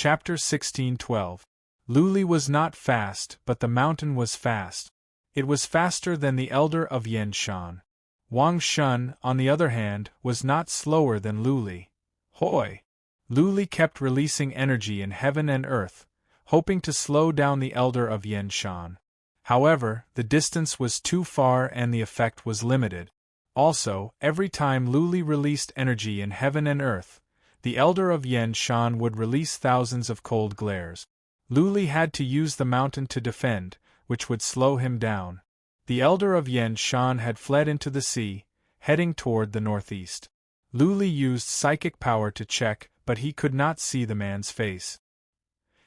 Chapter 16:12. Luli was not fast, but the mountain was fast. It was faster than the elder of Yen Shan. Wang Shun, on the other hand, was not slower than Luli. Hoi! Luli kept releasing energy in heaven and earth, hoping to slow down the elder of Yen Shan. However, the distance was too far and the effect was limited. Also, every time Luli released energy in heaven and earth, the elder of Yen Shan would release thousands of cold glares. Luli had to use the mountain to defend, which would slow him down. The elder of Yen Shan had fled into the sea, heading toward the northeast. Luli used psychic power to check, but he could not see the man's face.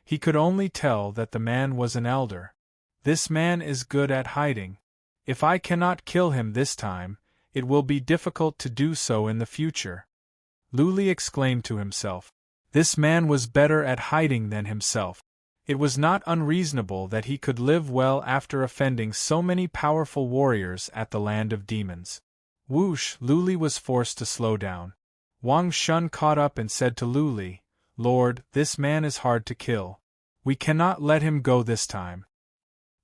He could only tell that the man was an elder. This man is good at hiding. If I cannot kill him this time, it will be difficult to do so in the future. Luli exclaimed to himself. This man was better at hiding than himself. It was not unreasonable that he could live well after offending so many powerful warriors at the land of demons. Whoosh! Luli was forced to slow down. Wang Shun caught up and said to Luli, Lord, this man is hard to kill. We cannot let him go this time.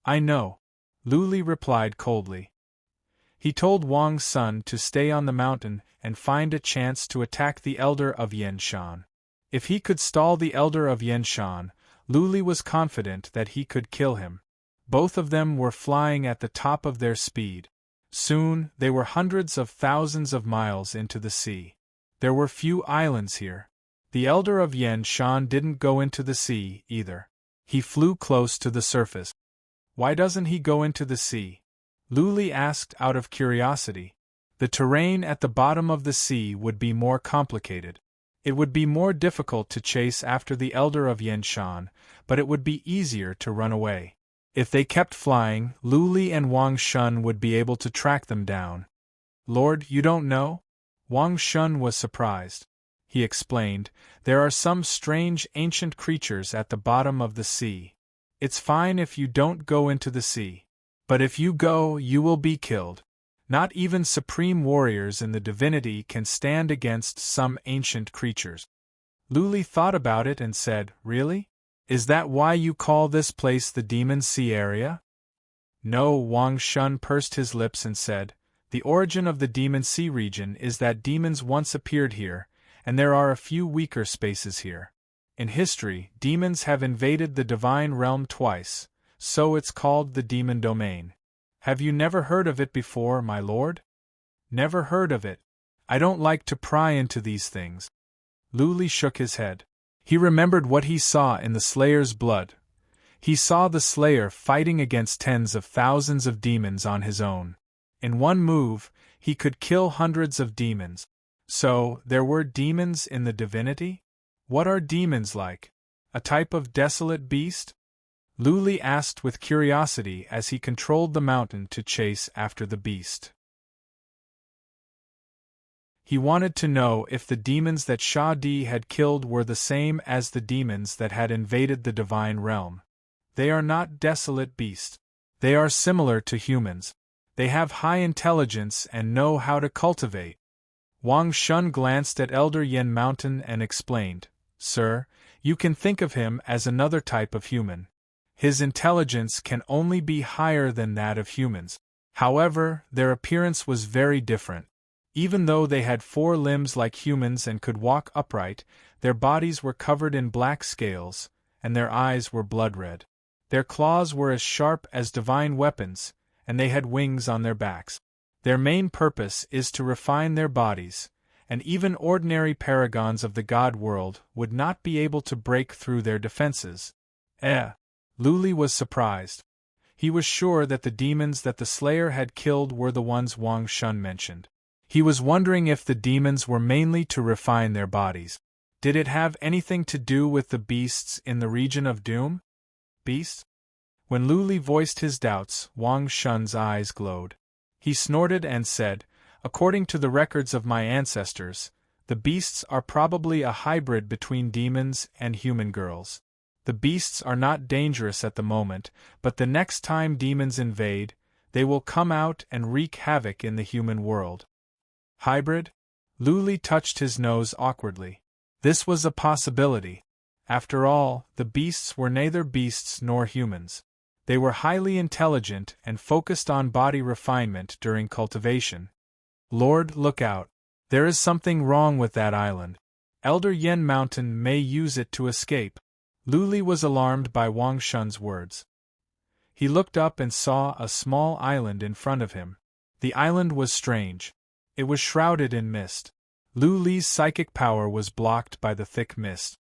I know. Luli replied coldly. He told Wang's son to stay on the mountain and find a chance to attack the elder of Yen Shan. If he could stall the elder of Yen Shan, Luli was confident that he could kill him. Both of them were flying at the top of their speed. Soon, they were hundreds of thousands of miles into the sea. There were few islands here. The elder of Yen Shan didn't go into the sea, either. He flew close to the surface. Why doesn't he go into the sea? Luli asked out of curiosity. The terrain at the bottom of the sea would be more complicated. It would be more difficult to chase after the elder of Yen Shan, but it would be easier to run away. If they kept flying, Luli and Wang Shun would be able to track them down. Lord, you don't know? Wang Shun was surprised. He explained, there are some strange ancient creatures at the bottom of the sea. It's fine if you don't go into the sea. But if you go, you will be killed. Not even supreme warriors in the divinity can stand against some ancient creatures. Luli thought about it and said, Really? Is that why you call this place the Demon Sea area? No, Wang Shun pursed his lips and said, The origin of the Demon Sea region is that demons once appeared here, and there are a few weaker spaces here. In history, demons have invaded the divine realm twice, so it's called the Demon Domain. Have you never heard of it before, my lord? Never heard of it. I don't like to pry into these things. Luli shook his head. He remembered what he saw in the Slayer's blood. He saw the Slayer fighting against tens of thousands of demons on his own. In one move, he could kill hundreds of demons. So, there were demons in the divinity? What are demons like? A type of desolate beast? Luli asked with curiosity as he controlled the mountain to chase after the beast. He wanted to know if the demons that Sha Di had killed were the same as the demons that had invaded the divine realm. They are not desolate beasts. They are similar to humans. They have high intelligence and know how to cultivate. Wang Shun glanced at Elder Yen Mountain and explained, Sir, you can think of him as another type of human. His intelligence can only be higher than that of humans. However, their appearance was very different. Even though they had 4 limbs like humans and could walk upright, their bodies were covered in black scales, and their eyes were blood-red. Their claws were as sharp as divine weapons, and they had wings on their backs. Their main purpose is to refine their bodies, and even ordinary paragons of the god world would not be able to break through their defenses. Luli was surprised. He was sure that the demons that the Slayer had killed were the ones Wang Shun mentioned. He was wondering if the demons were mainly to refine their bodies. Did it have anything to do with the beasts in the region of doom? Beasts? When Luli voiced his doubts, Wang Shun's eyes glowed. He snorted and said, According to the records of my ancestors, the beasts are probably a hybrid between demons and human girls. The beasts are not dangerous at the moment, but the next time demons invade, they will come out and wreak havoc in the human world. Hybrid? Luli touched his nose awkwardly. This was a possibility. After all, the beasts were neither beasts nor humans. They were highly intelligent and focused on body refinement during cultivation. Lord, look out. There is something wrong with that island. Elder Yen Mountain may use it to escape. Lu Li was alarmed by Wang Shun's words. He looked up and saw a small island in front of him. The island was strange. It was shrouded in mist. Lu Li's psychic power was blocked by the thick mist.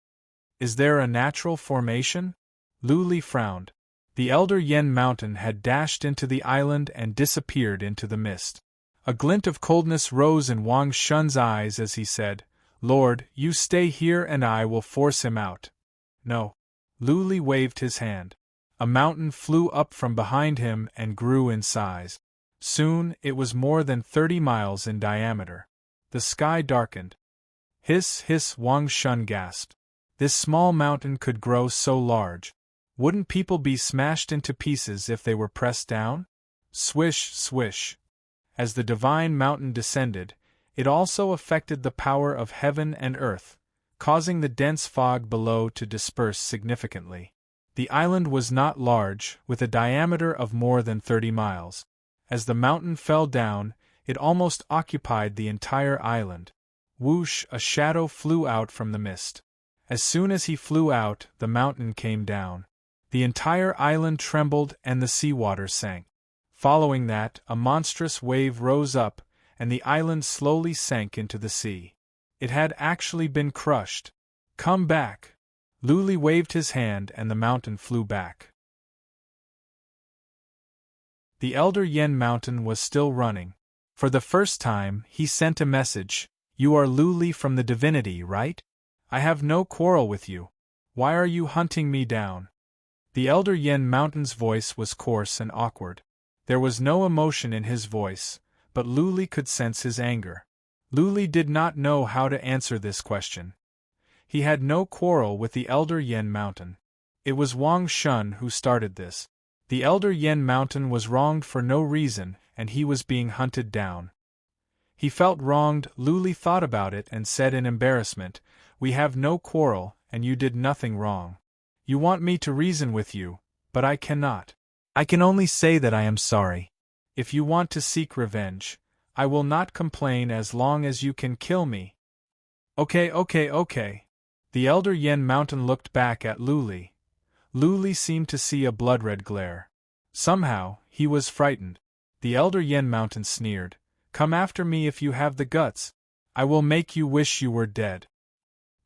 Is there a natural formation? Lu Li frowned. The Elder Yen Mountain had dashed into the island and disappeared into the mist. A glint of coldness rose in Wang Shun's eyes as he said, Lord, you stay here and I will force him out. No. Lu Li waved his hand. A mountain flew up from behind him and grew in size. Soon, it was more than 30 miles in diameter. The sky darkened. Hiss, hiss, Wang Shun gasped. This small mountain could grow so large. Wouldn't people be smashed into pieces if they were pressed down? Swish, swish. As the divine mountain descended, it also affected the power of heaven and earth, causing the dense fog below to disperse significantly. The island was not large, with a diameter of more than 30 miles. As the mountain fell down, it almost occupied the entire island. Whoosh, a shadow flew out from the mist. As soon as he flew out, the mountain came down. The entire island trembled and the seawater sank. Following that, a monstrous wave rose up, and the island slowly sank into the sea. It had actually been crushed. Come back! Lu Li waved his hand and the mountain flew back. The Elder Yen Mountain was still running. For the first time, he sent a message. You are Lu Li from the divinity, right? I have no quarrel with you. Why are you hunting me down? The Elder Yen Mountain's voice was coarse and awkward. There was no emotion in his voice, but Lu Li could sense his anger. Lu Li did not know how to answer this question. He had no quarrel with the Elder Yen Mountain. It was Wang Shun who started this. The Elder Yen Mountain was wronged for no reason, and he was being hunted down. He felt wronged. Lu Li thought about it and said in embarrassment, We have no quarrel, and you did nothing wrong. You want me to reason with you, but I cannot. I can only say that I am sorry. If you want to seek revenge, I will not complain as long as you can kill me. Okay. The Elder Yen Mountain looked back at Lu Li. Lu Li seemed to see a blood-red glare. Somehow, he was frightened. The Elder Yen Mountain sneered. Come after me if you have the guts. I will make you wish you were dead.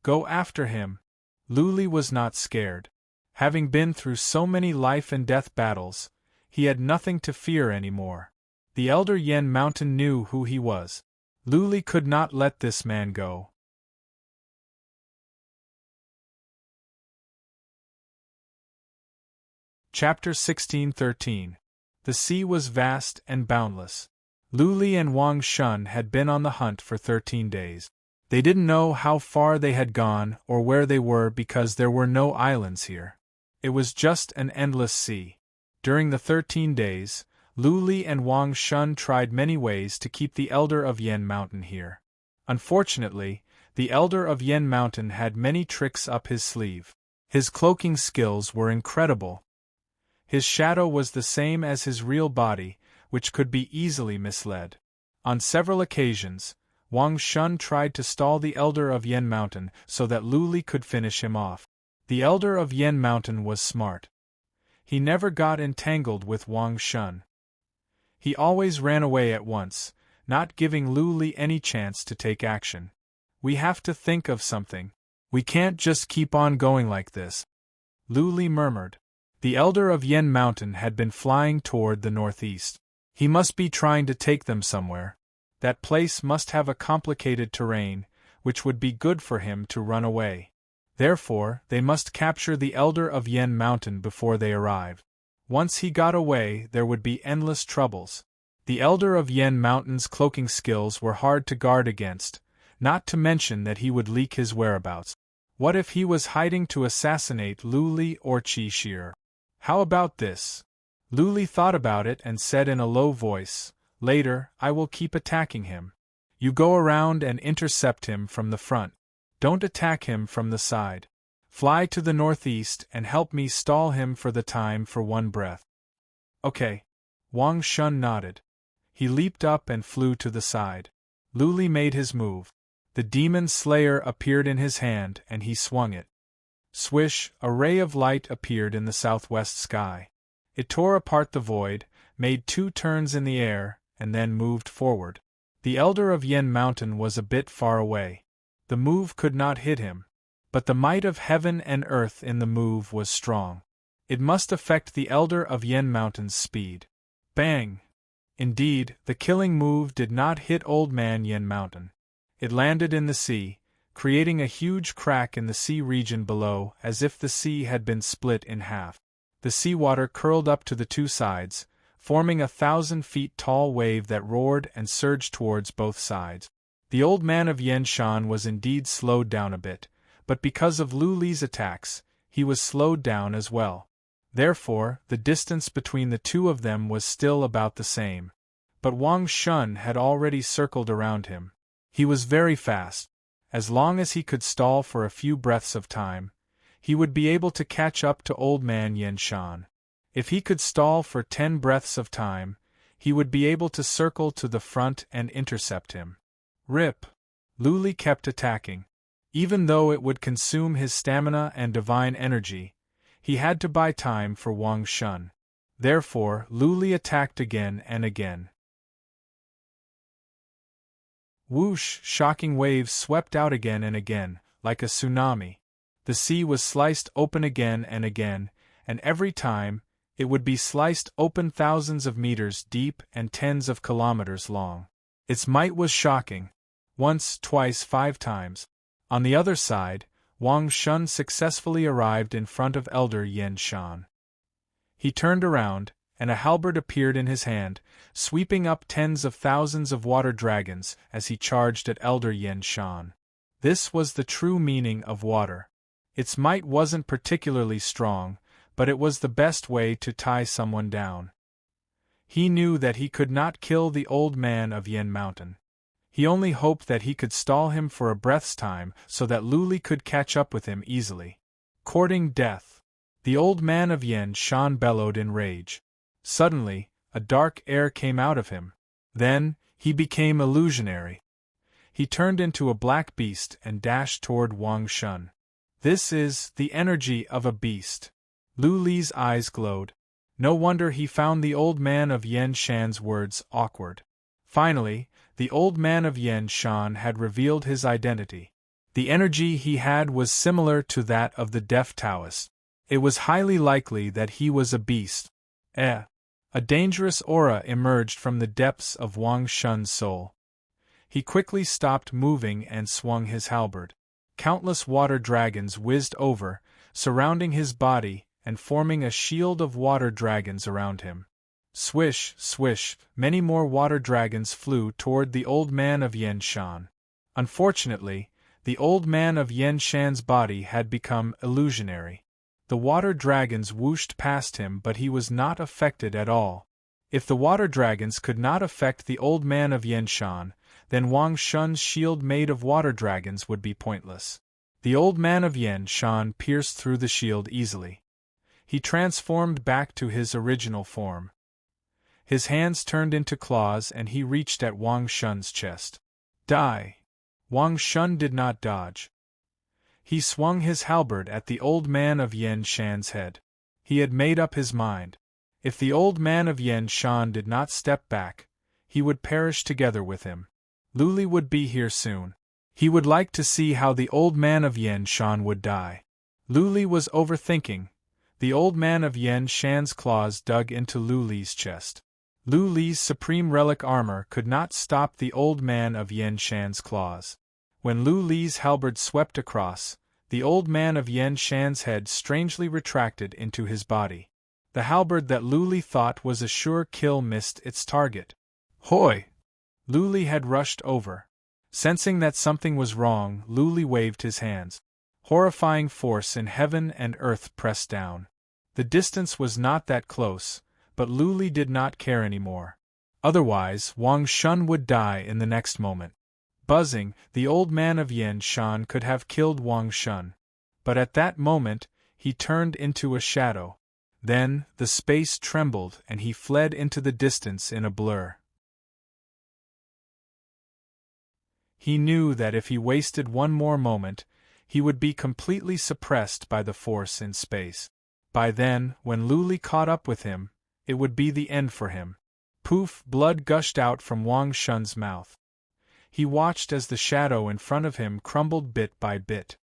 Go after him. Lu Li was not scared. Having been through so many life-and-death battles, he had nothing to fear anymore. The Elder Yen Mountain knew who he was. Lu Li could not let this man go. Chapter 1613. The sea was vast and boundless. Lu Li and Wang Shun had been on the hunt for 13 days. They didn't know how far they had gone or where they were because there were no islands here. It was just an endless sea. During the 13 days, Lu Li and Wang Shun tried many ways to keep the Elder of Yen Mountain here. Unfortunately, the Elder of Yen Mountain had many tricks up his sleeve. His cloaking skills were incredible. His shadow was the same as his real body, which could be easily misled. On several occasions, Wang Shun tried to stall the Elder of Yen Mountain so that Lu Li could finish him off. The Elder of Yen Mountain was smart. He never got entangled with Wang Shun. He always ran away at once, not giving Lu Li any chance to take action. We have to think of something. We can't just keep on going like this. Lu Li murmured. The Elder of Yen Mountain had been flying toward the northeast. He must be trying to take them somewhere. That place must have a complicated terrain, which would be good for him to run away. Therefore, they must capture the Elder of Yen Mountain before they arrived. Once he got away, there would be endless troubles. The Elder of Yen Mountain's cloaking skills were hard to guard against, not to mention that he would leak his whereabouts. What if he was hiding to assassinate Lu Li or Qi Shi? How about this? Lu Li thought about it and said in a low voice, Later, I will keep attacking him. You go around and intercept him from the front. Don't attack him from the side. Fly to the northeast and help me stall him for the time for one breath. Okay. Wang Shun nodded. He leaped up and flew to the side. Lu Li made his move. The demon slayer appeared in his hand and he swung it. Swish, a ray of light appeared in the southwest sky. It tore apart the void, made 2 turns in the air, and then moved forward. The Elder of Yen Mountain was a bit far away. The move could not hit him. But the might of heaven and earth in the move was strong. It must affect the Elder of Yen Mountain's speed. Bang! Indeed, the killing move did not hit Old Man Yen Mountain. It landed in the sea, creating a huge crack in the sea region below as if the sea had been split in half. The seawater curled up to the 2 sides, forming a 1,000 feet tall wave that roared and surged towards both sides. The Old Man of Yen Shan was indeed slowed down a bit, but because of Lu Li's attacks, he was slowed down as well. Therefore, the distance between the 2 of them was still about the same. But Wang Shun had already circled around him. He was very fast. As long as he could stall for a few breaths of time, he would be able to catch up to Old Man Yen Shan. If he could stall for 10 breaths of time, he would be able to circle to the front and intercept him. Rip! Lu Li kept attacking. Even though it would consume his stamina and divine energy, he had to buy time for Wang Shun. Therefore, Lu Li attacked again and again. Whoosh! Shocking waves swept out again and again, like a tsunami. The sea was sliced open again, and every time, it would be sliced open thousands of meters deep and tens of kilometers long. Its might was shocking. Once, twice, 5 times. On the other side, Wang Shun successfully arrived in front of Elder Yen Shan. He turned around, and a halberd appeared in his hand, sweeping up tens of thousands of water dragons as he charged at Elder Yen Shan. This was the true meaning of water. Its might wasn't particularly strong, but it was the best way to tie someone down. He knew that he could not kill the Old Man of Yen Mountain. He only hoped that he could stall him for a breath's time so that Lu Li could catch up with him easily. Courting death. The Old Man of Yen Shan bellowed in rage. Suddenly, a dark air came out of him. Then, he became illusionary. He turned into a black beast and dashed toward Wang Shun. This is the energy of a beast. Lu Li's eyes glowed. No wonder he found the Old Man of Yen Shan's words awkward. Finally, the Old Man of Yen Shan had revealed his identity. The energy he had was similar to that of the deaf Taoist. It was highly likely that he was a beast. A dangerous aura emerged from the depths of Wang Shun's soul. He quickly stopped moving and swung his halberd. Countless water dragons whizzed over, surrounding his body and forming a shield of water dragons around him. Swish, swish, many more water dragons flew toward the Old Man of Yen Shan. Unfortunately, the Old Man of Yen Shan's body had become illusionary. The water dragons whooshed past him, but he was not affected at all. If the water dragons could not affect the Old Man of Yen Shan, then Wang Shun's shield made of water dragons would be pointless. The Old Man of Yen Shan pierced through the shield easily. He transformed back to his original form. His hands turned into claws and he reached at Wang Shun's chest. Die! Wang Shun did not dodge. He swung his halberd at the Old Man of Yen Shan's head. He had made up his mind. If the Old Man of Yen Shan did not step back, he would perish together with him. Lu Li would be here soon. He would like to see how the Old Man of Yen Shan would die. Lu Li was overthinking. The Old Man of Yen Shan's claws dug into Lu Li's chest. Lu Li's supreme relic armor could not stop the Old Man of Yen Shan's claws. When Lu Li's halberd swept across, the Old Man of Yen Shan's head strangely retracted into his body. The halberd that Lu Li thought was a sure kill missed its target. Hoi! Lu Li had rushed over. Sensing that something was wrong, Lu Li waved his hands. Horrifying force in heaven and earth pressed down. The distance was not that close, but Lu Li did not care anymore. Otherwise, Wang Shun would die in the next moment. Buzzing, the Old Man of Yen Shan could have killed Wang Shun. But at that moment, he turned into a shadow. Then, the space trembled and he fled into the distance in a blur. He knew that if he wasted one more moment, he would be completely suppressed by the force in space. By then, when Luli caught up with him, it would be the end for him. Poof! Blood gushed out from Wang Shun's mouth. He watched as the shadow in front of him crumbled bit by bit.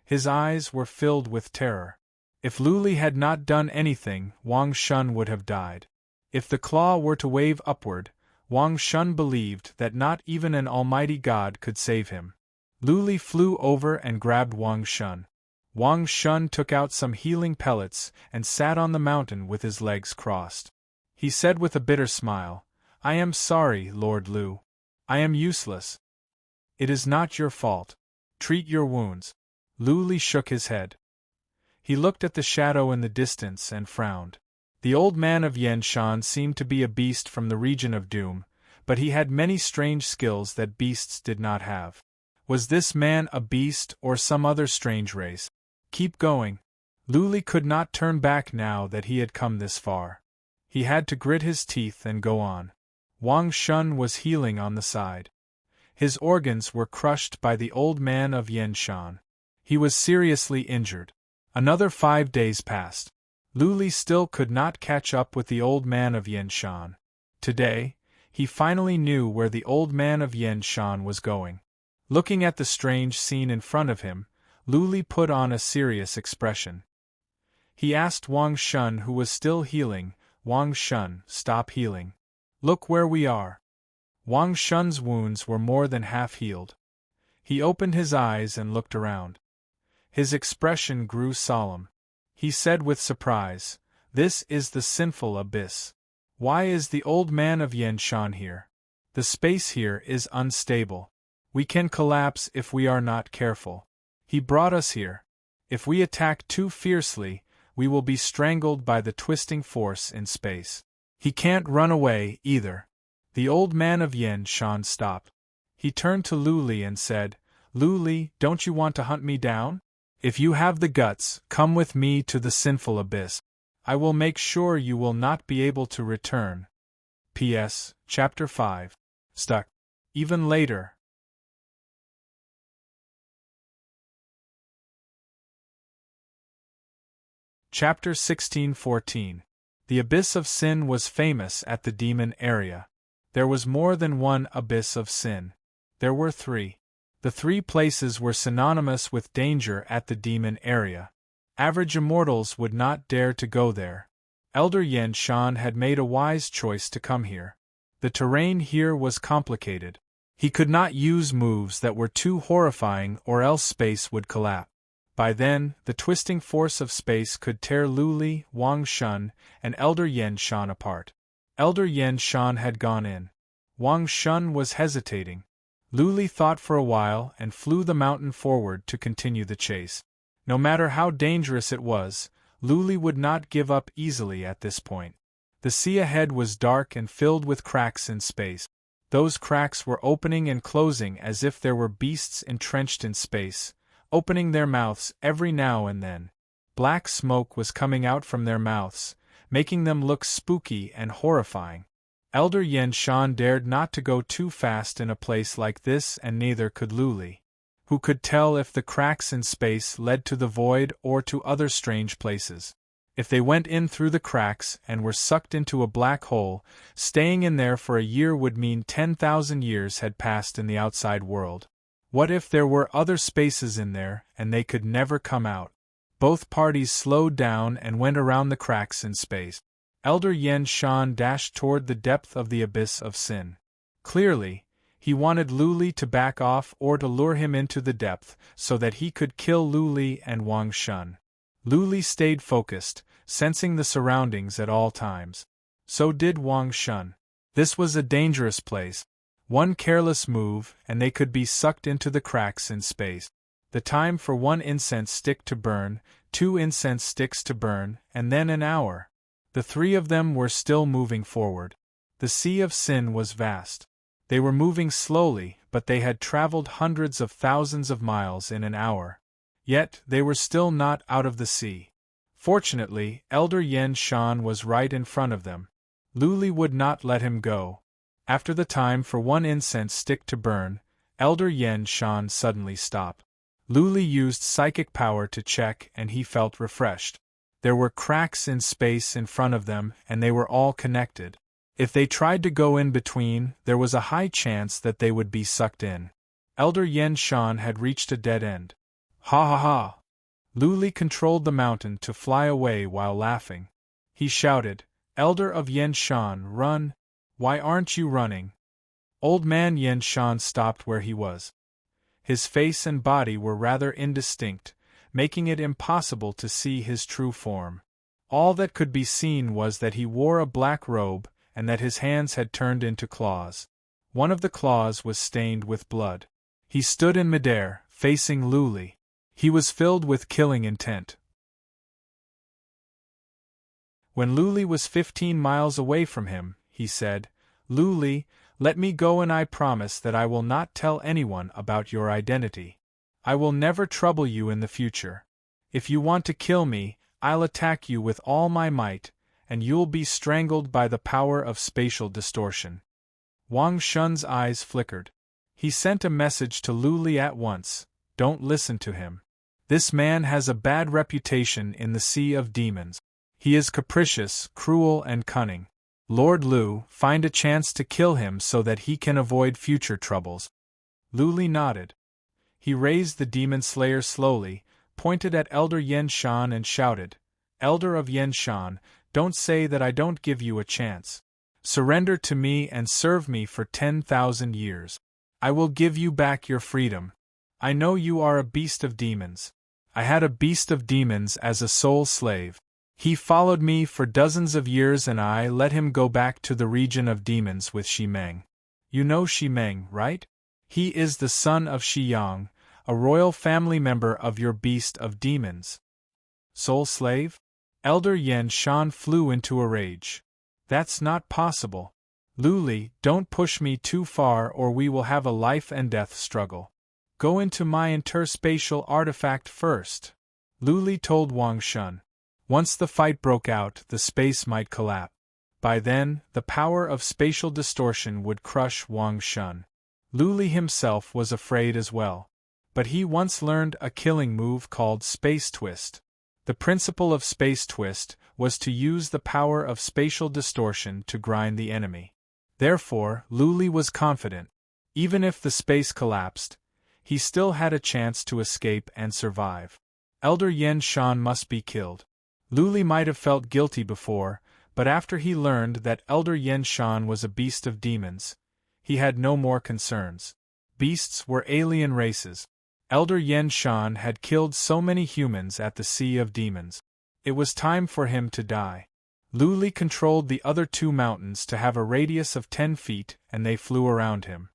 His eyes were filled with terror. If Luli had not done anything, Wang Shun would have died. If the claw were to wave upward, Wang Shun believed that not even an almighty god could save him. Luli flew over and grabbed Wang Shun. Wang Shun took out some healing pellets and sat on the mountain with his legs crossed. He said with a bitter smile, "I am sorry, Lord Lu. I am useless. It is not your fault. Treat your wounds." Luli shook his head. He looked at the shadow in the distance and frowned. The old man of Yanshan seemed to be a beast from the region of doom, but he had many strange skills that beasts did not have. Was this man a beast or some other strange race? Keep going. Luli could not turn back now that he had come this far. He had to grit his teeth and go on. Wang Shun was healing on the side. His organs were crushed by the old man of Yanshan. He was seriously injured. Another 5 days passed. Luli still could not catch up with the old man of Yanshan. Today, he finally knew where the old man of Yanshan was going. Looking at the strange scene in front of him, Luli put on a serious expression. He asked Wang Shun, who was still healing, "Wang Shun, stop healing. Look where we are." Wang Shun's wounds were more than half healed. He opened his eyes and looked around. His expression grew solemn. He said with surprise, "This is the sinful abyss. Why is the old man of Yanshan here? The space here is unstable. We can collapse if we are not careful. He brought us here. If we attack too fiercely, we will be strangled by the twisting force in space. He can't run away, either." The old man of Yanshan stopped. He turned to Luli and said, "Luli, don't you want to hunt me down? If you have the guts, come with me to the sinful abyss. I will make sure you will not be able to return." P.S. Chapter 5. Stuck. Even later. Chapter 16-14. The Abyss of Sin was famous at the demon area. There was more than one Abyss of Sin. There were 3. The 3 places were synonymous with danger at the demon area. Average immortals would not dare to go there. Elder Yanshan had made a wise choice to come here. The terrain here was complicated. He could not use moves that were too horrifying or else space would collapse. By then, the twisting force of space could tear Luli, Wang Shun, and Elder Yanshan apart. Elder Yanshan had gone in. Wang Shun was hesitating. Luli thought for a while and flew the mountain forward to continue the chase. No matter how dangerous it was, Luli would not give up easily at this point. The sea ahead was dark and filled with cracks in space. Those cracks were opening and closing as if there were beasts entrenched in space, opening their mouths every now and then. Black smoke was coming out from their mouths, making them look spooky and horrifying. Elder Yanshan dared not to go too fast in a place like this, and neither could Luli. Who could tell if the cracks in space led to the void or to other strange places? If they went in through the cracks and were sucked into a black hole, staying in there for a year would mean 10,000 years had passed in the outside world. What if there were other spaces in there and they could never come out? Both parties slowed down and went around the cracks in space. Elder Yanshan dashed toward the depth of the Abyss of Sin. Clearly, he wanted Luli to back off or to lure him into the depth so that he could kill Luli and Wang Shun. Luli stayed focused, sensing the surroundings at all times. So did Wang Shun. This was a dangerous place. One careless move and they could be sucked into the cracks in space. The time for 1 incense stick to burn, 2 incense sticks to burn, and then an hour. The 3 of them were still moving forward. The Sea of Sin was vast. They were moving slowly, but they had traveled hundreds of thousands of miles in an hour. Yet, they were still not out of the sea. Fortunately, Elder Yen Shan was right in front of them. Luli would not let him go. After the time for one incense stick to burn, Elder Yen Shan suddenly stopped. Luli used psychic power to check and he felt refreshed. There were cracks in space in front of them and they were all connected. If they tried to go in between, there was a high chance that they would be sucked in. Elder Yen Shan had reached a dead end. Ha ha ha! Luli controlled the mountain to fly away while laughing. He shouted, Elder of Yen Shan, run! Why aren't you running? Old man Yen Shan stopped where he was. His face and body were rather indistinct, making it impossible to see his true form. All that could be seen was that he wore a black robe and that his hands had turned into claws. One of the claws was stained with blood. He stood in midair, facing Luli. He was filled with killing intent. When Luli was 15 miles away from him, he said, Luli, let me go and I promise that I will not tell anyone about your identity. I will never trouble you in the future. If you want to kill me, I'll attack you with all my might, and you'll be strangled by the power of spatial distortion. Wang Shun's eyes flickered. He sent a message to Luli at once, don't listen to him. This man has a bad reputation in the Sea of Demons. He is capricious, cruel and cunning. Lord Lu, find a chance to kill him so that he can avoid future troubles. Luli nodded. He raised the demon slayer slowly, pointed at Elder Yen Shan and shouted, Elder of Yen Shan, don't say that I don't give you a chance. Surrender to me and serve me for 10,000 years. I will give you back your freedom. I know you are a beast of demons. I had a beast of demons as a soul slave. He followed me for dozens of years and I let him go back to the region of demons with Shimeng. You know Shimeng, right? He is the son of Shiyang, a royal family member of your beast of demons. Soul slave? Elder Yen Shan flew into a rage. That's not possible. Luli, don't push me too far or we will have a life and death struggle. Go into my interspatial artifact first. Luli told Wang Shun. Once the fight broke out, the space might collapse. By then, the power of spatial distortion would crush Wang Shun. Luli himself was afraid as well. But he once learned a killing move called Space Twist. The principle of Space Twist was to use the power of spatial distortion to grind the enemy. Therefore, Luli was confident. Even if the space collapsed, he still had a chance to escape and survive. Elder Yen Shan must be killed. Luli might have felt guilty before, but after he learned that Elder Yen Shan was a beast of demons, he had no more concerns. Beasts were alien races. Elder Yen Shan had killed so many humans at the Sea of Demons. It was time for him to die. Luli controlled the other two mountains to have a radius of 10 feet and they flew around him.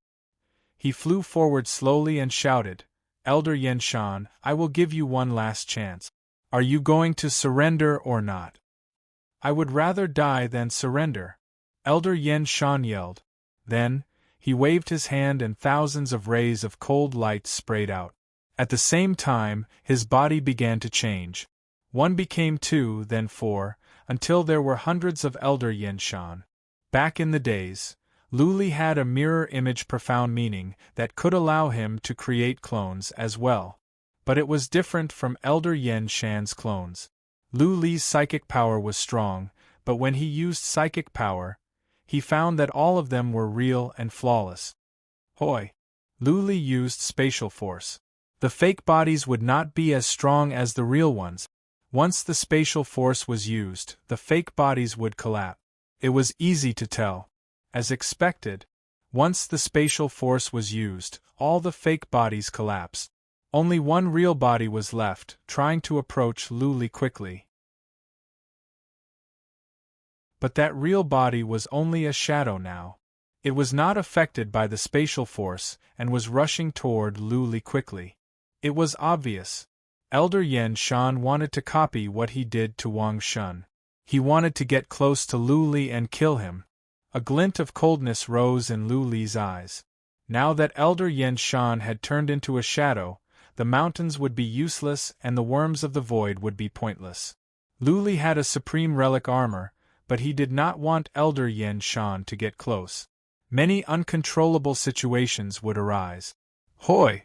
He flew forward slowly and shouted, Elder Yen Shan, I will give you one last chance. Are you going to surrender or not? I would rather die than surrender. Elder Yen Shan yelled. Then, he waved his hand and thousands of rays of cold light sprayed out. At the same time, his body began to change. One became 2, then 4, until there were hundreds of Elder Yen Shan. Back in the days, Luli had a mirror image profound meaning that could allow him to create clones as well. But it was different from Elder Yen Shan's clones. Luli's psychic power was strong, but when he used psychic power, he found that all of them were real and flawless. Hoi! Luli used spatial force. The fake bodies would not be as strong as the real ones. Once the spatial force was used, the fake bodies would collapse. It was easy to tell. As expected, once the spatial force was used, all the fake bodies collapsed. Only one real body was left, trying to approach Luli quickly. But that real body was only a shadow now. It was not affected by the spatial force and was rushing toward Luli quickly. It was obvious. Elder Yen Shan wanted to copy what he did to Wang Shun. He wanted to get close to Luli and kill him. A glint of coldness rose in Luli's eyes. Now that Elder Yen Shan had turned into a shadow, the mountains would be useless and the worms of the void would be pointless. Luli had a supreme relic armor, but he did not want Elder Yen Shan to get close. Many uncontrollable situations would arise. Hoi!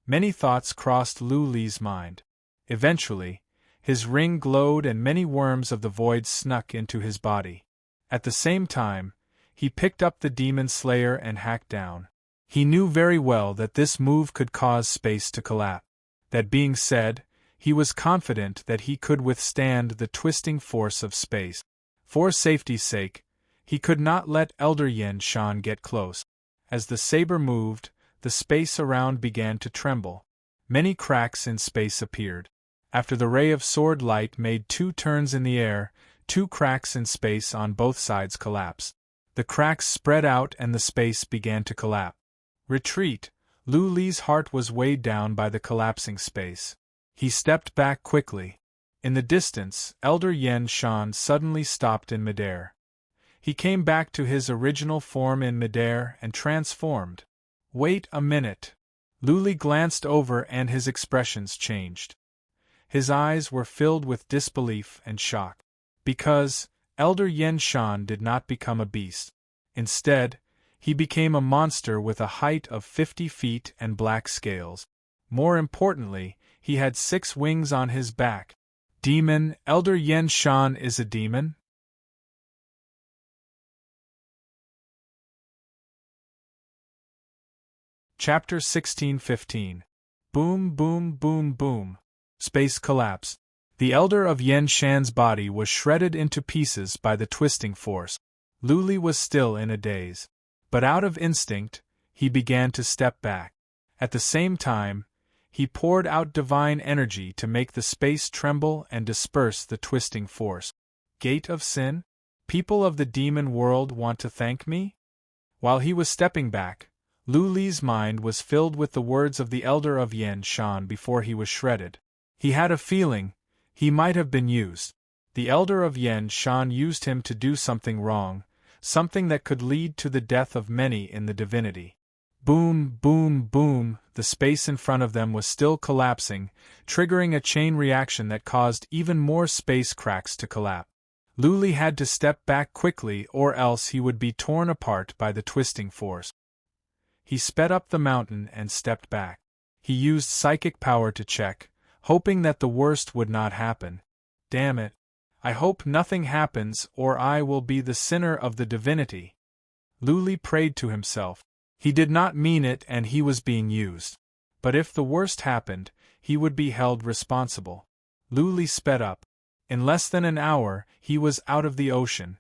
Many thoughts crossed Luli's mind. Eventually, his ring glowed and many worms of the void snuck into his body. At the same time, he picked up the demon slayer and hacked down. He knew very well that this move could cause space to collapse. That being said, he was confident that he could withstand the twisting force of space. For safety's sake, he could not let Elder Yen Shan get close. As the saber moved, the space around began to tremble. Many cracks in space appeared. After the ray of sword light made 2 turns in the air, 2 cracks in space on both sides collapsed. The cracks spread out and the space began to collapse. Retreat! Luli's heart was weighed down by the collapsing space. He stepped back quickly. In the distance, Elder Yen Shan suddenly stopped in midair. He came back to his original form in midair and transformed. Wait a minute. Luli glanced over and his expressions changed. His eyes were filled with disbelief and shock. Because Elder Yen Shan did not become a beast. Instead, he became a monster with a height of 50 feet and black scales. More importantly, he had 6 wings on his back. Demon, Elder Yen Shan is a demon? Chapter 16:15. Boom, boom, boom, boom. Space collapsed. The Elder of Yen Shan's body was shredded into pieces by the twisting force. Luli was still in a daze. But out of instinct, he began to step back. At the same time, he poured out divine energy to make the space tremble and disperse the twisting force. Gate of Sin? People of the demon world want to thank me? While he was stepping back, Luli's mind was filled with the words of the Elder of Yen Shan before he was shredded. He had a feeling he might have been used. The Elder of Yen Shan used him to do something wrong, something that could lead to the death of many in the divinity. Boom, boom, boom, the space in front of them was still collapsing, triggering a chain reaction that caused even more space cracks to collapse. Luli had to step back quickly or else he would be torn apart by the twisting force. He sped up the mountain and stepped back. He used psychic power to check, hoping that the worst would not happen. Damn it. I hope nothing happens or I will be the sinner of the divinity. Luli prayed to himself. He did not mean it and he was being used. But if the worst happened, he would be held responsible. Luli sped up. In less than an hour, he was out of the ocean.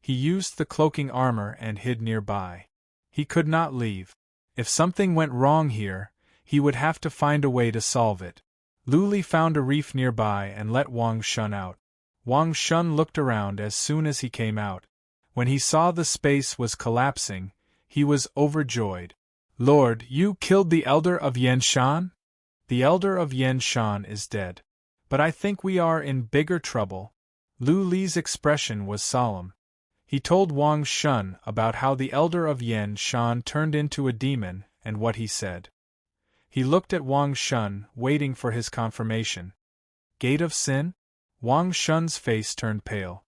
He used the cloaking armor and hid nearby. He could not leave. If something went wrong here, he would have to find a way to solve it. Luli found a reef nearby and let Wang Shun out. Wang Shun looked around as soon as he came out. When he saw the space was collapsing, he was overjoyed. Lord, you killed the Elder of Yen Shan? The Elder of Yen Shan is dead. But I think we are in bigger trouble. Luli's expression was solemn. He told Wang Shun about how the Elder of Yen Shan turned into a demon and what he said. He looked at Wang Shun, waiting for his confirmation. Gate of Sin? Wang Shun's face turned pale.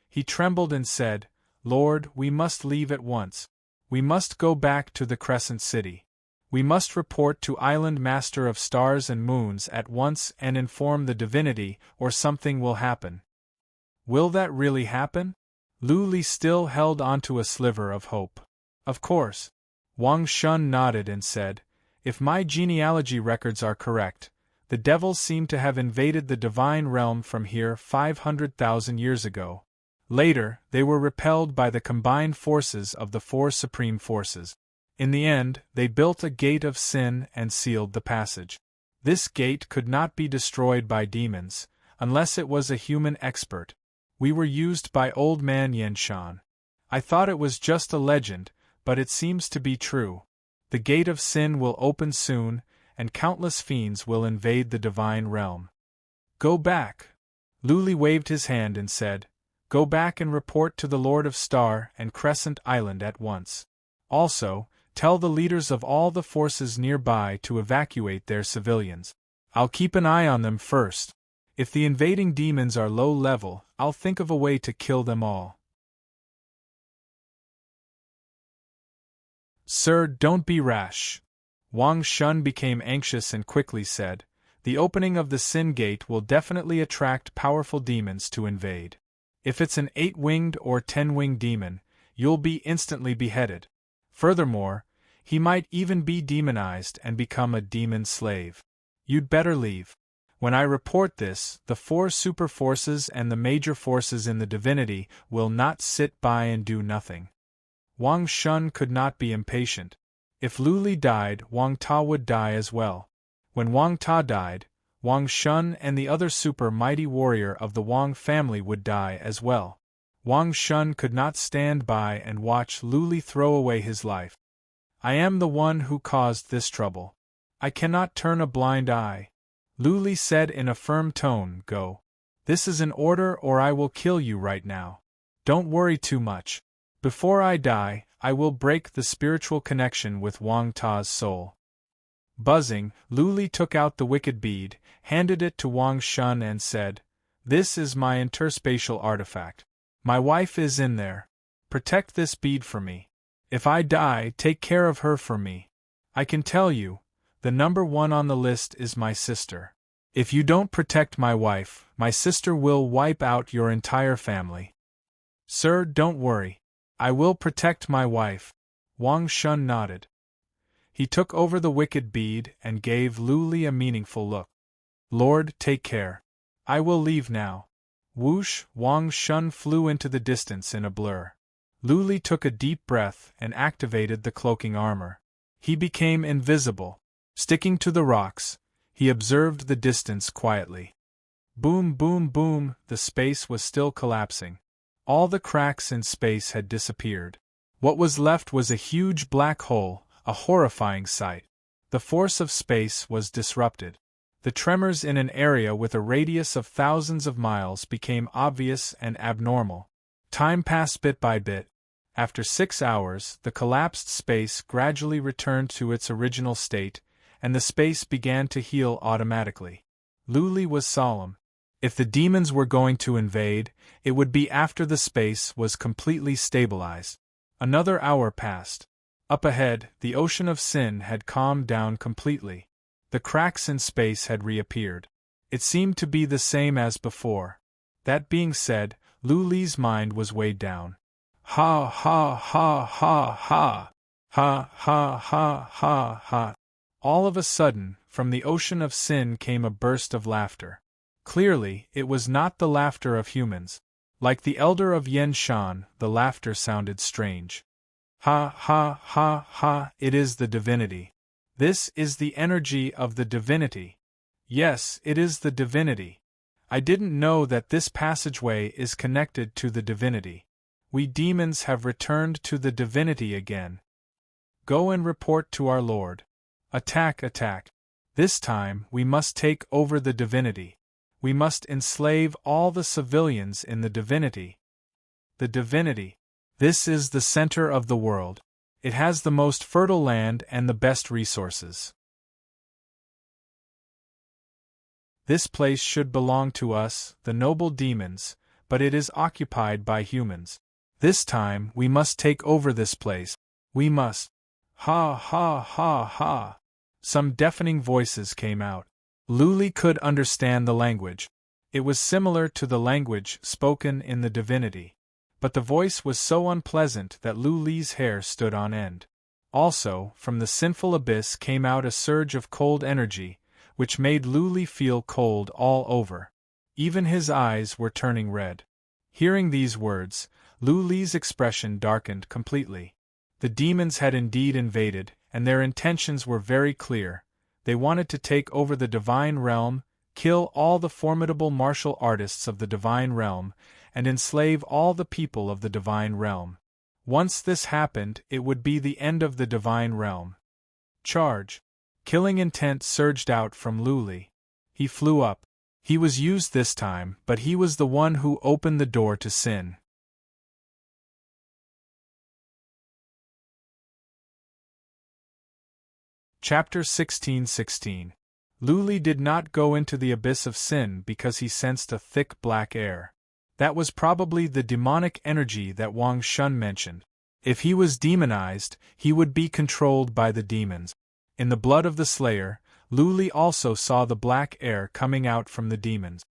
He trembled and said, Lord, we must leave at once. We must go back to the Crescent City. We must report to Island Master of Stars and Moons at once and inform the divinity, or something will happen. Will that really happen? Luli still held onto a sliver of hope. Of course. Wang Shun nodded and said, If my genealogy records are correct, the devils seem to have invaded the divine realm from here 500,000 years ago. Later, they were repelled by the combined forces of the 4 supreme forces. In the end, they built a gate of sin and sealed the passage. This gate could not be destroyed by demons, unless it was a human expert. We were used by Old Man Yen Shan. I thought it was just a legend, but it seems to be true. The gate of sin will open soon, and countless fiends will invade the divine realm. Go back. Luli waved his hand and said, Go back and report to the Lord of Star and Crescent Island at once. Also, Tell the leaders of all the forces nearby to evacuate their civilians. I'll keep an eye on them first. If the invading demons are low level, I'll think of a way to kill them all. Sir, don't be rash. Wang Shun became anxious and quickly said, the opening of the Sin Gate will definitely attract powerful demons to invade. If it's an 8-winged or 10-winged demon, you'll be instantly beheaded. Furthermore, he might even be demonized and become a demon slave. You'd better leave. When I report this, the 4 super forces and the major forces in the divinity will not sit by and do nothing. Wang Shun could not be impatient. If Lu Li died, Wang Ta would die as well. When Wang Ta died, Wang Shun and the other super mighty warrior of the Wang family would die as well. Wang Shun could not stand by and watch Lu Li throw away his life. I am the one who caused this trouble. I cannot turn a blind eye. Lu Li said in a firm tone, Go. This is an order or I will kill you right now. Don't worry too much. Before I die, I will break the spiritual connection with Wang Ta's soul. Buzzing, Lu Li took out the wicked bead, handed it to Wang Shun and said, This is my interspatial artifact. My wife is in there. Protect this bead for me. If I die, take care of her for me. I can tell you, the number 1 on the list is my sister. If you don't protect my wife, my sister will wipe out your entire family. Sir, don't worry. I will protect my wife. Wang Shun nodded. He took over the wicked bead and gave Lu Li a meaningful look. Lord, take care. I will leave now. Whoosh, Wang Shun flew into the distance in a blur. Lu Li took a deep breath and activated the cloaking armor. He became invisible. Sticking to the rocks, he observed the distance quietly. Boom, boom, boom, the space was still collapsing. All the cracks in space had disappeared. What was left was a huge black hole, a horrifying sight. The force of space was disrupted. The tremors in an area with a radius of thousands of miles became obvious and abnormal. Time passed bit by bit. After 6 hours, the collapsed space gradually returned to its original state, and the space began to heal automatically. Lu Li was solemn. If the demons were going to invade, it would be after the space was completely stabilized. Another hour passed. Up ahead, the ocean of sin had calmed down completely. The cracks in space had reappeared. It seemed to be the same as before. That being said, Lu Li's mind was weighed down. Ha ha ha ha ha. Ha ha ha ha ha. All of a sudden, from the ocean of sin came a burst of laughter. Clearly, it was not the laughter of humans. Like the elder of Yenshan, the laughter sounded strange. Ha ha ha ha, it is the divinity. This is the energy of the divinity. Yes, it is the divinity. I didn't know that this passageway is connected to the divinity. We demons have returned to the divinity again. Go and report to our Lord. Attack, attack. This time, we must take over the divinity. We must enslave all the civilians in the divinity. The divinity. This is the center of the world. It has the most fertile land and the best resources. This place should belong to us, the noble demons, but it is occupied by humans. This time, we must take over this place. We must. Ha ha ha ha. Some deafening voices came out. Lu Li could understand the language. It was similar to the language spoken in the divinity. But the voice was so unpleasant that Lu Li's hair stood on end. Also, from the sinful abyss came out a surge of cold energy, which made Lu Li feel cold all over. Even his eyes were turning red. Hearing these words, Lu Li's expression darkened completely. The demons had indeed invaded, and their intentions were very clear. They wanted to take over the divine realm, kill all the formidable martial artists of the divine realm, and enslave all the people of the divine realm. Once this happened, it would be the end of the divine realm. Charge! Killing intent surged out from Lu Li. He flew up. He was used this time, but he was the one who opened the door to sin. Chapter 16:16. Luli did not go into the abyss of sin because he sensed a thick black air. That was probably the demonic energy that Wang Shun mentioned. If he was demonized, he would be controlled by the demons. In the blood of the Slayer, Luli also saw the black air coming out from the demons.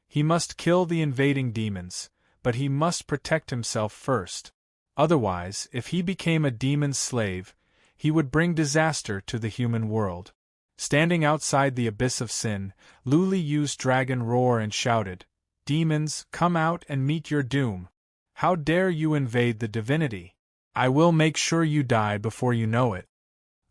He must kill the invading demons, but he must protect himself first. Otherwise, if he became a demon's slave, he would bring disaster to the human world. Standing outside the abyss of sin, Luli used Dragon Roar and shouted, "Demons, come out and meet your doom! How dare you invade the divinity? I will make sure you die before you know it."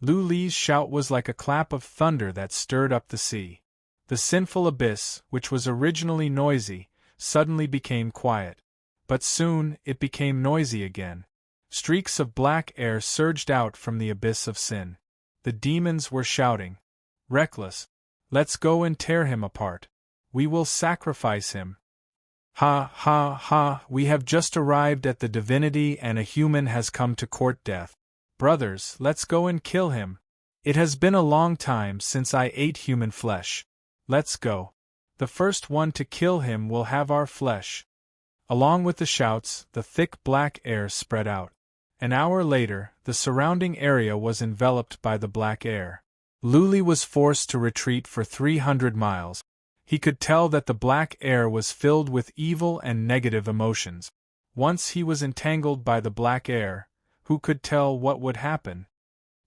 Luli's shout was like a clap of thunder that stirred up the sea. The sinful abyss, which was originally noisy, suddenly became quiet. But soon, it became noisy again. Streaks of black air surged out from the abyss of sin. The demons were shouting, "Reckless! Let's go and tear him apart. We will sacrifice him. Ha, ha, ha, we have just arrived at the divinity and a human has come to court death. Brothers, let's go and kill him. It has been a long time since I ate human flesh. Let's go. The first one to kill him will have our flesh." Along with the shouts, the thick black air spread out. An hour later, the surrounding area was enveloped by the black air. Luli was forced to retreat for 300 miles. He could tell that the black air was filled with evil and negative emotions. Once he was entangled by the black air, who could tell what would happen?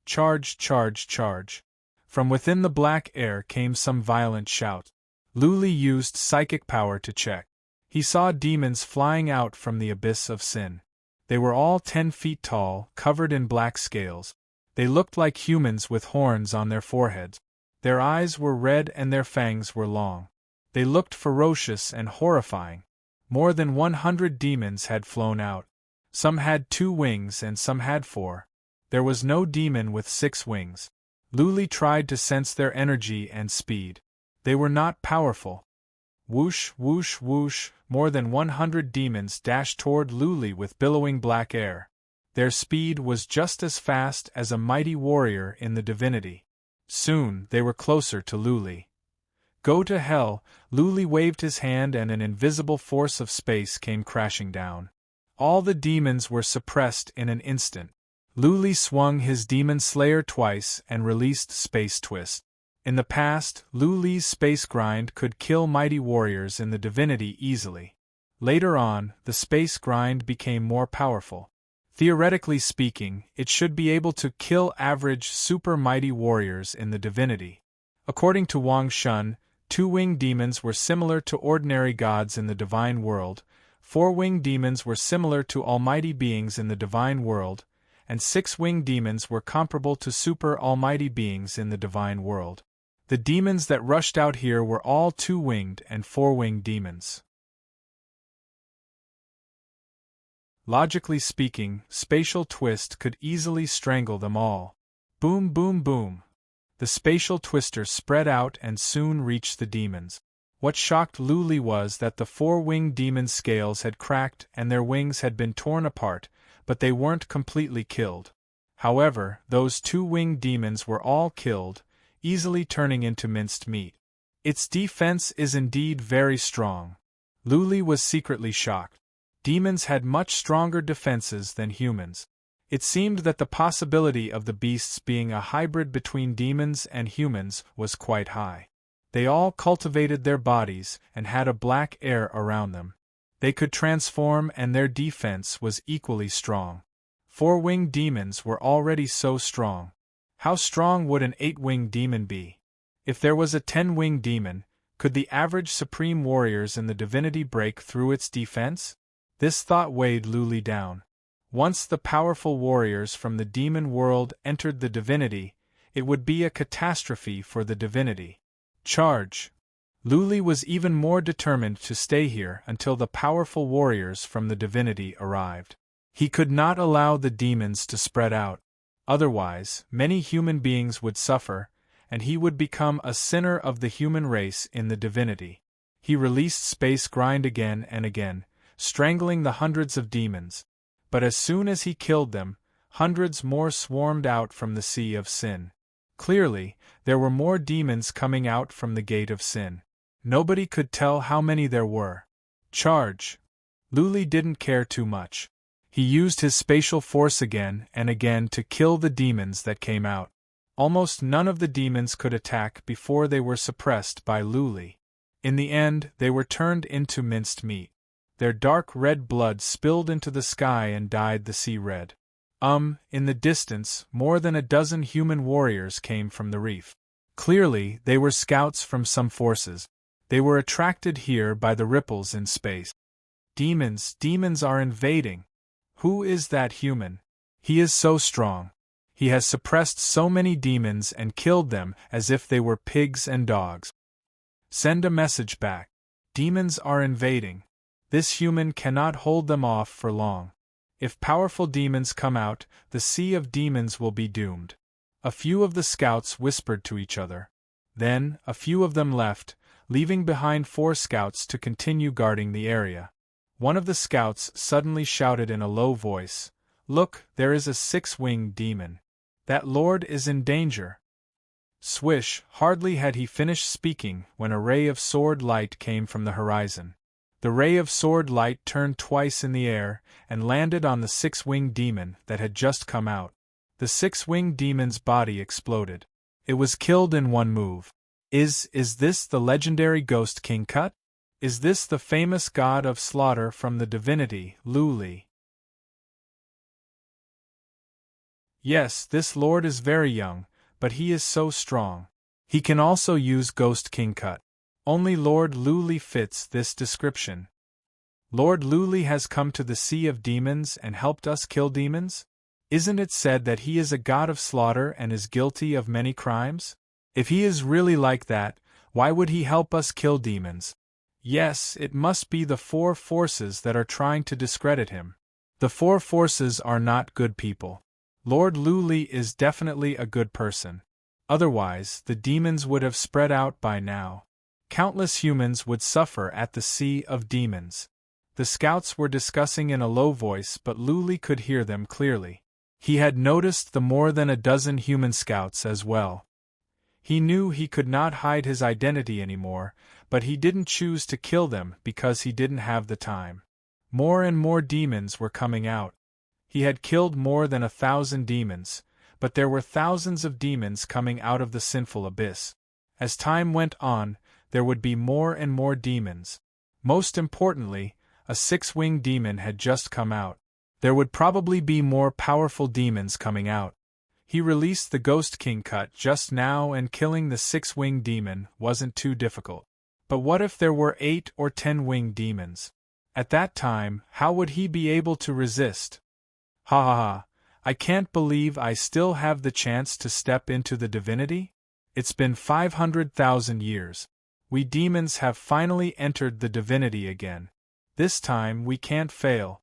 Charge, charge, charge. From within the black air came some violent shout. Luli used psychic power to check. He saw demons flying out from the abyss of sin. They were all 10 feet tall, covered in black scales. They looked like humans with horns on their foreheads. Their eyes were red and their fangs were long. They looked ferocious and horrifying. More than 100 demons had flown out. Some had 2 wings and some had 4. There was no demon with 6 wings. Luli tried to sense their energy and speed. They were not powerful. Whoosh, whoosh, whoosh, more than 100 demons dashed toward Luli with billowing black air. Their speed was just as fast as a mighty warrior in the divinity. Soon, they were closer to Luli. Go to hell! Luli waved his hand and an invisible force of space came crashing down. All the demons were suppressed in an instant. Luli swung his demon slayer twice and released Space Twist. In the past, Luli's space grind could kill mighty warriors in the divinity easily. Later on, the space grind became more powerful. Theoretically speaking, it should be able to kill average super mighty warriors in the divinity. According to Wang Shun, 2-winged demons were similar to ordinary gods in the divine world, 4-winged demons were similar to almighty beings in the divine world, and 6-winged demons were comparable to super almighty beings in the divine world. The demons that rushed out here were all 2-winged and 4-winged demons. Logically speaking, Spatial Twist could easily strangle them all. Boom, boom, boom. The Spatial Twister spread out and soon reached the demons. What shocked Luli was that the 4-winged demons' scales had cracked and their wings had been torn apart, but they weren't completely killed. However, those 2-winged demons were all killed, easily turning into minced meat. Its defense is indeed very strong. Luli was secretly shocked. Demons had much stronger defenses than humans. It seemed that the possibility of the beasts being a hybrid between demons and humans was quite high. They all cultivated their bodies and had a black air around them. They could transform and their defense was equally strong. 4-winged demons were already so strong. How strong would an 8-winged demon be? If there was a 10-winged demon, could the average supreme warriors in the divinity break through its defense? This thought weighed Luli down. Once the powerful warriors from the demon world entered the divinity, it would be a catastrophe for the divinity. Charge! Luli was even more determined to stay here until the powerful warriors from the divinity arrived. He could not allow the demons to spread out. Otherwise, many human beings would suffer, and he would become a sinner of the human race in the divinity. He released Space Grind again and again, strangling the hundreds of demons. But as soon as he killed them, hundreds more swarmed out from the sea of sin. Clearly, there were more demons coming out from the Gate of Sin. Nobody could tell how many there were. Charge! Luli didn't care too much. He used his spatial force again and again to kill the demons that came out. Almost none of the demons could attack before they were suppressed by Luli. In the end, they were turned into minced meat. Their dark red blood spilled into the sky and dyed the sea red. In the distance, more than a dozen human warriors came from the reef. Clearly, they were scouts from some forces. They were attracted here by the ripples in space. Demons are invading. Who is that human? He is so strong. He has suppressed so many demons and killed them as if they were pigs and dogs. Send a message back. Demons are invading. This human cannot hold them off for long. If powerful demons come out, the sea of demons will be doomed. A few of the scouts whispered to each other. Then, a few of them left, leaving behind 4 scouts to continue guarding the area. One of the scouts suddenly shouted in a low voice, "Look, there is a 6-winged demon. That lord is in danger." Swish! Hardly had he finished speaking when a ray of sword light came from the horizon. The ray of sword light turned twice in the air and landed on the 6-winged demon that had just come out. The 6-winged demon's body exploded. It was killed in one move. Is this the legendary Ghost King Cut? Is this the famous god of slaughter from the divinity, Luli? Yes, this lord is very young, but he is so strong. He can also use Ghost King Cut. Only Lord Luli fits this description. Lord Luli has come to the Sea of Demons and helped us kill demons? Isn't it said that he is a god of slaughter and is guilty of many crimes? If he is really like that, why would he help us kill demons? Yes, it must be the 4 forces that are trying to discredit him. The 4 forces are not good people. Lord Luli is definitely a good person. Otherwise, the demons would have spread out by now. Countless humans would suffer at the Sea of Demons. The scouts were discussing in a low voice, but Luli could hear them clearly. He had noticed the more than a dozen human scouts as well. He knew he could not hide his identity anymore, but he didn't choose to kill them because he didn't have the time. More and more demons were coming out. He had killed more than 1,000 demons, but there were thousands of demons coming out of the sinful abyss. As time went on, there would be more and more demons. Most importantly, a 6-winged demon had just come out. There would probably be more powerful demons coming out. He released the Ghost King Cut just now, and killing the 6-winged demon wasn't too difficult. But what if there were 8 or 10-winged demons? At that time, how would he be able to resist? Ha ha ha, I can't believe I still have the chance to step into the divinity? It's been 500,000 years. We demons have finally entered the divinity again. This time we can't fail.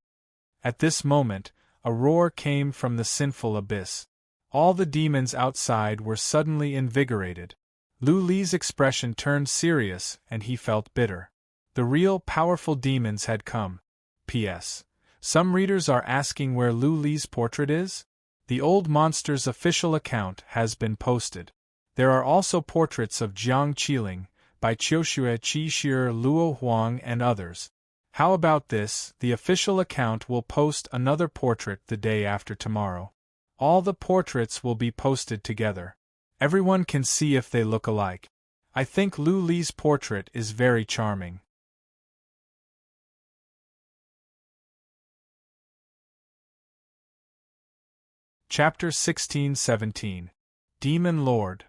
At this moment, a roar came from the sinful abyss. All the demons outside were suddenly invigorated. Luli's expression turned serious and he felt bitter. The real powerful demons had come. P.S. Some readers are asking where Luli's portrait is? The old monster's official account has been posted. There are also portraits of Jiang Qiling, by Qiuxue Qixir Luo Huang and others. How about this? The official account will post another portrait the day after tomorrow. All the portraits will be posted together. Everyone can see if they look alike. I think Luli's portrait is very charming. Chapter 16-17. Demon Lord.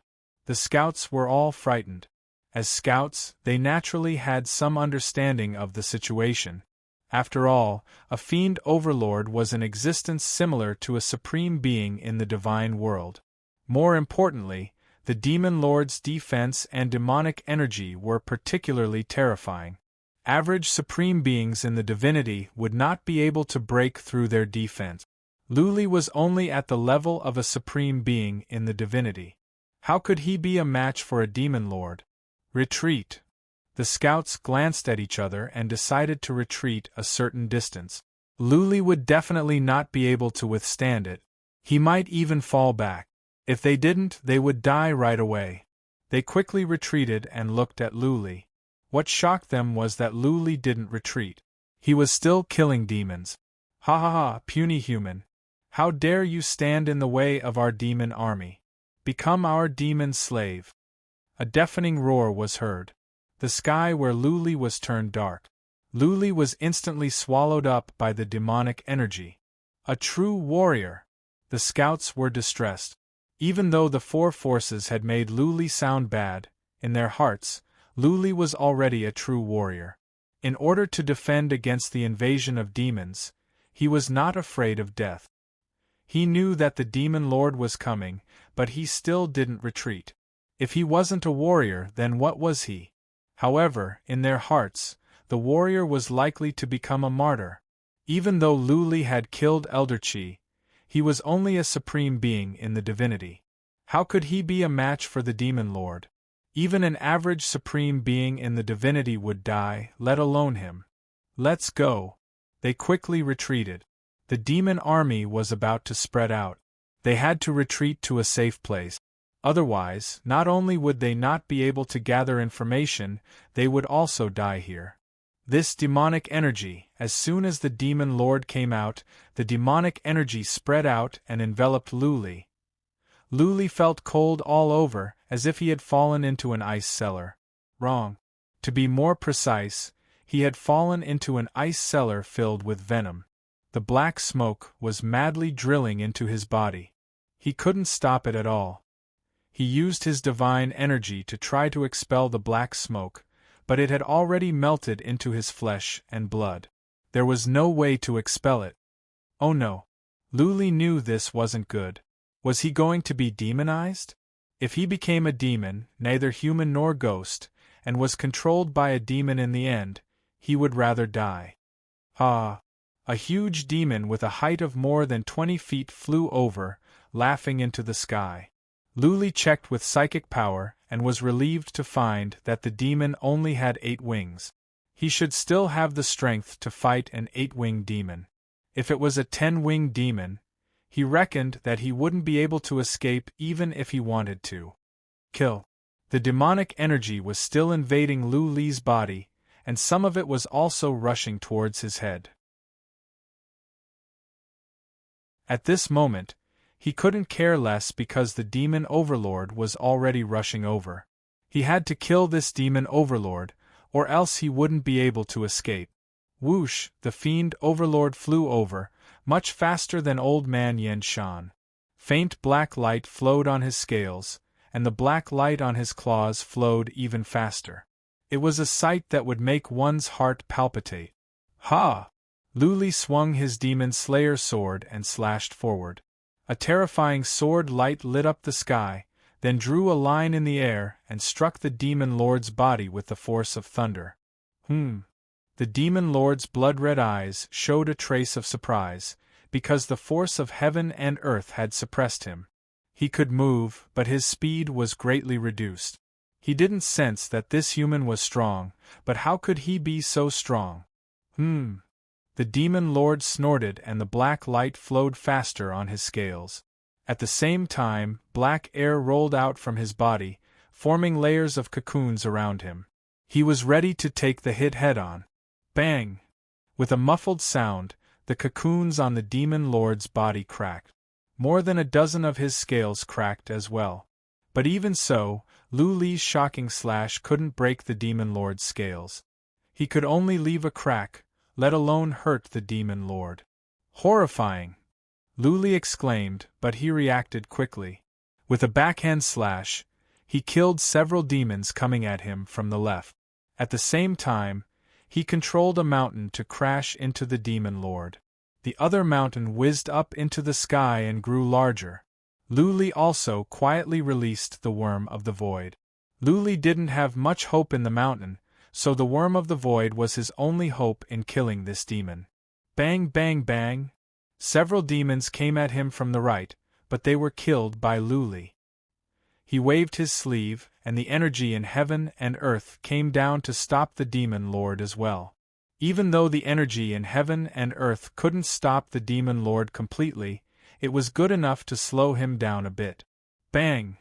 The scouts were all frightened. As scouts, they naturally had some understanding of the situation. After all, a fiend overlord was an existence similar to a supreme being in the divine world. More importantly, the demon lord's defense and demonic energy were particularly terrifying. Average supreme beings in the divinity would not be able to break through their defense. Luli was only at the level of a supreme being in the divinity. How could he be a match for a demon lord? Retreat. The scouts glanced at each other and decided to retreat a certain distance. Luli would definitely not be able to withstand it. He might even fall back. If they didn't, they would die right away. They quickly retreated and looked at Luli. What shocked them was that Luli didn't retreat. He was still killing demons. Ha ha ha, puny human. How dare you stand in the way of our demon army? Become our demon slave. A deafening roar was heard. The sky where Luli was turned dark. Luli was instantly swallowed up by the demonic energy. A true warrior! The scouts were distressed. Even though the four forces had made Luli sound bad, in their hearts, Luli was already a true warrior. In order to defend against the invasion of demons, he was not afraid of death. He knew that the demon lord was coming, but he still didn't retreat. If he wasn't a warrior, then what was he? However, in their hearts, the warrior was likely to become a martyr. Even though Luli had killed Elderchi, he was only a supreme being in the divinity. How could he be a match for the demon lord? Even an average supreme being in the divinity would die, let alone him. Let's go. They quickly retreated. The demon army was about to spread out. They had to retreat to a safe place. Otherwise, not only would they not be able to gather information, they would also die here. This demonic energy, as soon as the demon lord came out, the demonic energy spread out and enveloped Luli. Luli felt cold all over, as if he had fallen into an ice cellar. Wrong. To be more precise, he had fallen into an ice cellar filled with venom. The black smoke was madly drilling into his body. He couldn't stop it at all. He used his divine energy to try to expel the black smoke, but it had already melted into his flesh and blood. There was no way to expel it. Oh no. Luli knew this wasn't good. Was he going to be demonized? If he became a demon, neither human nor ghost, and was controlled by a demon in the end, he would rather die. Ah! A huge demon with a height of more than 20 feet flew over, laughing into the sky. Luli checked with psychic power and was relieved to find that the demon only had 8 wings. He should still have the strength to fight an 8-winged demon. If it was a 10-winged demon, he reckoned that he wouldn't be able to escape even if he wanted to. Kill. The demonic energy was still invading Luli's body, and some of it was also rushing towards his head. At this moment, he couldn't care less because the demon overlord was already rushing over. He had to kill this demon overlord, or else he wouldn't be able to escape. Whoosh, the fiend overlord flew over, much faster than old man Yen Shan. Faint black light flowed on his scales, and the black light on his claws flowed even faster. It was a sight that would make one's heart palpitate. Ha! Luli swung his demon slayer sword and slashed forward. A terrifying sword light lit up the sky, then drew a line in the air and struck the demon lord's body with the force of thunder. The demon lord's blood-red eyes showed a trace of surprise, because the force of heaven and earth had suppressed him. He could move, but his speed was greatly reduced. He didn't sense that this human was strong, but how could he be so strong? The demon lord snorted and the black light flowed faster on his scales. At the same time, black air rolled out from his body, forming layers of cocoons around him. He was ready to take the hit head-on. Bang! With a muffled sound, the cocoons on the demon lord's body cracked. More than a dozen of his scales cracked as well. But even so, Luli's shocking slash couldn't break the demon lord's scales. He could only leave a crack, let alone hurt the demon lord. Horrifying! Luli exclaimed, but he reacted quickly. With a backhand slash, he killed several demons coming at him from the left. At the same time, he controlled a mountain to crash into the demon lord. The other mountain whizzed up into the sky and grew larger. Luli also quietly released the worm of the void. Luli didn't have much hope in the mountain, so the worm of the void was his only hope in killing this demon. Bang bang bang! Several demons came at him from the right, but they were killed by Luli. He waved his sleeve, and the energy in heaven and earth came down to stop the demon lord as well. Even though the energy in heaven and earth couldn't stop the demon lord completely, it was good enough to slow him down a bit. Bang!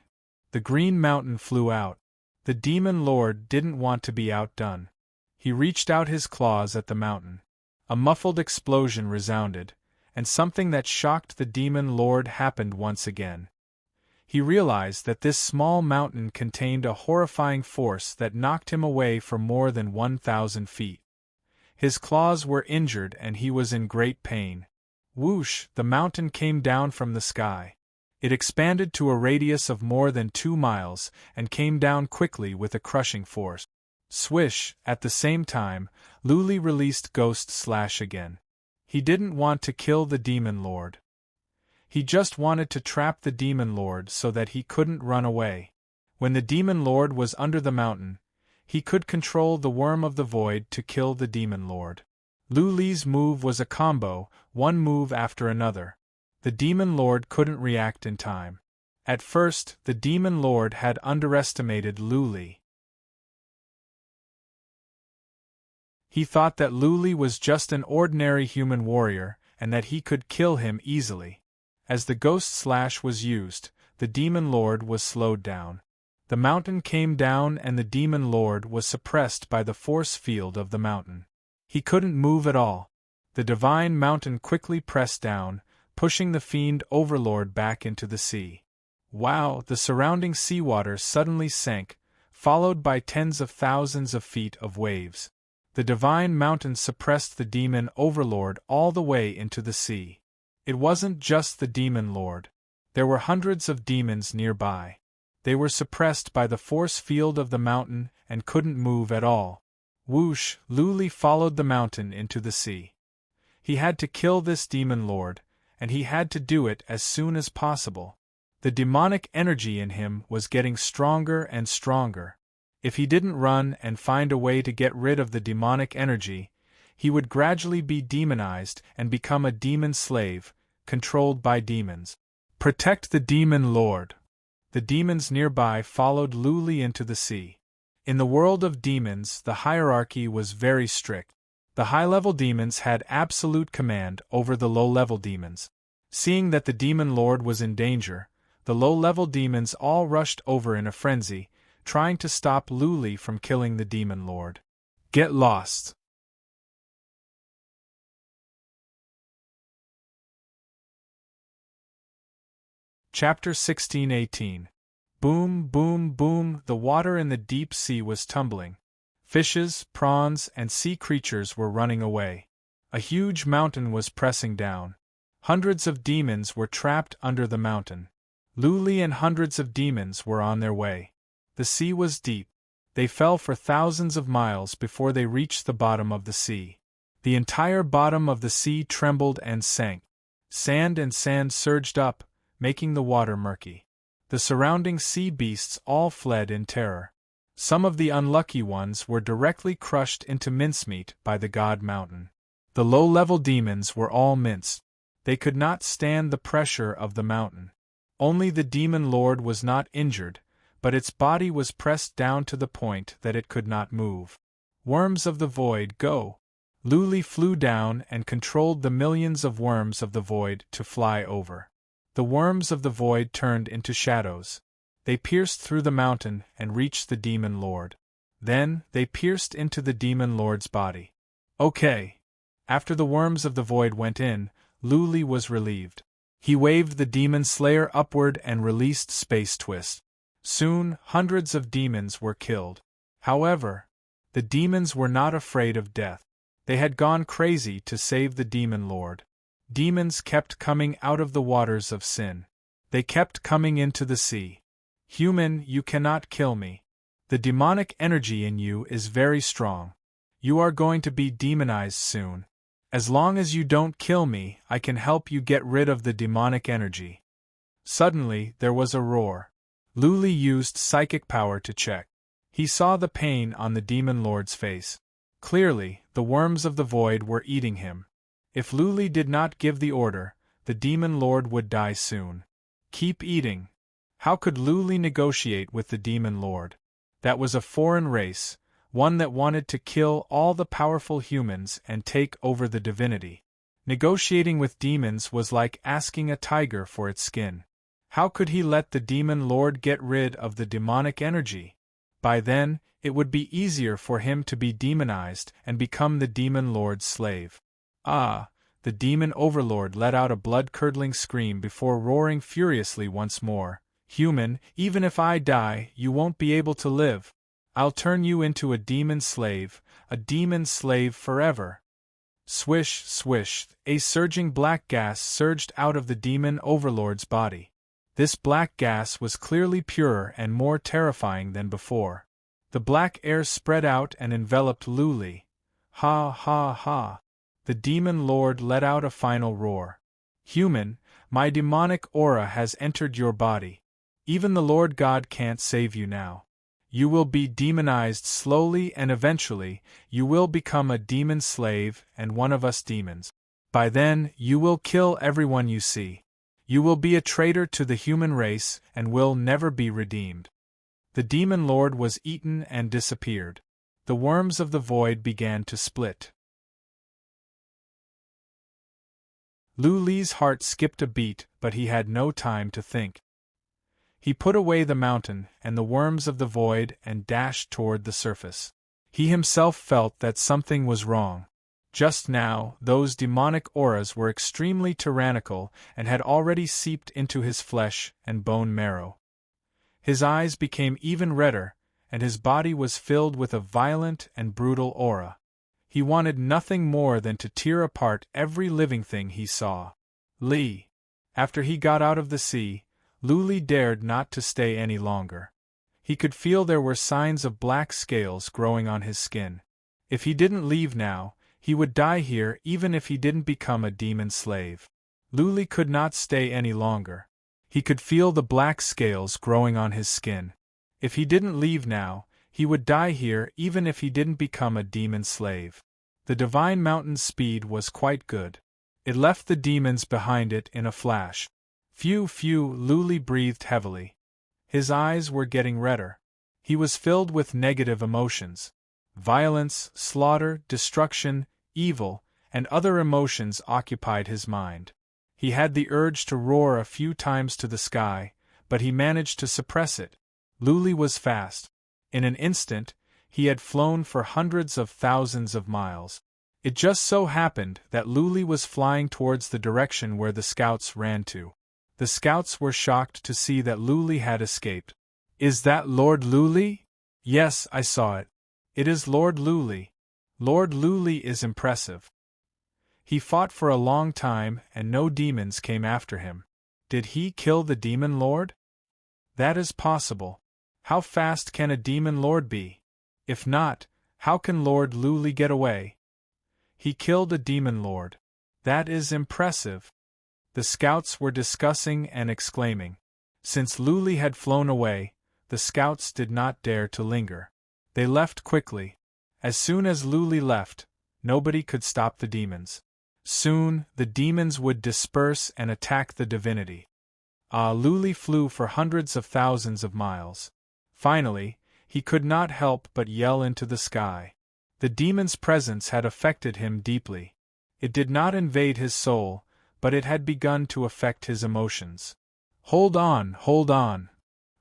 The green mountain flew out. The demon lord didn't want to be outdone. He reached out his claws at the mountain. A muffled explosion resounded, and something that shocked the demon lord happened once again. He realized that this small mountain contained a horrifying force that knocked him away for more than 1,000 feet. His claws were injured and he was in great pain. Whoosh! The mountain came down from the sky. It expanded to a radius of more than 2 miles and came down quickly with a crushing force. Swish! At the same time, Luli released Ghost Slash again. He didn't want to kill the demon lord. He just wanted to trap the demon lord so that he couldn't run away. When the demon lord was under the mountain, he could control the worm of the void to kill the demon lord. Luli's move was a combo, one move after another. The demon lord couldn't react in time. At first, the demon lord had underestimated Luli. He thought that Luli was just an ordinary human warrior, and that he could kill him easily. As the Ghost Slash was used, the demon lord was slowed down. The mountain came down and the demon lord was suppressed by the force field of the mountain. He couldn't move at all. The divine mountain quickly pressed down, pushing the fiend overlord back into the sea. Wow! The surrounding seawater suddenly sank, followed by tens of thousands of feet of waves. The divine mountain suppressed the demon overlord all the way into the sea. It wasn't just the demon lord. There were hundreds of demons nearby. They were suppressed by the force field of the mountain and couldn't move at all. Whoosh! Luli followed the mountain into the sea. He had to kill this demon lord, and he had to do it as soon as possible. The demonic energy in him was getting stronger and stronger. If he didn't run and find a way to get rid of the demonic energy, he would gradually be demonized and become a demon slave, controlled by demons. Protect the demon lord. The demons nearby followed Luli into the sea. In the world of demons, the hierarchy was very strict. The high-level demons had absolute command over the low-level demons. Seeing that the demon lord was in danger, the low-level demons all rushed over in a frenzy, trying to stop Luli from killing the demon lord. Get lost! Chapter 16-18. Boom, boom, boom, the water in the deep sea was tumbling. Fishes, prawns, and sea creatures were running away. A huge mountain was pressing down. Hundreds of demons were trapped under the mountain. Luli and hundreds of demons were on their way. The sea was deep. They fell for thousands of miles before they reached the bottom of the sea. The entire bottom of the sea trembled and sank. Sand and sand surged up, making the water murky. The surrounding sea beasts all fled in terror. Some of the unlucky ones were directly crushed into mincemeat by the God Mountain. The low-level demons were all minced. They could not stand the pressure of the mountain. Only the demon lord was not injured, but its body was pressed down to the point that it could not move. Worms of the void, go! Luli flew down and controlled the millions of worms of the void to fly over. The worms of the void turned into shadows. They pierced through the mountain and reached the demon lord. Then, they pierced into the demon lord's body. Okay. After the worms of the void went in, Luli was relieved. He waved the demon slayer upward and released Space Twist. Soon, hundreds of demons were killed. However, the demons were not afraid of death. They had gone crazy to save the demon lord. Demons kept coming out of the waters of sin. They kept coming into the sea. Human, you cannot kill me. The demonic energy in you is very strong. You are going to be demonized soon. As long as you don't kill me, I can help you get rid of the demonic energy. Suddenly, there was a roar. Luli used psychic power to check. He saw the pain on the demon lord's face. Clearly, the worms of the void were eating him. If Luli did not give the order, the demon lord would die soon. Keep eating. How could Luli negotiate with the demon lord? That was a foreign race, one that wanted to kill all the powerful humans and take over the divinity. Negotiating with demons was like asking a tiger for its skin. How could he let the demon lord get rid of the demonic energy? By then, it would be easier for him to be demonized and become the demon lord's slave. Ah! The demon overlord let out a blood-curdling scream before roaring furiously once more. Human, even if I die, you won't be able to live. I'll turn you into a demon slave forever. Swish, swish, a surging black gas surged out of the demon overlord's body. This black gas was clearly purer and more terrifying than before. The black air spread out and enveloped Luli. Ha ha ha. The demon lord let out a final roar. Human, my demonic aura has entered your body. Even the Lord God can't save you now. You will be demonized slowly and eventually, you will become a demon slave and one of us demons. By then, you will kill everyone you see. You will be a traitor to the human race and will never be redeemed. The demon lord was eaten and disappeared. The worms of the void began to split. Luli's heart skipped a beat, but he had no time to think. He put away the mountain and the worms of the void and dashed toward the surface. He himself felt that something was wrong. Just now, those demonic auras were extremely tyrannical and had already seeped into his flesh and bone marrow. His eyes became even redder, and his body was filled with a violent and brutal aura. He wanted nothing more than to tear apart every living thing he saw. Lee. After he got out of the sea, Luli dared not to stay any longer. He could feel there were signs of black scales growing on his skin. If he didn't leave now, he would die here even if he didn't become a demon slave. Luli could not stay any longer. He could feel the black scales growing on his skin. If he didn't leave now, he would die here even if he didn't become a demon slave. The divine mountain's speed was quite good. It left the demons behind it in a flash. Phew, phew, Luli breathed heavily. His eyes were getting redder. He was filled with negative emotions. Violence, slaughter, destruction, evil, and other emotions occupied his mind. He had the urge to roar a few times to the sky, but he managed to suppress it. Luli was fast. In an instant, he had flown for hundreds of thousands of miles. It just so happened that Luli was flying towards the direction where the scouts ran to. The scouts were shocked to see that Luli had escaped. "Is that Lord Luli?" "Yes, I saw it. It is Lord Luli. Lord Luli is impressive. He fought for a long time and no demons came after him. Did he kill the demon lord?" "That is possible. How fast can a demon lord be? If not, how can Lord Luli get away?" "He killed a demon lord. That is impressive." The scouts were discussing and exclaiming. Since Luli had flown away, the scouts did not dare to linger. They left quickly. As soon as Luli left, nobody could stop the demons. Soon, the demons would disperse and attack the divinity. Luli flew for hundreds of thousands of miles. Finally, he could not help but yell into the sky. The demon's presence had affected him deeply. It did not invade his soul, but it had begun to affect his emotions. Hold on, hold on.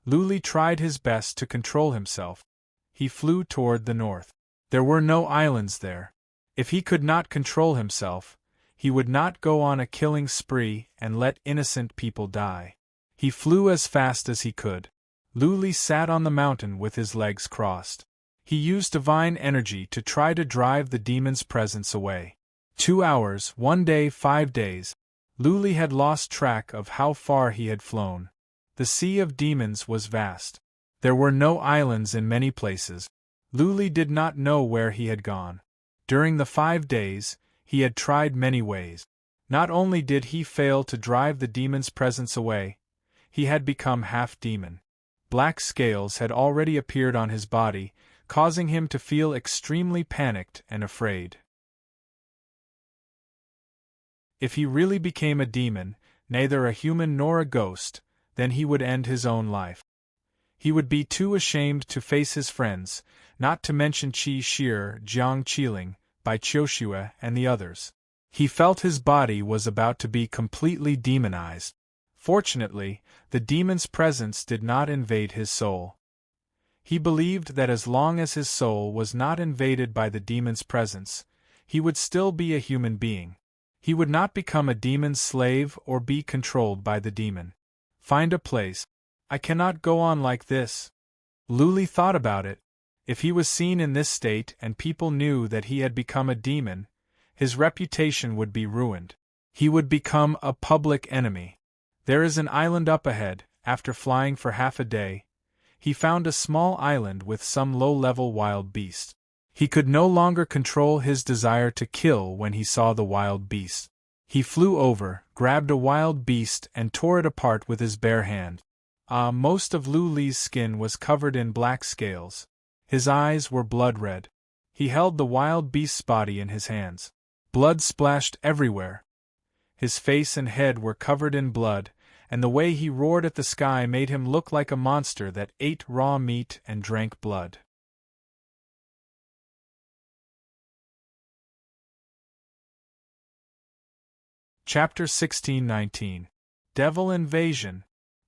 Luli tried his best to control himself. He flew toward the north. There were no islands there. If he could not control himself, he would not go on a killing spree and let innocent people die. He flew as fast as he could. Luli sat on the mountain with his legs crossed. He used divine energy to try to drive the demon's presence away. 2 hours, 1 day, 5 days. Luli had lost track of how far he had flown. The sea of demons was vast. There were no islands in many places. Luli did not know where he had gone. During the 5 days, he had tried many ways. Not only did he fail to drive the demon's presence away, he had become half demon. Black scales had already appeared on his body, causing him to feel extremely panicked and afraid. If he really became a demon, neither a human nor a ghost, then he would end his own life. He would be too ashamed to face his friends, not to mention Qi Shi, Jiang Qiling, Bai Qiuxue, and the others. He felt his body was about to be completely demonized. Fortunately, the demon's presence did not invade his soul. He believed that as long as his soul was not invaded by the demon's presence, he would still be a human being. He would not become a demon's slave or be controlled by the demon. Find a place. I cannot go on like this. Luli thought about it. If he was seen in this state and people knew that he had become a demon, his reputation would be ruined. He would become a public enemy. There is an island up ahead. After flying for half a day, he found a small island with some low-level wild beast. He could no longer control his desire to kill when he saw the wild beast. He flew over, grabbed a wild beast and tore it apart with his bare hand. Most of Luli's skin was covered in black scales. His eyes were blood-red. He held the wild beast's body in his hands. Blood splashed everywhere. His face and head were covered in blood, and the way he roared at the sky made him look like a monster that ate raw meat and drank blood. Chapter 16-19. Devil Invasion.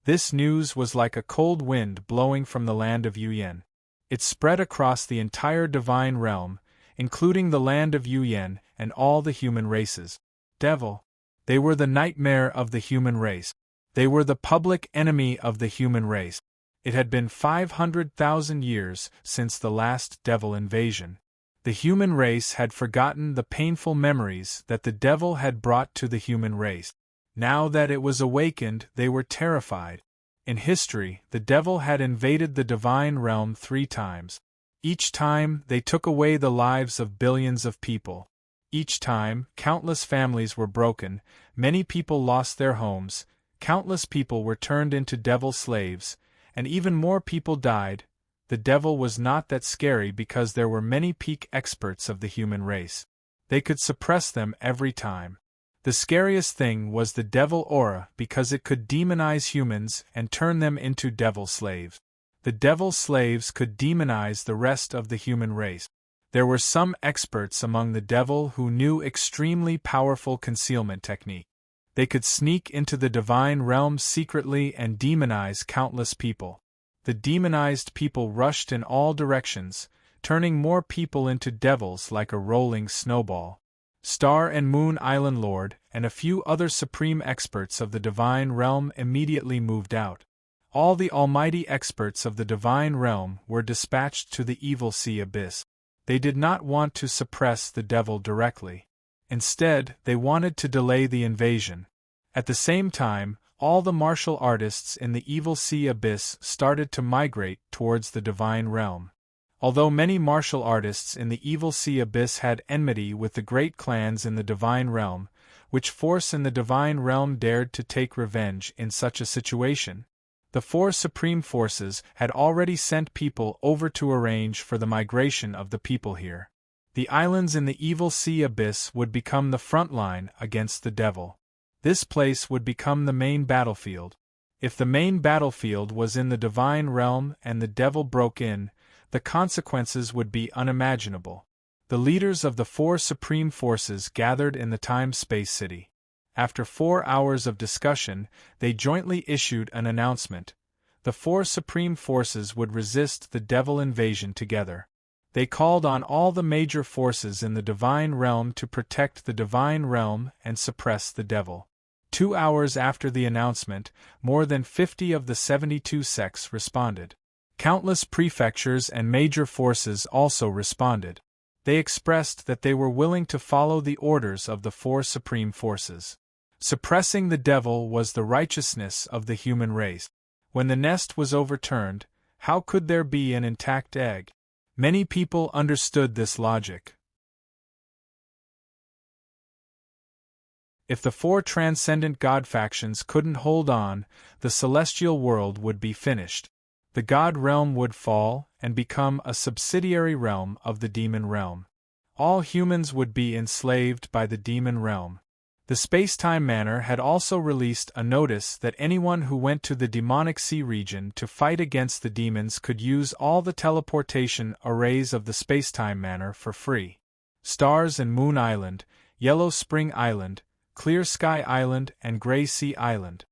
This news was like a cold wind blowing from the land of Yuyan. It spread across the entire divine realm, including the land of Yuyan and all the human races. Devil. They were the nightmare of the human race. They were the public enemy of the human race. It had been 500,000 years since the last devil invasion. The human race had forgotten the painful memories that the devil had brought to the human race. Now that it was awakened, they were terrified. In history, the devil had invaded the divine realm 3 times. Each time, they took away the lives of billions of people. Each time, countless families were broken, many people lost their homes, countless people were turned into devil slaves, and even more people died. The devil was not that scary because there were many peak experts of the human race. They could suppress them every time. The scariest thing was the devil aura because it could demonize humans and turn them into devil slaves. The devil slaves could demonize the rest of the human race. There were some experts among the devil who knew extremely powerful concealment technique. They could sneak into the divine realm secretly and demonize countless people. The demonized people rushed in all directions, turning more people into devils like a rolling snowball. Star and Moon Island Lord and a few other supreme experts of the divine realm immediately moved out. All the almighty experts of the divine realm were dispatched to the evil sea abyss. They did not want to suppress the devil directly. Instead, they wanted to delay the invasion. At the same time, all the martial artists in the evil sea abyss started to migrate towards the divine realm. Although many martial artists in the evil sea abyss had enmity with the great clans in the divine realm, which force in the divine realm dared to take revenge in such a situation? The 4 supreme forces had already sent people over to arrange for the migration of the people here. The islands in the evil sea abyss would become the front line against the devil. This place would become the main battlefield. If the main battlefield was in the divine realm and the devil broke in, the consequences would be unimaginable. The leaders of the 4 supreme forces gathered in the time-space city. After 4 hours of discussion, they jointly issued an announcement. The 4 supreme forces would resist the devil invasion together. They called on all the major forces in the divine realm to protect the divine realm and suppress the devil. 2 hours after the announcement, more than 50 of the 72 sects responded. Countless prefectures and major forces also responded. They expressed that they were willing to follow the orders of the 4 supreme forces. Suppressing the devil was the righteousness of the human race. When the nest was overturned, how could there be an intact egg? Many people understood this logic. If the 4 transcendent god factions couldn't hold on, the celestial world would be finished. The god realm would fall and become a subsidiary realm of the demon realm. All humans would be enslaved by the demon realm. The space-time manor had also released a notice that anyone who went to the demonic sea region to fight against the demons could use all the teleportation arrays of the space-time manor for free. Stars and Moon Island, Yellow Spring Island, Clear Sky Island and Gray Sea Island.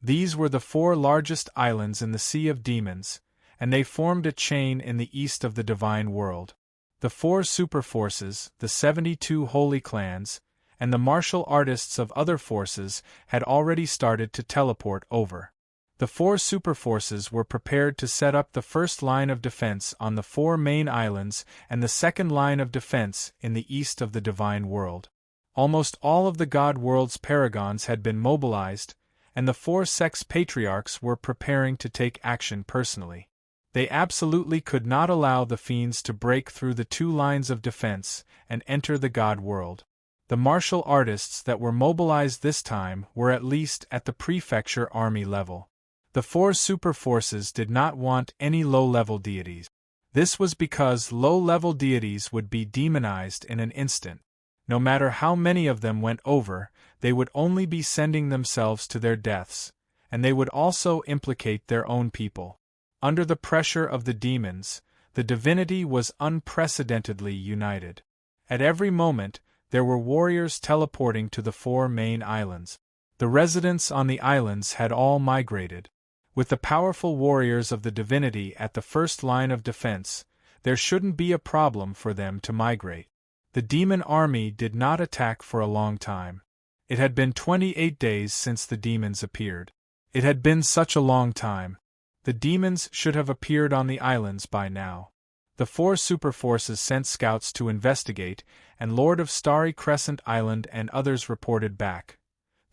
These were the 4 largest islands in the Sea of Demons, and they formed a chain in the east of the divine world. The 4 superforces, the 72 holy clans, and the martial artists of other forces had already started to teleport over. The 4 superforces were prepared to set up the first line of defense on the 4 main islands and the second line of defense in the east of the divine world. Almost all of the god world's paragons had been mobilized, and the 4 sex patriarchs were preparing to take action personally. They absolutely could not allow the fiends to break through the 2 lines of defense and enter the god world. The martial artists that were mobilized this time were at least at the prefecture army level. The 4 superforces did not want any low-level deities. This was because low-level deities would be demonized in an instant. No matter how many of them went over, they would only be sending themselves to their deaths, and they would also implicate their own people. Under the pressure of the demons, the divinity was unprecedentedly united. At every moment, there were warriors teleporting to the 4 main islands. The residents on the islands had all migrated. With the powerful warriors of the divinity at the first line of defense, there shouldn't be a problem for them to migrate. The demon army did not attack for a long time. It had been 28 days since the demons appeared. It had been such a long time. The demons should have appeared on the islands by now. The 4 superforces sent scouts to investigate, and Lord of Starry Crescent Island and others reported back.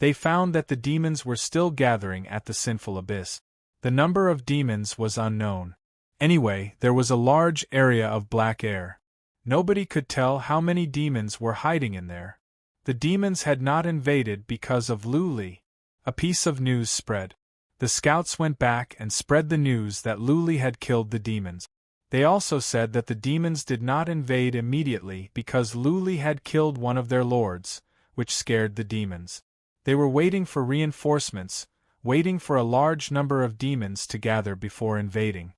They found that the demons were still gathering at the sinful abyss. The number of demons was unknown. Anyway, there was a large area of black air. Nobody could tell how many demons were hiding in there. The demons had not invaded because of Luli. A piece of news spread. The scouts went back and spread the news that Luli had killed the demons. They also said that the demons did not invade immediately because Luli had killed one of their lords, which scared the demons. They were waiting for reinforcements, waiting for a large number of demons to gather before invading.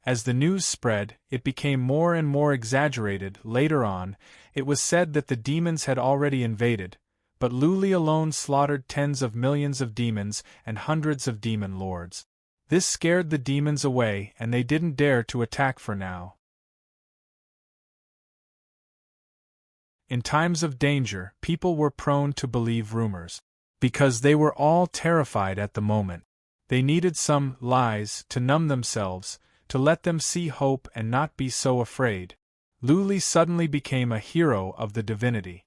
As the news spread, it became more and more exaggerated. Later on, it was said that the demons had already invaded, but Luli alone slaughtered tens of millions of demons and hundreds of demon lords. This scared the demons away and they didn't dare to attack for now. In times of danger, people were prone to believe rumors. Because they were all terrified at the moment. They needed some lies to numb themselves, to let them see hope and not be so afraid. Luli suddenly became a hero of the divinity.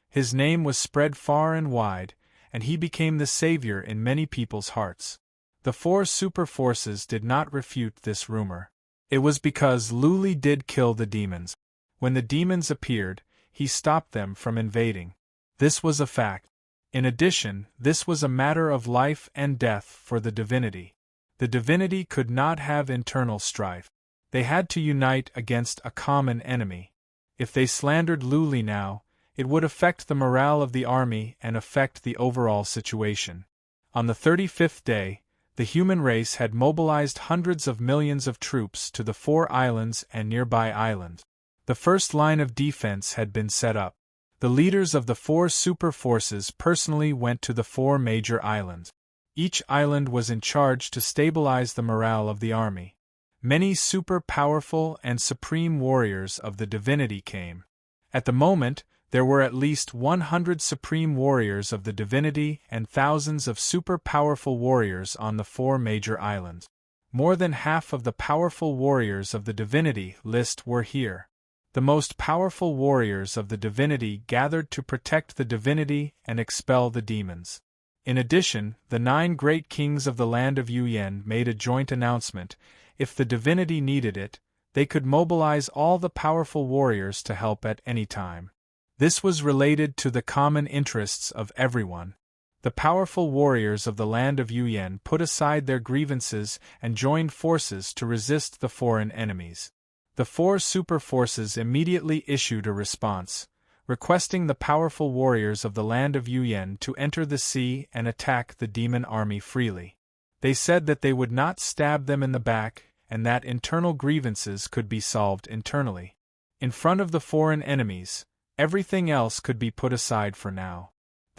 His name was spread far and wide, and he became the savior in many people's hearts. The 4 superforces did not refute this rumor. It was because Luli did kill the demons. When the demons appeared, he stopped them from invading. This was a fact. In addition, this was a matter of life and death for the divinity. The divinity could not have internal strife. They had to unite against a common enemy. If they slandered Luli now, it would affect the morale of the army and affect the overall situation. On the 35th day, the human race had mobilized hundreds of millions of troops to the 4 islands and nearby islands. The first line of defense had been set up. The leaders of the 4 super forces personally went to the 4 major islands. Each island was in charge to stabilize the morale of the army. Many super powerful and supreme warriors of the divinity came. At the moment, there were at least 100 supreme warriors of the divinity and thousands of super powerful warriors on the 4 major islands. More than half of the powerful warriors of the divinity list were here. The most powerful warriors of the divinity gathered to protect the divinity and expel the demons. In addition, the 9 great kings of the land of Yuyan made a joint announcement. If the divinity needed it, they could mobilize all the powerful warriors to help at any time. This was related to the common interests of everyone. The powerful warriors of the land of Yuyan put aside their grievances and joined forces to resist the foreign enemies. The 4 super forces immediately issued a response, requesting the powerful warriors of the land of Yuyan to enter the sea and attack the demon army freely. They said that they would not stab them in the back and that internal grievances could be solved internally. In front of the foreign enemies, everything else could be put aside for now.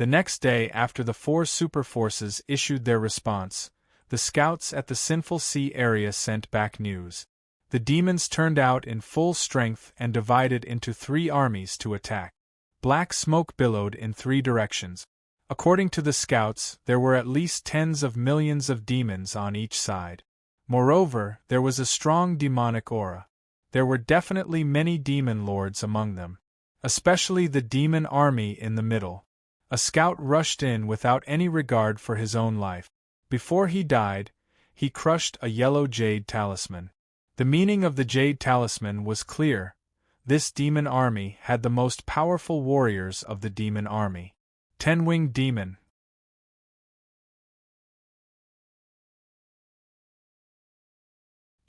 The next day, after the 4 superforces issued their response, the scouts at the Sinful Sea area sent back news. The demons turned out in full strength and divided into 3 armies to attack. Black smoke billowed in 3 directions. According to the scouts, there were at least tens of millions of demons on each side. Moreover, there was a strong demonic aura. There were definitely many demon lords among them, especially the demon army in the middle. A scout rushed in without any regard for his own life. Before he died, he crushed a yellow jade talisman. The meaning of the jade talisman was clear. This demon army had the most powerful warriors of the demon army. 10-winged demon.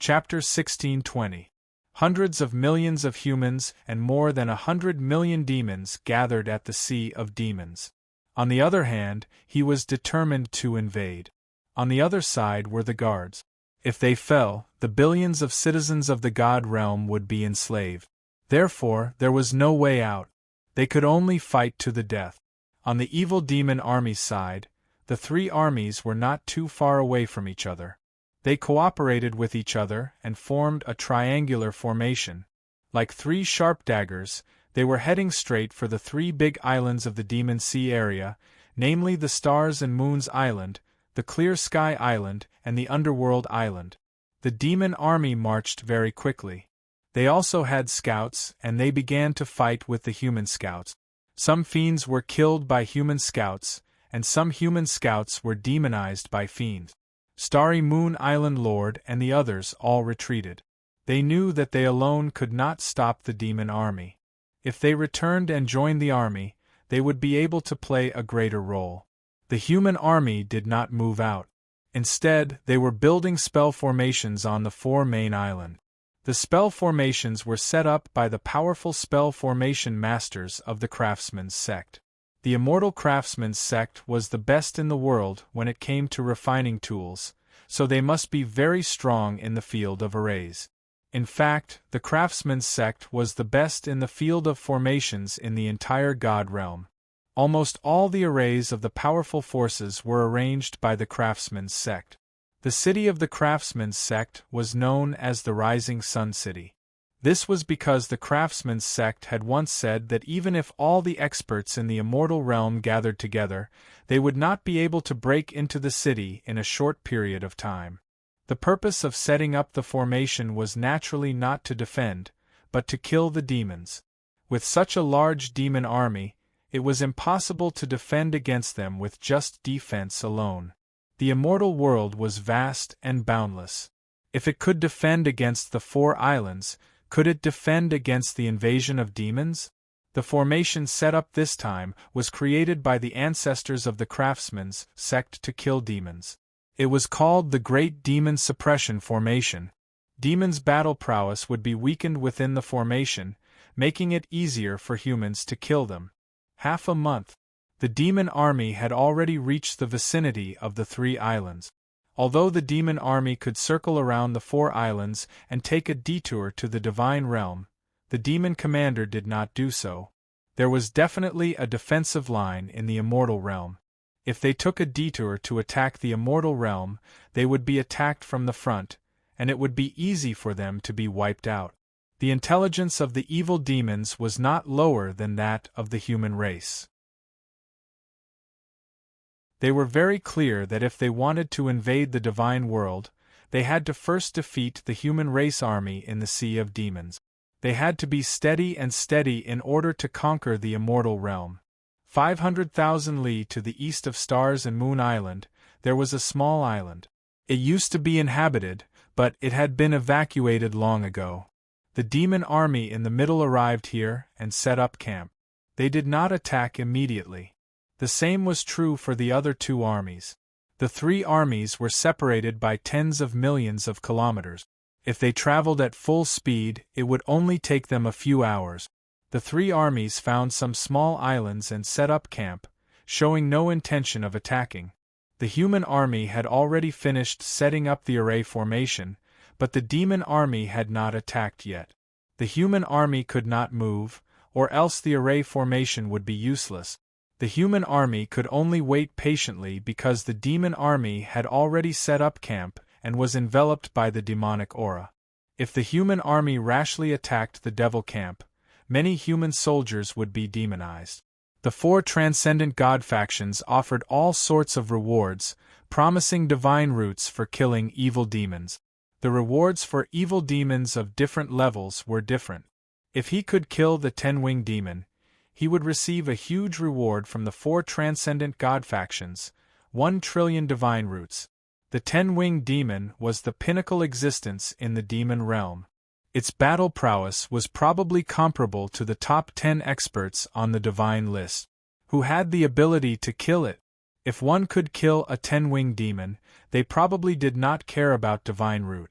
Chapter 1620. Hundreds of millions of humans and more than 100 million demons gathered at the Sea of Demons. On the other hand, he was determined to invade. On the other side were the guards. If they fell, the billions of citizens of the God realm would be enslaved. Therefore, there was no way out. They could only fight to the death. On the evil demon army's side, the 3 armies were not too far away from each other. They cooperated with each other and formed a triangular formation. Like 3 sharp daggers, they were heading straight for the 3 big islands of the Demon Sea area, namely the Stars and Moons Island, the Clear Sky Island, and the Underworld Island. The demon army marched very quickly. They also had scouts, and they began to fight with the human scouts. Some fiends were killed by human scouts, and some human scouts were demonized by fiends. Starry Moon Island Lord and the others all retreated. They knew that they alone could not stop the demon army. If they returned and joined the army, they would be able to play a greater role. The human army did not move out. Instead, they were building spell formations on the 4 main islands. The spell formations were set up by the powerful spell formation masters of the Craftsman's sect. The Immortal Craftsman's sect was the best in the world when it came to refining tools, so they must be very strong in the field of arrays. In fact, the Craftsman's sect was the best in the field of formations in the entire God realm. Almost all the arrays of the powerful forces were arranged by the Craftsman's sect. The city of the Craftsman's sect was known as the Rising Sun City. This was because the Craftsman's sect had once said that even if all the experts in the immortal realm gathered together, they would not be able to break into the city in a short period of time. The purpose of setting up the formation was naturally not to defend, but to kill the demons. With such a large demon army, it was impossible to defend against them with just defense alone. The immortal world was vast and boundless. If it could defend against the 4 islands, could it defend against the invasion of demons? The formation set up this time was created by the ancestors of the Craftsman's sect to kill demons. It was called the Great Demon Suppression Formation. Demons' battle prowess would be weakened within the formation, making it easier for humans to kill them. Half a month. The demon army had already reached the vicinity of the 3 islands. Although the demon army could circle around the 4 islands and take a detour to the divine realm, the demon commander did not do so. There was definitely a defensive line in the immortal realm. If they took a detour to attack the immortal realm, they would be attacked from the front, and it would be easy for them to be wiped out. The intelligence of the evil demons was not lower than that of the human race. They were very clear that if they wanted to invade the divine world, they had to first defeat the human race army in the Sea of Demons. They had to be steady in order to conquer the immortal realm. 500,000 li to the east of Stars and Moon Island, there was a small island. It used to be inhabited, but it had been evacuated long ago. The demon army in the middle arrived here and set up camp. They did not attack immediately. The same was true for the other 2 armies. The 3 armies were separated by tens of millions of kilometers. If they traveled at full speed, it would only take them a few hours. The 3 armies found some small islands and set up camp, showing no intention of attacking. The human army had already finished setting up the array formation, but the demon army had not attacked yet. The human army could not move, or else the array formation would be useless. The human army could only wait patiently because the demon army had already set up camp and was enveloped by the demonic aura. If the human army rashly attacked the devil camp, many human soldiers would be demonized. The 4 transcendent god factions offered all sorts of rewards, promising divine roots for killing evil demons. The rewards for evil demons of different levels were different. If he could kill the 10-winged demon, he would receive a huge reward from the 4 transcendent god factions, 1 trillion divine roots. The 10-winged demon was the pinnacle existence in the demon realm. Its battle prowess was probably comparable to the top 10 experts on the divine list, who had the ability to kill it. If one could kill a 10-winged demon, they probably did not care about divine root.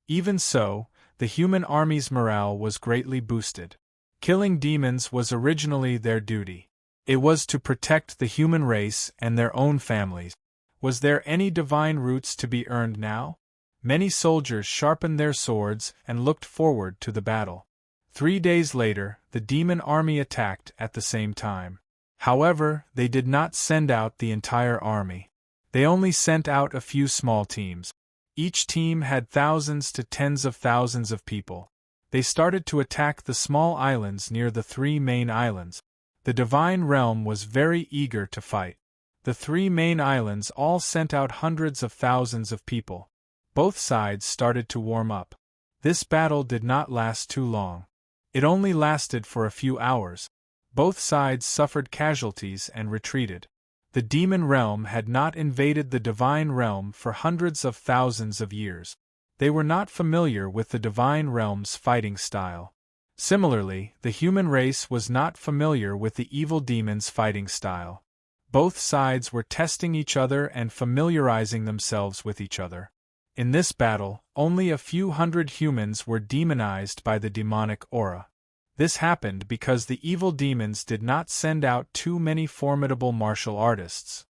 Even so, the human army's morale was greatly boosted. Killing demons was originally their duty. It was to protect the human race and their own families. Was there any divine roots to be earned now? Many soldiers sharpened their swords and looked forward to the battle. 3 days later, the demon army attacked at the same time. However, they did not send out the entire army. They only sent out a few small teams. Each team had thousands to tens of thousands of people. They started to attack the small islands near the 3 main islands. The divine realm was very eager to fight. The 3 main islands all sent out hundreds of thousands of people. Both sides started to warm up. This battle did not last too long. It only lasted for a few hours. Both sides suffered casualties and retreated. The demon realm had not invaded the divine realm for hundreds of thousands of years. They were not familiar with the divine realm's fighting style. Similarly, the human race was not familiar with the evil demon's fighting style. Both sides were testing each other and familiarizing themselves with each other. In this battle, only a few hundred humans were demonized by the demonic aura. This happened because the evil demons did not send out too many formidable martial artists.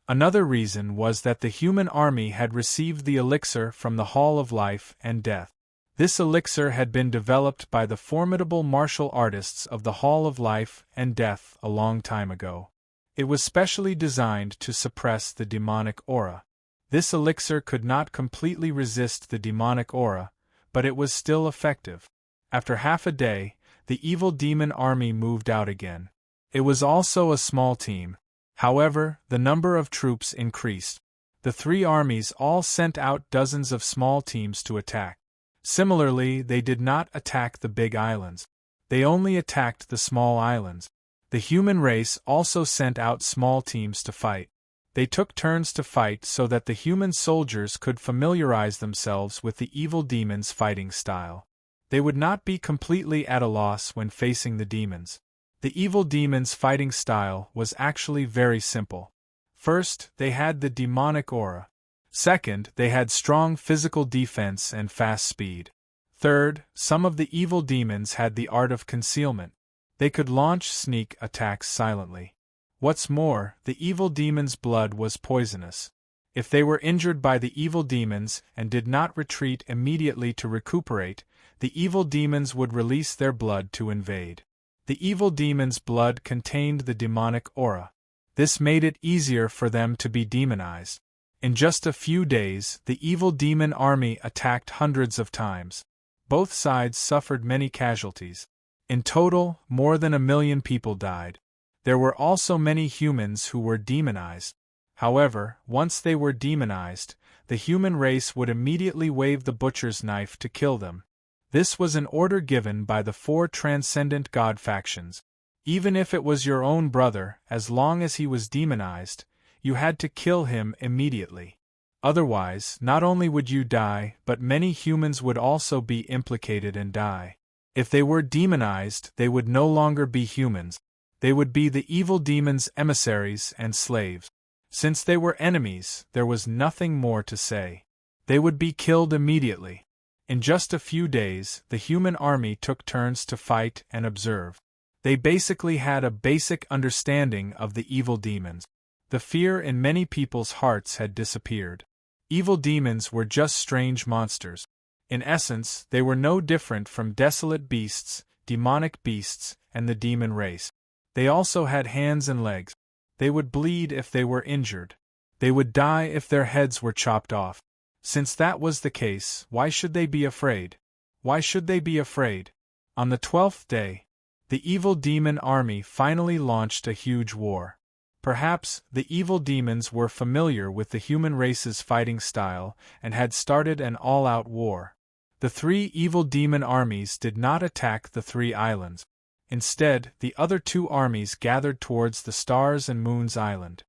Another reason was that the human army had received the elixir from the Hall of Life and Death. This elixir had been developed by the formidable martial artists of the Hall of Life and Death a long time ago. It was specially designed to suppress the demonic aura. This elixir could not completely resist the demonic aura, but it was still effective. After half a day, the evil demon army moved out again. It was also a small team. However, the number of troops increased. The 3 armies all sent out dozens of small teams to attack. Similarly, they did not attack the big islands. They only attacked the small islands. The human race also sent out small teams to fight. They took turns to fight so that the human soldiers could familiarize themselves with the evil demon's fighting style. They would not be completely at a loss when facing the demons. The evil demon's fighting style was actually very simple. First, they had the demonic aura. Second, they had strong physical defense and fast speed. Third, some of the evil demons had the art of concealment. They could launch sneak attacks silently. What's more, the evil demon's blood was poisonous. If they were injured by the evil demons and did not retreat immediately to recuperate, the evil demons would release their blood to invade. The evil demon's blood contained the demonic aura. This made it easier for them to be demonized. In just a few days, the evil demon army attacked hundreds of times. Both sides suffered many casualties. In total, more than 1 million people died. There were also many humans who were demonized. However, once they were demonized, the human race would immediately wave the butcher's knife to kill them. This was an order given by the 4 transcendent god factions. Even if it was your own brother, as long as he was demonized, you had to kill him immediately. Otherwise, not only would you die, but many humans would also be implicated and die. If they were demonized, they would no longer be humans. They would be the evil demon's emissaries and slaves. Since they were enemies, there was nothing more to say. They would be killed immediately. In just a few days, the human army took turns to fight and observe. They basically had a basic understanding of the evil demons. The fear in many people's hearts had disappeared. Evil demons were just strange monsters. In essence, they were no different from desolate beasts, demonic beasts, and the demon race. They also had hands and legs. They would bleed if they were injured. They would die if their heads were chopped off. Since that was the case, why should they be afraid? Why should they be afraid? On the 12th day, the evil demon army finally launched a huge war. Perhaps the evil demons were familiar with the human race's fighting style and had started an all-out war. The three evil demon armies did not attack the three islands. Instead, the other two armies gathered towards the Stars and Moons Island.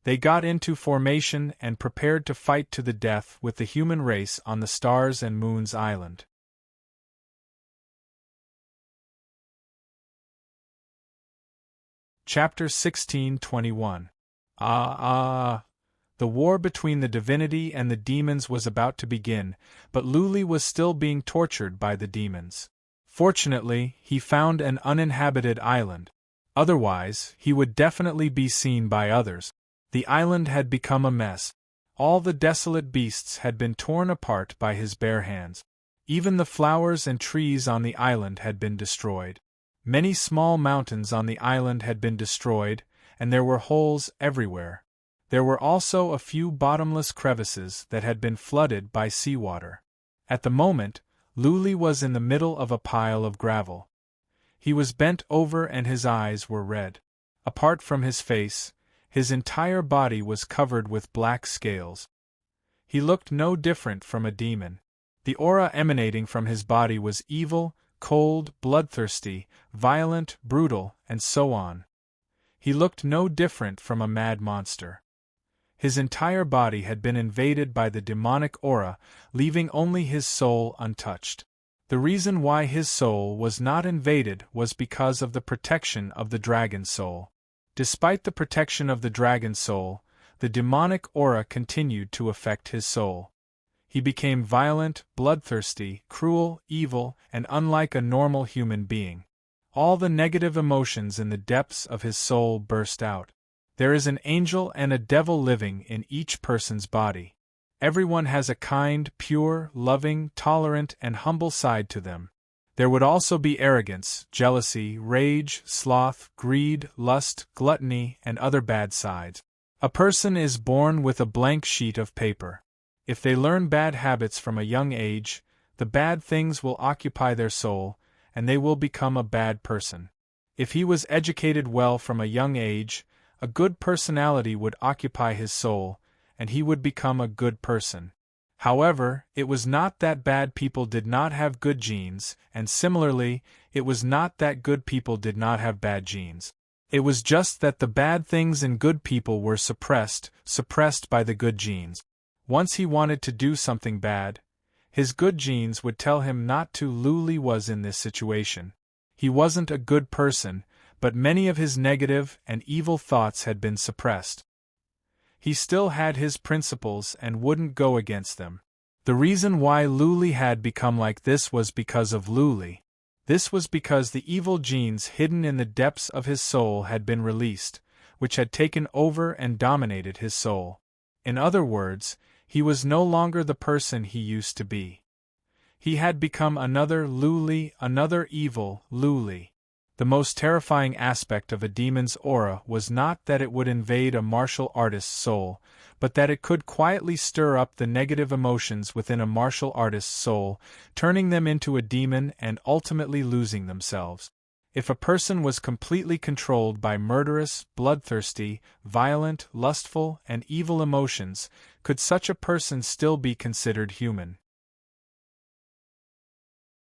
They got into formation and prepared to fight to the death with the human race on the Stars and Moons Island. Chapter 16:21. The war between the divinity and the demons was about to begin, but Luli was still being tortured by the demons. Fortunately, he found an uninhabited island. Otherwise, he would definitely be seen by others. The island had become a mess. All the desolate beasts had been torn apart by his bare hands. Even the flowers and trees on the island had been destroyed. Many small mountains on the island had been destroyed, and there were holes everywhere. There were also a few bottomless crevices that had been flooded by seawater. At the moment, Luli was in the middle of a pile of gravel. He was bent over and his eyes were red. Apart from his face, his entire body was covered with black scales. He looked no different from a demon. The aura emanating from his body was evil, cold, bloodthirsty, violent, brutal, and so on. He looked no different from a mad monster. His entire body had been invaded by the demonic aura, leaving only his soul untouched. The reason why his soul was not invaded was because of the protection of the dragon soul. Despite the protection of the dragon soul, the demonic aura continued to affect his soul. He became violent, bloodthirsty, cruel, evil, and unlike a normal human being. All the negative emotions in the depths of his soul burst out. There is an angel and a devil living in each person's body. Everyone has a kind, pure, loving, tolerant, and humble side to them. There would also be arrogance, jealousy, rage, sloth, greed, lust, gluttony, and other bad sides. A person is born with a blank sheet of paper. If they learn bad habits from a young age, the bad things will occupy their soul, and they will become a bad person. If he was educated well from a young age, a good personality would occupy his soul, and he would become a good person. However, it was not that bad people did not have good genes, and similarly, it was not that good people did not have bad genes. It was just that the bad things in good people were suppressed by the good genes. Once he wanted to do something bad, his good genes would tell him not to. Luli was in this situation. He wasn't a good person, but many of his negative and evil thoughts had been suppressed. He still had his principles and wouldn't go against them. The reason why Luli had become like this was because of Luli. This was because the evil genes hidden in the depths of his soul had been released, which had taken over and dominated his soul. In other words, he was no longer the person he used to be. He had become another Luli, another evil Luli. The most terrifying aspect of a demon's aura was not that it would invade a martial artist's soul, but that it could quietly stir up the negative emotions within a martial artist's soul, turning them into a demon and ultimately losing themselves. If a person was completely controlled by murderous, bloodthirsty, violent, lustful, and evil emotions, could such a person still be considered human?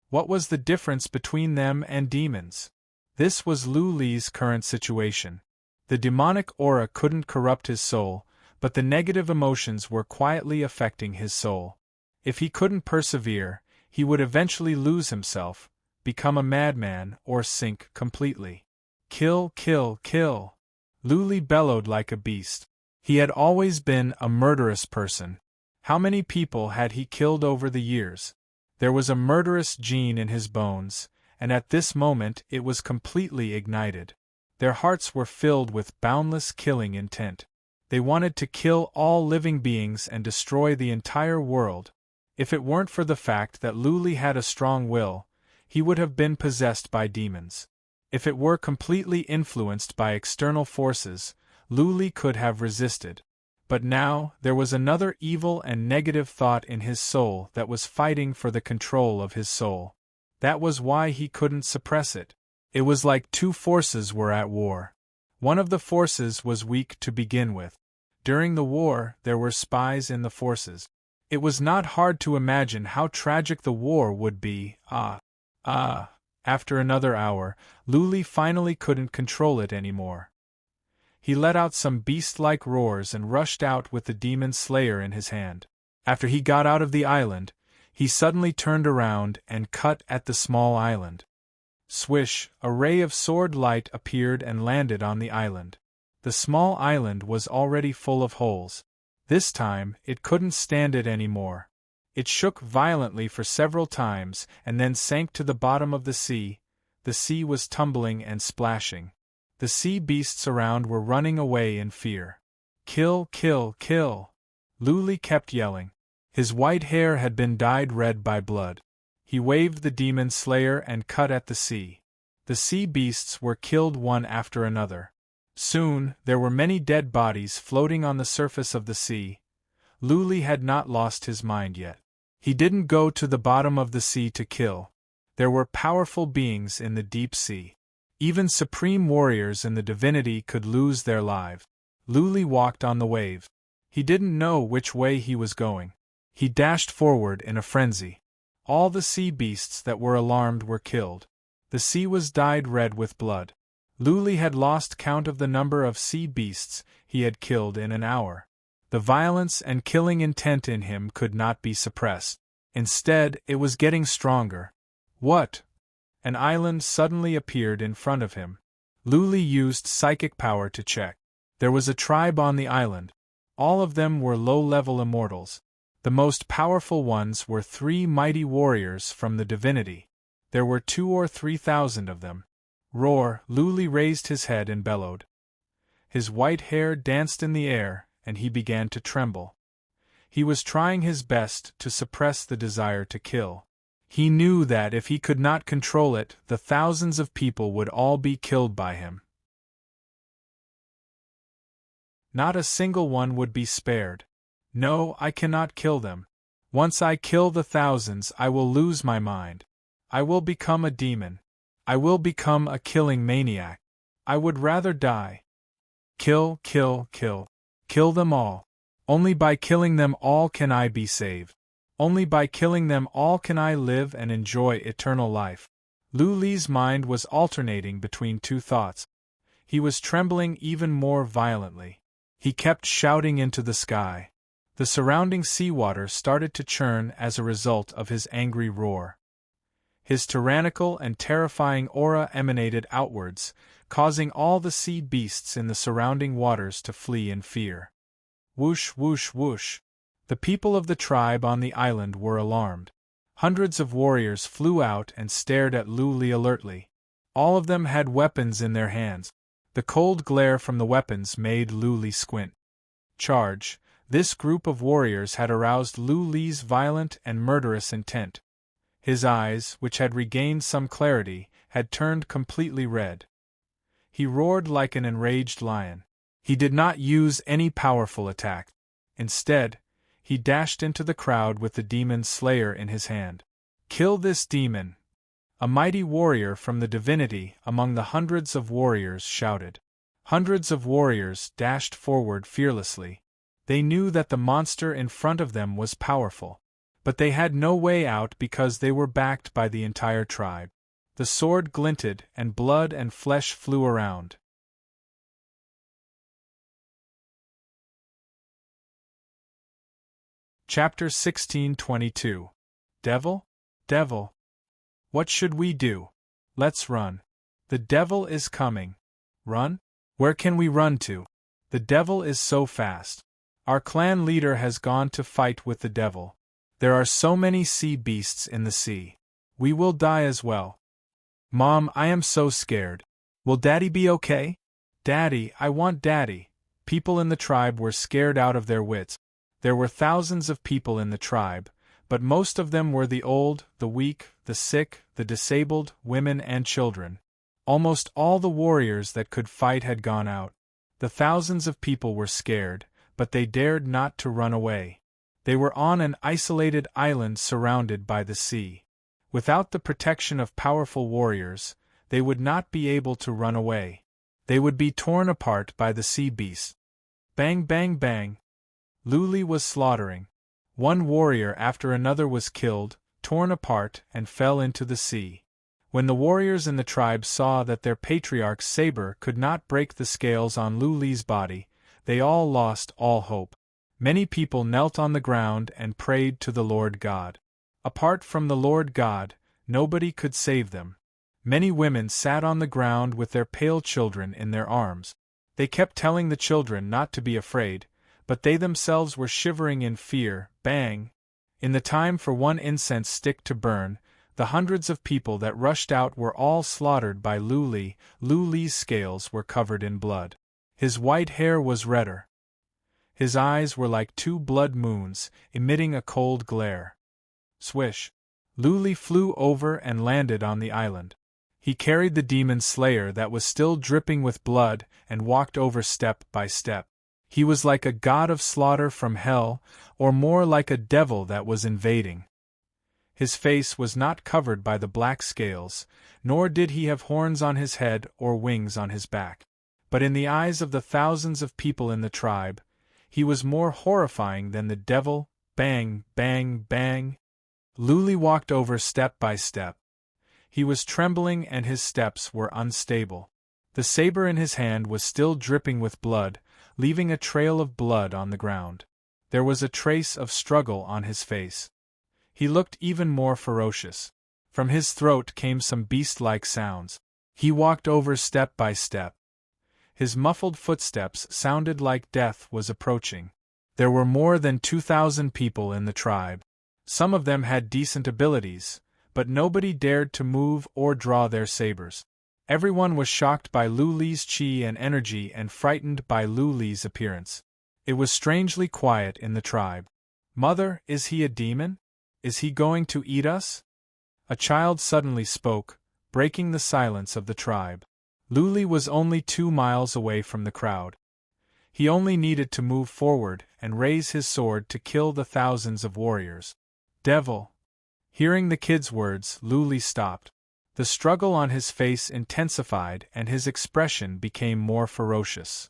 What was the difference between them and demons? This was Luli's current situation. The demonic aura couldn't corrupt his soul, but the negative emotions were quietly affecting his soul. If he couldn't persevere, he would eventually lose himself, become a madman, or sink completely. Kill, kill, kill! Luli bellowed like a beast. He had always been a murderous person. How many people had he killed over the years? There was a murderous gene in his bones, and at this moment it was completely ignited. Their hearts were filled with boundless killing intent. They wanted to kill all living beings and destroy the entire world. If it weren't for the fact that Luli had a strong will, he would have been possessed by demons. If it were completely influenced by external forces, Luli could have resisted. But now, there was another evil and negative thought in his soul that was fighting for the control of his soul. That was why he couldn't suppress it. It was like two forces were at war. One of the forces was weak to begin with. During the war, there were spies in the forces. It was not hard to imagine how tragic the war would be. After another hour, Luli finally couldn't control it anymore. He let out some beast-like roars and rushed out with the demon slayer in his hand. After he got out of the island, he suddenly turned around and cut at the small island. Swish, a ray of sword light appeared and landed on the island. The small island was already full of holes. This time, it couldn't stand it anymore. It shook violently for several times and then sank to the bottom of the sea. The sea was tumbling and splashing. The sea beasts around were running away in fear. Kill, kill, kill! Luli kept yelling. His white hair had been dyed red by blood. He waved the demon slayer and cut at the sea. The sea beasts were killed one after another. Soon, there were many dead bodies floating on the surface of the sea. Luli had not lost his mind yet. He didn't go to the bottom of the sea to kill. There were powerful beings in the deep sea. Even supreme warriors in the divinity could lose their lives. Luli walked on the wave. He didn't know which way he was going. He dashed forward in a frenzy. All the sea beasts that were alarmed were killed. The sea was dyed red with blood. Luli had lost count of the number of sea beasts he had killed in an hour. The violence and killing intent in him could not be suppressed. Instead, it was getting stronger. What? An island suddenly appeared in front of him. Luli used psychic power to check. There was a tribe on the island. All of them were low-level immortals. The most powerful ones were 3 mighty warriors from the divinity. There were 2,000 or 3,000 of them. Roar! Luli raised his head and bellowed. His white hair danced in the air, and he began to tremble. He was trying his best to suppress the desire to kill. He knew that if he could not control it, the thousands of people would all be killed by him. Not a single one would be spared. No, I cannot kill them. Once I kill the thousands, I will lose my mind. I will become a demon. I will become a killing maniac. I would rather die. Kill, kill, kill. Kill them all. Only by killing them all can I be saved. Only by killing them all can I live and enjoy eternal life. Luli's mind was alternating between two thoughts. He was trembling even more violently. He kept shouting into the sky. The surrounding seawater started to churn as a result of his angry roar. His tyrannical and terrifying aura emanated outwards, causing all the sea beasts in the surrounding waters to flee in fear. Whoosh, whoosh, whoosh. The people of the tribe on the island were alarmed. Hundreds of warriors flew out and stared at Luli alertly. All of them had weapons in their hands. The cold glare from the weapons made Luli squint. Charge! This group of warriors had aroused Luli's violent and murderous intent. His eyes, which had regained some clarity, had turned completely red. He roared like an enraged lion. He did not use any powerful attack. Instead, he dashed into the crowd with the demon slayer in his hand. Kill this demon! A mighty warrior from the divinity among the hundreds of warriors shouted. Hundreds of warriors dashed forward fearlessly. They knew that the monster in front of them was powerful. But they had no way out because they were backed by the entire tribe. The sword glinted and blood and flesh flew around. Chapter 1622. Devil? Devil? What should we do? Let's run. The devil is coming. Run? Where can we run to? The devil is so fast. Our clan leader has gone to fight with the devil. There are so many sea beasts in the sea. We will die as well. Mom, I am so scared. Will Daddy be okay? Daddy, I want Daddy. People in the tribe were scared out of their wits. There were thousands of people in the tribe, but most of them were the old, the weak, the sick, the disabled, women and children. Almost all the warriors that could fight had gone out. The thousands of people were scared, but they dared not to run away. They were on an isolated island surrounded by the sea. Without the protection of powerful warriors, they would not be able to run away. They would be torn apart by the sea beasts. Bang bang bang. Luli was slaughtering. One warrior after another was killed, torn apart, and fell into the sea. When the warriors in the tribe saw that their patriarch's saber could not break the scales on Luli's body, they all lost all hope. Many people knelt on the ground and prayed to the Lord God. Apart from the Lord God, nobody could save them. Many women sat on the ground with their pale children in their arms. They kept telling the children not to be afraid, but they themselves were shivering in fear. Bang! In the time for one incense stick to burn, the hundreds of people that rushed out were all slaughtered by Luli. Luli's scales were covered in blood. His white hair was redder. His eyes were like two blood moons, emitting a cold glare. Swish! Luli flew over and landed on the island. He carried the demon slayer that was still dripping with blood and walked over step by step. He was like a god of slaughter from hell, or more like a devil that was invading. His face was not covered by the black scales, nor did he have horns on his head or wings on his back. But in the eyes of the thousands of people in the tribe, he was more horrifying than the devil. Bang, bang, bang. Luli walked over step by step. He was trembling and his steps were unstable. The saber in his hand was still dripping with blood, leaving a trail of blood on the ground. There was a trace of struggle on his face. He looked even more ferocious. From his throat came some beast-like sounds. He walked over step by step. His muffled footsteps sounded like death was approaching. There were more than 2,000 people in the tribe. Some of them had decent abilities, but nobody dared to move or draw their sabers. Everyone was shocked by Luli's chi and energy and frightened by Luli's appearance. It was strangely quiet in the tribe. "Mother, is he a demon? Is he going to eat us?" A child suddenly spoke, breaking the silence of the tribe. Luli was only 2 miles away from the crowd. He only needed to move forward and raise his sword to kill the thousands of warriors. "Devil!" Hearing the kid's words, Luli stopped. The struggle on his face intensified and his expression became more ferocious.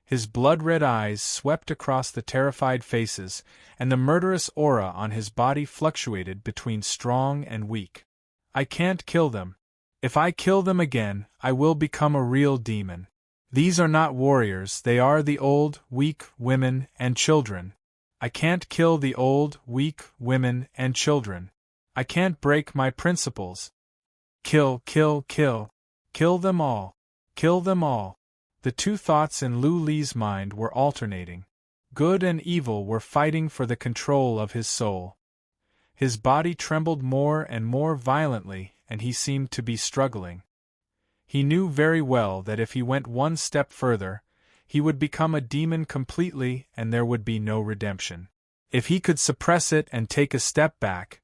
His blood-red eyes swept across the terrified faces, and the murderous aura on his body fluctuated between strong and weak. "I can't kill them. If I kill them again, I will become a real demon. These are not warriors, they are the old, weak women and children. I can't kill the old, weak women and children. I can't break my principles. Kill, kill, kill. Kill them all. Kill them all." The two thoughts in Luli's mind were alternating. Good and evil were fighting for the control of his soul. His body trembled more and more violently, and he seemed to be struggling. He knew very well that if he went one step further, he would become a demon completely and there would be no redemption. If he could suppress it and take a step back,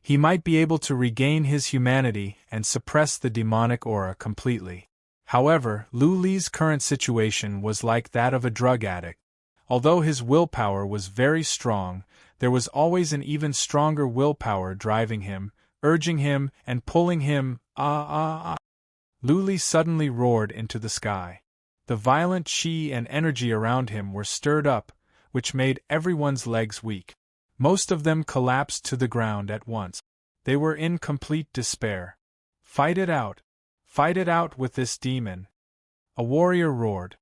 he might be able to regain his humanity and suppress the demonic aura completely. However, Luli's current situation was like that of a drug addict. Although his willpower was very strong, there was always an even stronger willpower driving him, urging him, and pulling him. Luli suddenly roared into the sky. The violent chi and energy around him were stirred up, which made everyone's legs weak. Most of them collapsed to the ground at once. They were in complete despair. "Fight it out! Fight it out with this demon!" a warrior roared.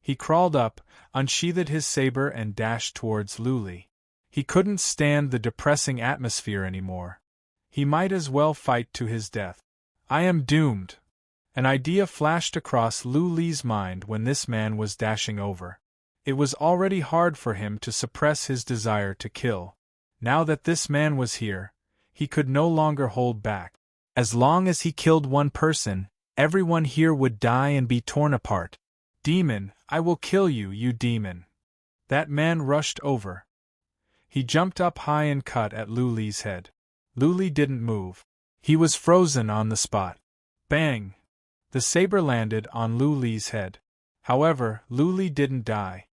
He crawled up, unsheathed his saber and dashed towards Luli. He couldn't stand the depressing atmosphere anymore. He might as well fight to his death. "I am doomed!" An idea flashed across Luli's mind when this man was dashing over. It was already hard for him to suppress his desire to kill. Now that this man was here, he could no longer hold back. As long as he killed one person, everyone here would die and be torn apart. "Demon, I will kill you, you demon!" That man rushed over. He jumped up high and cut at Lu Li's head. Lu Li didn't move. He was frozen on the spot. Bang! The saber landed on Lu Li's head. However, Lu Li didn't die.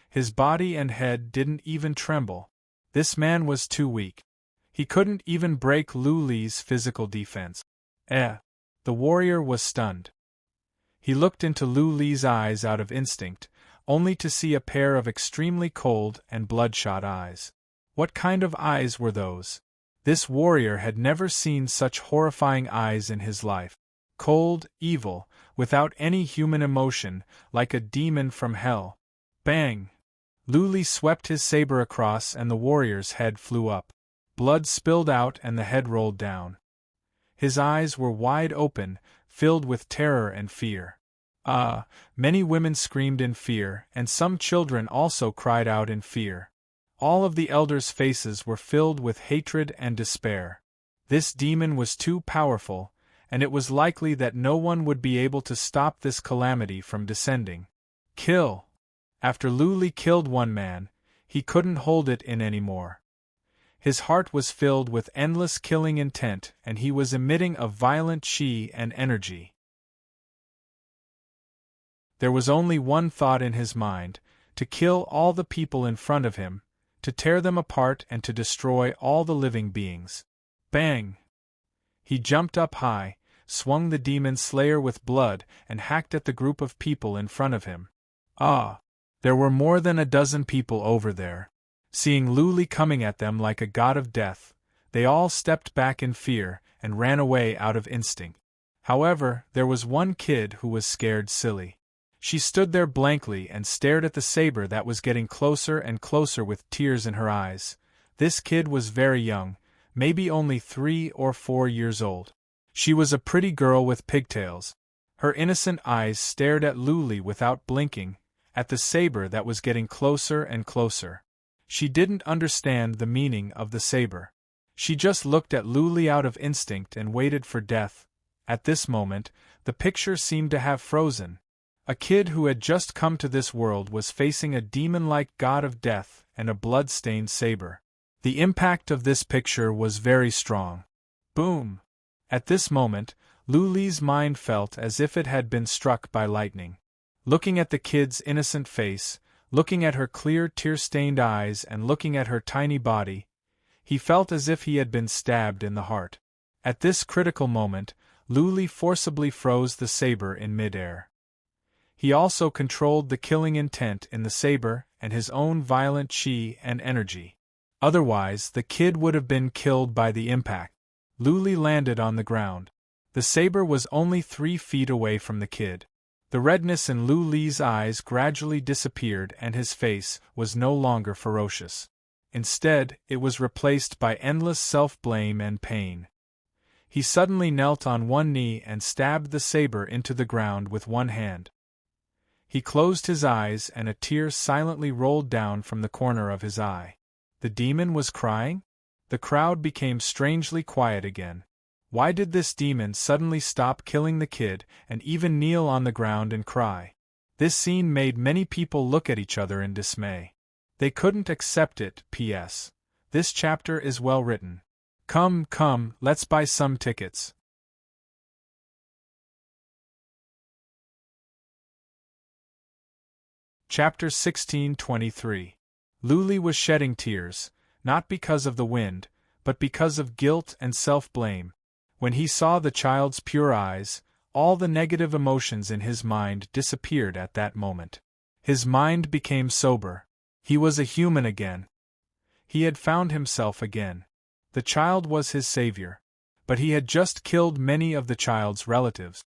His body and head didn't even tremble. This man was too weak. He couldn't even break Lu Li's physical defense. The warrior was stunned. He looked into Lu Li's eyes out of instinct, only to see a pair of extremely cold and bloodshot eyes. What kind of eyes were those? This warrior had never seen such horrifying eyes in his life. Cold, evil, without any human emotion, like a demon from hell. Bang! Lu Li swept his saber across and the warrior's head flew up. Blood spilled out and the head rolled down. His eyes were wide open, filled with terror and fear. Many women screamed in fear, and some children also cried out in fear. All of the elders' faces were filled with hatred and despair. This demon was too powerful, and it was likely that no one would be able to stop this calamity from descending. Kill! After Lu Li killed one man, he couldn't hold it in anymore. His heart was filled with endless killing intent, and he was emitting a violent chi and energy. There was only one thought in his mind: to kill all the people in front of him, to tear them apart and to destroy all the living beings. Bang! He jumped up high, swung the demon slayer with blood, and hacked at the group of people in front of him. There were more than a dozen people over there. Seeing Lu Li coming at them like a god of death, they all stepped back in fear and ran away out of instinct. However, there was one kid who was scared silly. She stood there blankly and stared at the saber that was getting closer and closer with tears in her eyes. This kid was very young, maybe only 3 or 4 years old. She was a pretty girl with pigtails. Her innocent eyes stared at Lu Li without blinking, at the saber that was getting closer and closer. She didn't understand the meaning of the saber. She just looked at Lu Li out of instinct and waited for death. At this moment, the picture seemed to have frozen. A kid who had just come to this world was facing a demon-like god of death and a blood-stained saber. The impact of this picture was very strong. Boom! At this moment, Lu Li's mind felt as if it had been struck by lightning. Looking at the kid's innocent face, looking at her clear tear-stained eyes and looking at her tiny body, he felt as if he had been stabbed in the heart. At this critical moment, Lu Li forcibly froze the saber in midair. He also controlled the killing intent in the saber and his own violent chi and energy. Otherwise, the kid would have been killed by the impact. Lu Li landed on the ground. The saber was only 3 feet away from the kid. The redness in Lu Li's eyes gradually disappeared and his face was no longer ferocious. Instead, it was replaced by endless self-blame and pain. He suddenly knelt on one knee and stabbed the saber into the ground with one hand. He closed his eyes and a tear silently rolled down from the corner of his eye. The demon was crying? The crowd became strangely quiet again. Why did this demon suddenly stop killing the kid and even kneel on the ground and cry? This scene made many people look at each other in dismay. They couldn't accept it. P.S. This chapter is well written. Come, let's buy some tickets. Chapter 16:23. Lu Li was shedding tears, not because of the wind, but because of guilt and self-blame. When he saw the child's pure eyes, all the negative emotions in his mind disappeared at that moment. His mind became sober. He was a human again. He had found himself again. The child was his savior. But he had just killed many of the child's relatives.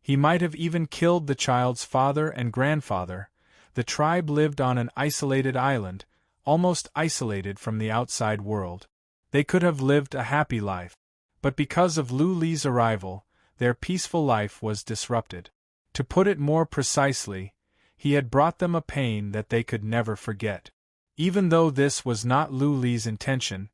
He might have even killed the child's father and grandfather. The tribe lived on an isolated island, almost isolated from the outside world. They could have lived a happy life. But because of Lu Li's arrival, their peaceful life was disrupted. To put it more precisely, he had brought them a pain that they could never forget. Even though this was not Lu Li's intention,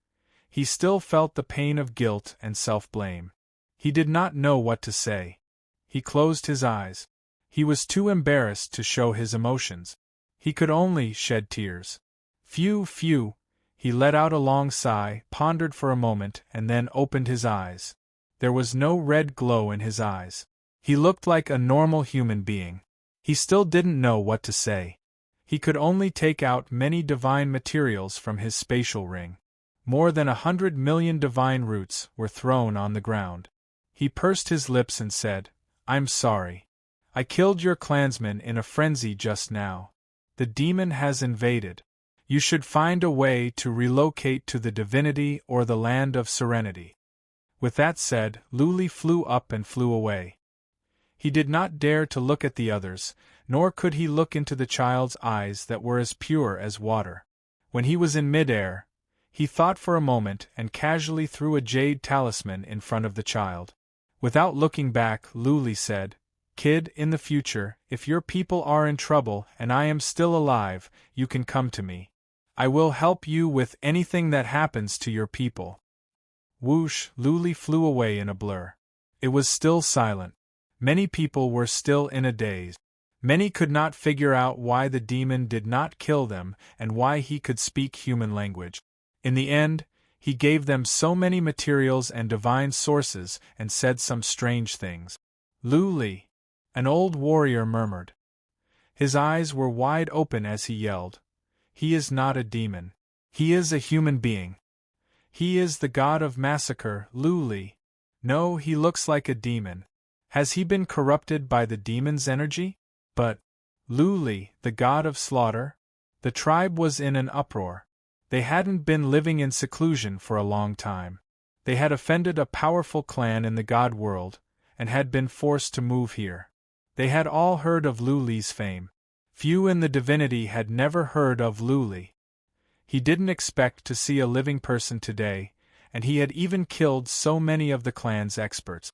he still felt the pain of guilt and self-blame. He did not know what to say. He closed his eyes. He was too embarrassed to show his emotions. He could only shed tears. Phew, phew. He let out a long sigh, pondered for a moment, and then opened his eyes. There was no red glow in his eyes. He looked like a normal human being. He still didn't know what to say. He could only take out many divine materials from his spatial ring. More than 100 million divine roots were thrown on the ground. He pursed his lips and said, "I'm sorry. I killed your clansmen in a frenzy just now. The demon has invaded. You should find a way to relocate to the divinity or the land of serenity." With that said, Luli flew up and flew away. He did not dare to look at the others, nor could he look into the child's eyes that were as pure as water. When he was in midair, he thought for a moment and casually threw a jade talisman in front of the child. Without looking back, Luli said, "Kid, in the future, if your people are in trouble and I am still alive, you can come to me. I will help you with anything that happens to your people." Whoosh, Luli flew away in a blur. It was still silent. Many people were still in a daze. Many could not figure out why the demon did not kill them and why he could speak human language. In the end, he gave them so many materials and divine sources and said some strange things. "Luli," an old warrior murmured. His eyes were wide open as he yelled, "He is not a demon. He is a human being. He is the god of massacre, Luli. No, he looks like a demon. Has he been corrupted by the demon's energy? But Luli, the god of slaughter?" The tribe was in an uproar. They hadn't been living in seclusion for a long time. They had offended a powerful clan in the god world, and had been forced to move here. They had all heard of Luli's fame. Few in the divinity had never heard of Luli. He didn't expect to see a living person today, and he had even killed so many of the clan's experts.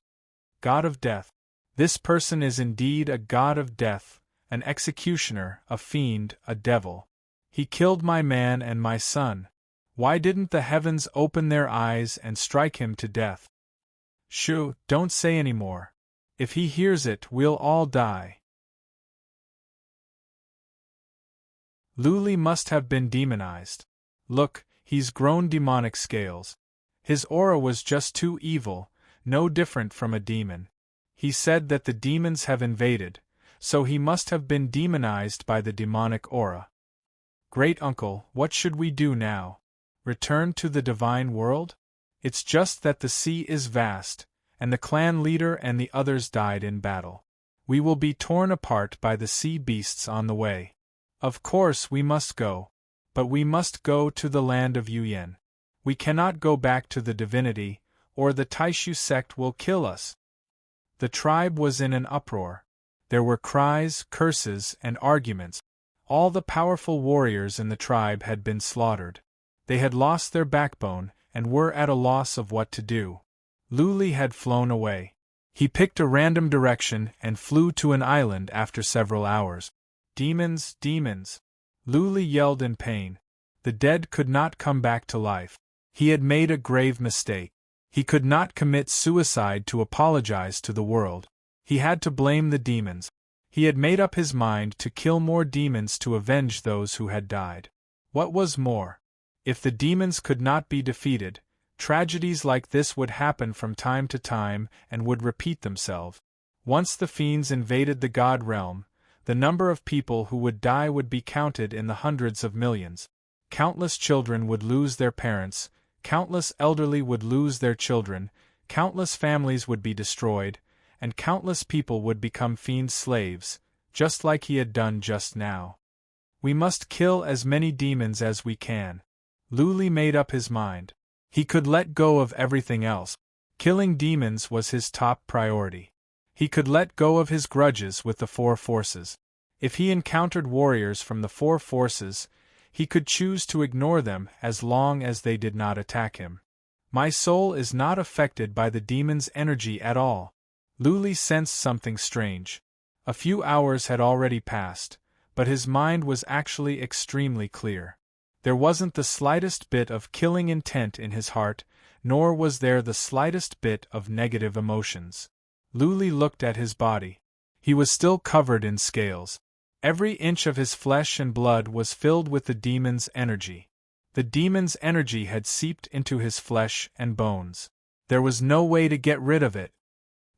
God of death. This person is indeed a god of death, an executioner, a fiend, a devil. He killed my man and my son. Why didn't the heavens open their eyes and strike him to death? Shoo, don't say any more. If he hears it, we'll all die. Luli must have been demonized. Look, he's grown demonic scales. His aura was just too evil, no different from a demon. He said that the demons have invaded, so he must have been demonized by the demonic aura. Great uncle, what should we do now? Return to the divine world? It's just that the sea is vast, and the clan leader and the others died in battle. We will be torn apart by the sea beasts on the way. Of course we must go. But we must go to the land of Yuyan. We cannot go back to the divinity, or the Taishu sect will kill us. The tribe was in an uproar. There were cries, curses, and arguments. All the powerful warriors in the tribe had been slaughtered. They had lost their backbone, and were at a loss of what to do. Luli had flown away. He picked a random direction and flew to an island after several hours. Demons, demons! Luli yelled in pain. The dead could not come back to life. He had made a grave mistake. He could not commit suicide to apologize to the world. He had to blame the demons. He had made up his mind to kill more demons to avenge those who had died. What was more, if the demons could not be defeated, tragedies like this would happen from time to time and would repeat themselves. Once the fiends invaded the god realm, the number of people who would die would be counted in the hundreds of millions. Countless children would lose their parents, countless elderly would lose their children, countless families would be destroyed, and countless people would become fiend slaves, just like he had done just now. We must kill as many demons as we can. Luli made up his mind. He could let go of everything else. Killing demons was his top priority. He could let go of his grudges with the four forces. If he encountered warriors from the four forces, he could choose to ignore them as long as they did not attack him. My soul is not affected by the demon's energy at all. Luli sensed something strange. A few hours had already passed, but his mind was actually extremely clear. There wasn't the slightest bit of killing intent in his heart, nor was there the slightest bit of negative emotions. Luli looked at his body. He was still covered in scales. Every inch of his flesh and blood was filled with the demon's energy. The demon's energy had seeped into his flesh and bones. There was no way to get rid of it.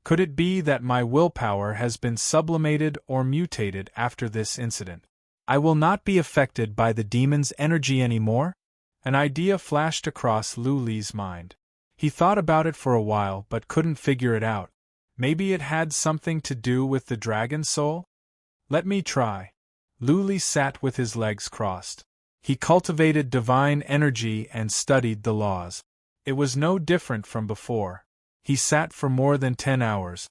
Could it be that my willpower has been sublimated or mutated after this incident? I will not be affected by the demon's energy anymore? An idea flashed across Lu Li's mind. He thought about it for a while but couldn't figure it out. Maybe it had something to do with the dragon soul? Let me try. Lu Li sat with his legs crossed. He cultivated divine energy and studied the laws. It was no different from before. He sat for more than 10 hours.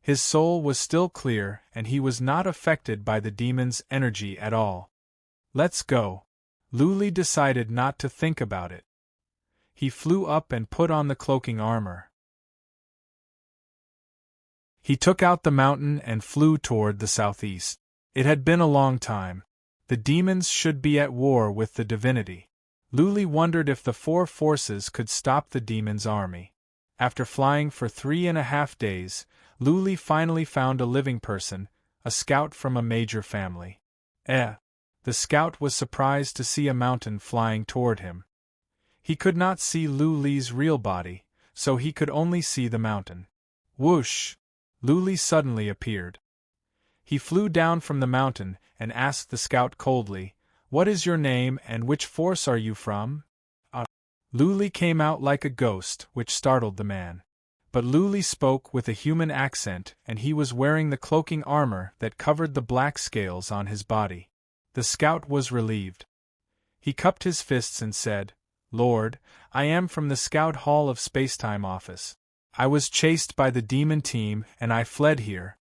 His soul was still clear and he was not affected by the demon's energy at all. Let's go. Lu Li decided not to think about it. He flew up and put on the cloaking armor. He took out the mountain and flew toward the southeast. It had been a long time. The demons should be at war with the divinity. Lu Li wondered if the 4 forces could stop the demons' army. After flying for 3.5 days, Lu Li finally found a living person, a scout from a major family. The scout was surprised to see a mountain flying toward him. He could not see Lu Li's real body, so he could only see the mountain. Whoosh! Lu Li suddenly appeared. He flew down from the mountain and asked the scout coldly, "What is your name and which force are you from?" Lu Li came out like a ghost, which startled the man. But Lu Li spoke with a human accent and he was wearing the cloaking armor that covered the black scales on his body. The scout was relieved. He cupped his fists and said, "Lord, I am from the Scout Hall of Spacetime Office. I was chased by the demon team and I fled here."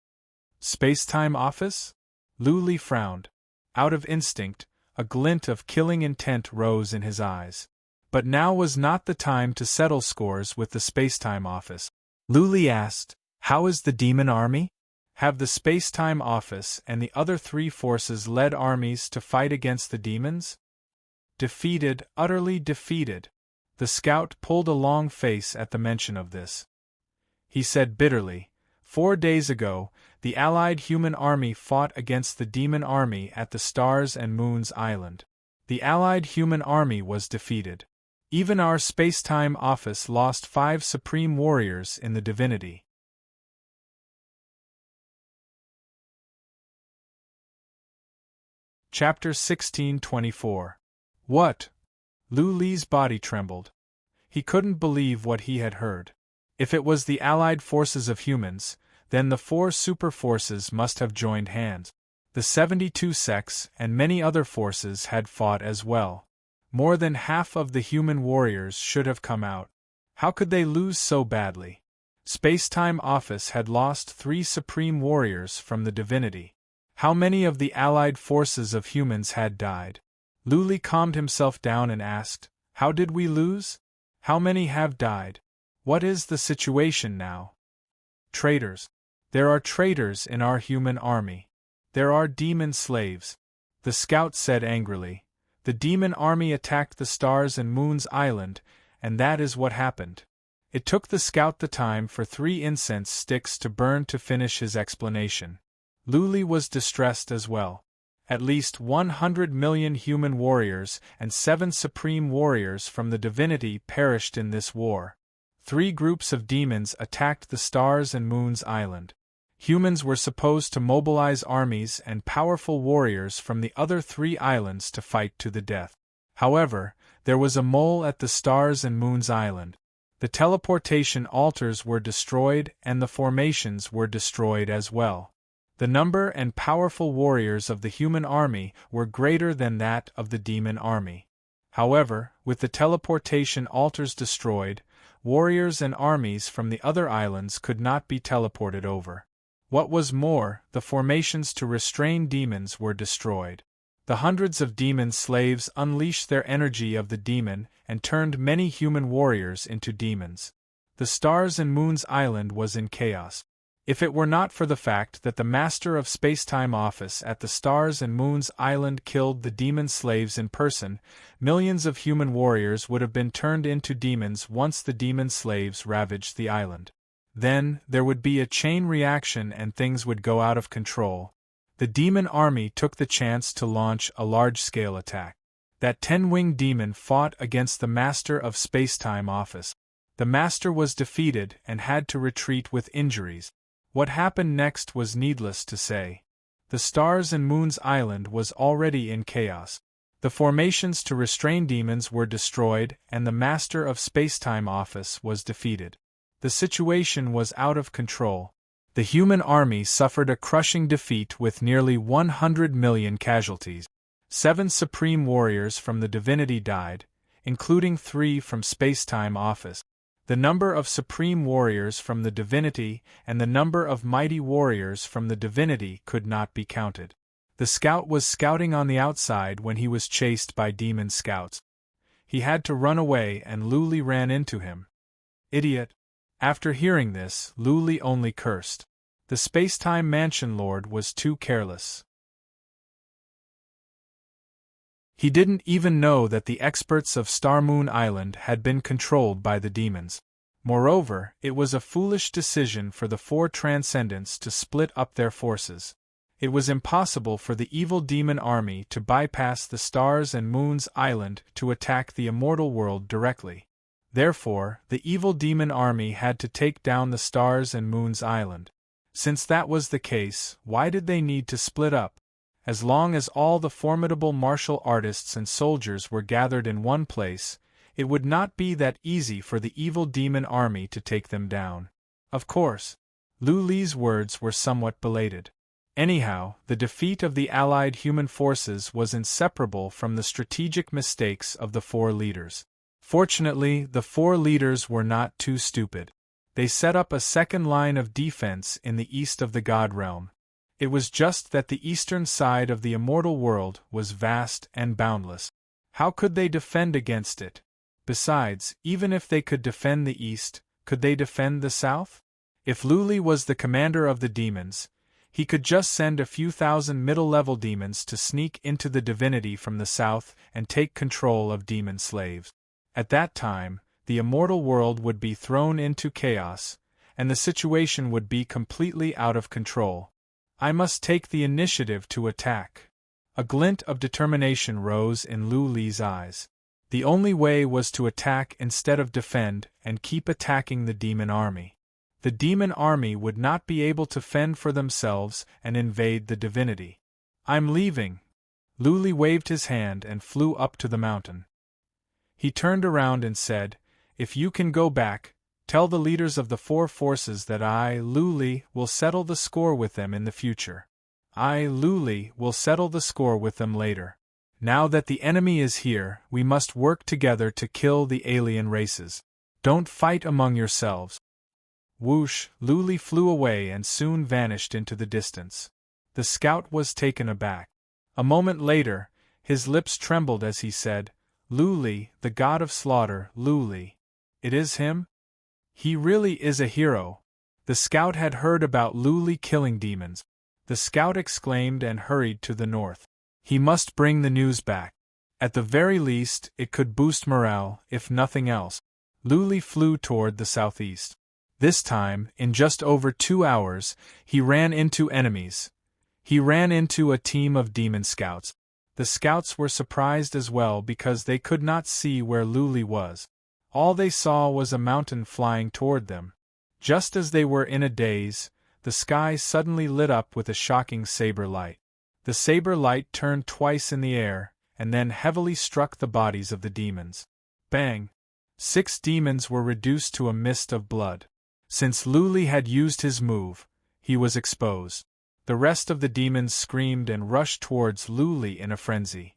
Spacetime Office? Lu Li frowned. Out of instinct, a glint of killing intent rose in his eyes. But now was not the time to settle scores with the Spacetime Office. Lu Li asked, "How is the demon army? Have the Spacetime Office and the other 3 forces led armies to fight against the demons?" "Defeated, utterly defeated." The scout pulled a long face at the mention of this. He said bitterly, 4 days ago, the allied human army fought against the demon army at the Stars and Moons Island. The allied human army was defeated. Even our Spacetime Office lost 5 supreme warriors in the divinity. Chapter 1624. What? Lu Li's body trembled. He couldn't believe what he had heard. If it was the allied forces of humans, then the 4 super forces must have joined hands. The 72 sects and many other forces had fought as well. More than half of the human warriors should have come out. How could they lose so badly? Spacetime Office had lost 3 supreme warriors from the divinity. How many of the allied forces of humans had died? Lu Li calmed himself down and asked, "How did we lose? How many have died? What is the situation now?" "Traitors. There are traitors in our human army. There are demon slaves," the scout said angrily. "The demon army attacked the Stars and Moons Island, and that is what happened." It took the scout the time for 3 incense sticks to burn to finish his explanation. Lu Li was distressed as well. At least 100 million human warriors and 7 supreme warriors from the divinity perished in this war. 3 groups of demons attacked the Stars and Moons Island. Humans were supposed to mobilize armies and powerful warriors from the other 3 islands to fight to the death. However, there was a mole at the Stars and Moons Island. The teleportation altars were destroyed and the formations were destroyed as well. The number and powerful warriors of the human army were greater than that of the demon army. However, with the teleportation altars destroyed, warriors and armies from the other islands could not be teleported over. What was more, the formations to restrain demons were destroyed. The hundreds of demon slaves unleashed their energy of the demon and turned many human warriors into demons. The Stars and Moons Island was in chaos. If it were not for the fact that the Master of Spacetime Office at the Stars and Moons Island killed the demon slaves in person, millions of human warriors would have been turned into demons once the demon slaves ravaged the island. Then, there would be a chain reaction and things would go out of control. The demon army took the chance to launch a large-scale attack. That 10-winged demon fought against the Master of Spacetime Office. The Master was defeated and had to retreat with injuries. What happened next was needless to say. The Stars and Moons Island was already in chaos. The formations to restrain demons were destroyed and the Master of Spacetime Office was defeated. The situation was out of control. The human army suffered a crushing defeat with nearly 100 million casualties. 7 supreme warriors from the divinity died, including 3 from Spacetime Office. The number of supreme warriors from the divinity and the number of mighty warriors from the divinity could not be counted. The scout was scouting on the outside when he was chased by demon scouts. He had to run away and Luli ran into him. Idiot! After hearing this, Luli only cursed. The Spacetime Mansion Lord was too careless. He didn't even know that the experts of Star Moon Island had been controlled by the demons. Moreover, it was a foolish decision for the 4 Transcendents to split up their forces. It was impossible for the evil demon army to bypass the Stars and Moons Island to attack the immortal world directly. Therefore, the evil demon army had to take down the Stars and Moons Island. Since that was the case, why did they need to split up? As long as all the formidable martial artists and soldiers were gathered in one place, it would not be that easy for the evil demon army to take them down. Of course, Luli's words were somewhat belated. Anyhow, the defeat of the allied human forces was inseparable from the strategic mistakes of the 4 leaders. Fortunately, the 4 leaders were not too stupid. They set up a second line of defense in the east of the God Realm. It was just that the eastern side of the immortal world was vast and boundless. How could they defend against it? Besides, even if they could defend the east, could they defend the south? If Luli was the commander of the demons, he could just send a few thousand middle-level demons to sneak into the divinity from the south and take control of demon slaves. At that time, the immortal world would be thrown into chaos, and the situation would be completely out of control. I must take the initiative to attack. A glint of determination rose in Luli's eyes. The only way was to attack instead of defend and keep attacking the demon army. The demon army would not be able to fend for themselves and invade the divinity. I'm leaving. Luli waved his hand and flew up to the mountain. He turned around and said, "If you can go back, tell the leaders of the 4 forces that I, Luli, will settle the score with them in the future. I, Luli, will settle the score with them later. Now that the enemy is here, we must work together to kill the alien races. Don't fight among yourselves." Whoosh, Luli flew away and soon vanished into the distance. The scout was taken aback. A moment later, his lips trembled as he said, "Luli, the god of slaughter, Luli. It is him? He really is a hero." The scout had heard about Luli killing demons. The scout exclaimed and hurried to the north. He must bring the news back. At the very least, it could boost morale, if nothing else. Luli flew toward the southeast. This time, in just over 2 hours, he ran into enemies. He ran into a team of demon scouts. The scouts were surprised as well because they could not see where Luli was. All they saw was a mountain flying toward them. Just as they were in a daze, the sky suddenly lit up with a shocking saber light. The saber light turned twice in the air, and then heavily struck the bodies of the demons. Bang! 6 demons were reduced to a mist of blood. Since Luli had used his move, he was exposed. The rest of the demons screamed and rushed towards Luli in a frenzy.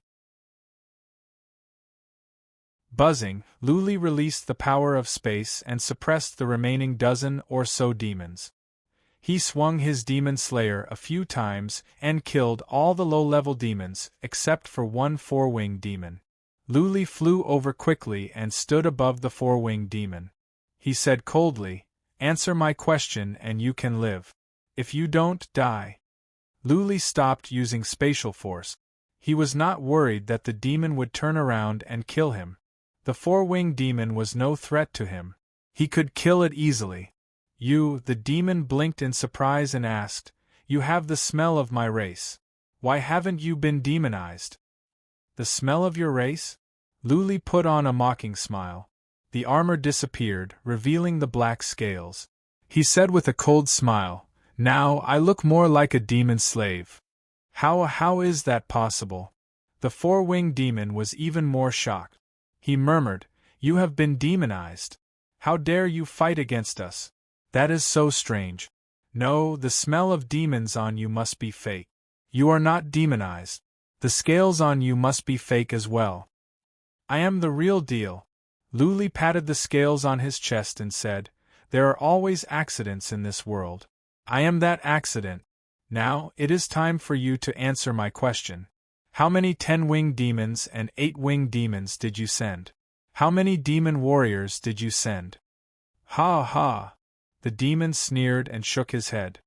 Buzzing, Luli released the power of space and suppressed the remaining dozen or so demons. He swung his demon slayer a few times and killed all the low-level demons except for one 4-winged demon. Luli flew over quickly and stood above the 4-winged demon. He said coldly, "Answer my question and you can live. If you don't, die." Luli stopped using spatial force. He was not worried that the demon would turn around and kill him. The 4-winged demon was no threat to him. He could kill it easily. The demon blinked in surprise and asked, You have the smell of my race. Why haven't you been demonized? The smell of your race? Luli put on a mocking smile. The armor disappeared, revealing the black scales. He said with a cold smile, "Now I look more like a demon slave." How is that possible? The four-winged demon was even more shocked. He murmured, "You have been demonized. How dare you fight against us? That is so strange. No, the smell of demons on you must be fake. You are not demonized. The scales on you must be fake as well." "I am the real deal." Luli patted the scales on his chest and said, "There are always accidents in this world. I am that accident. Now, it is time for you to answer my question. How many 10-winged demons and 8-winged demons did you send? How many demon warriors did you send?" "Ha ha!" The demon sneered and shook his head.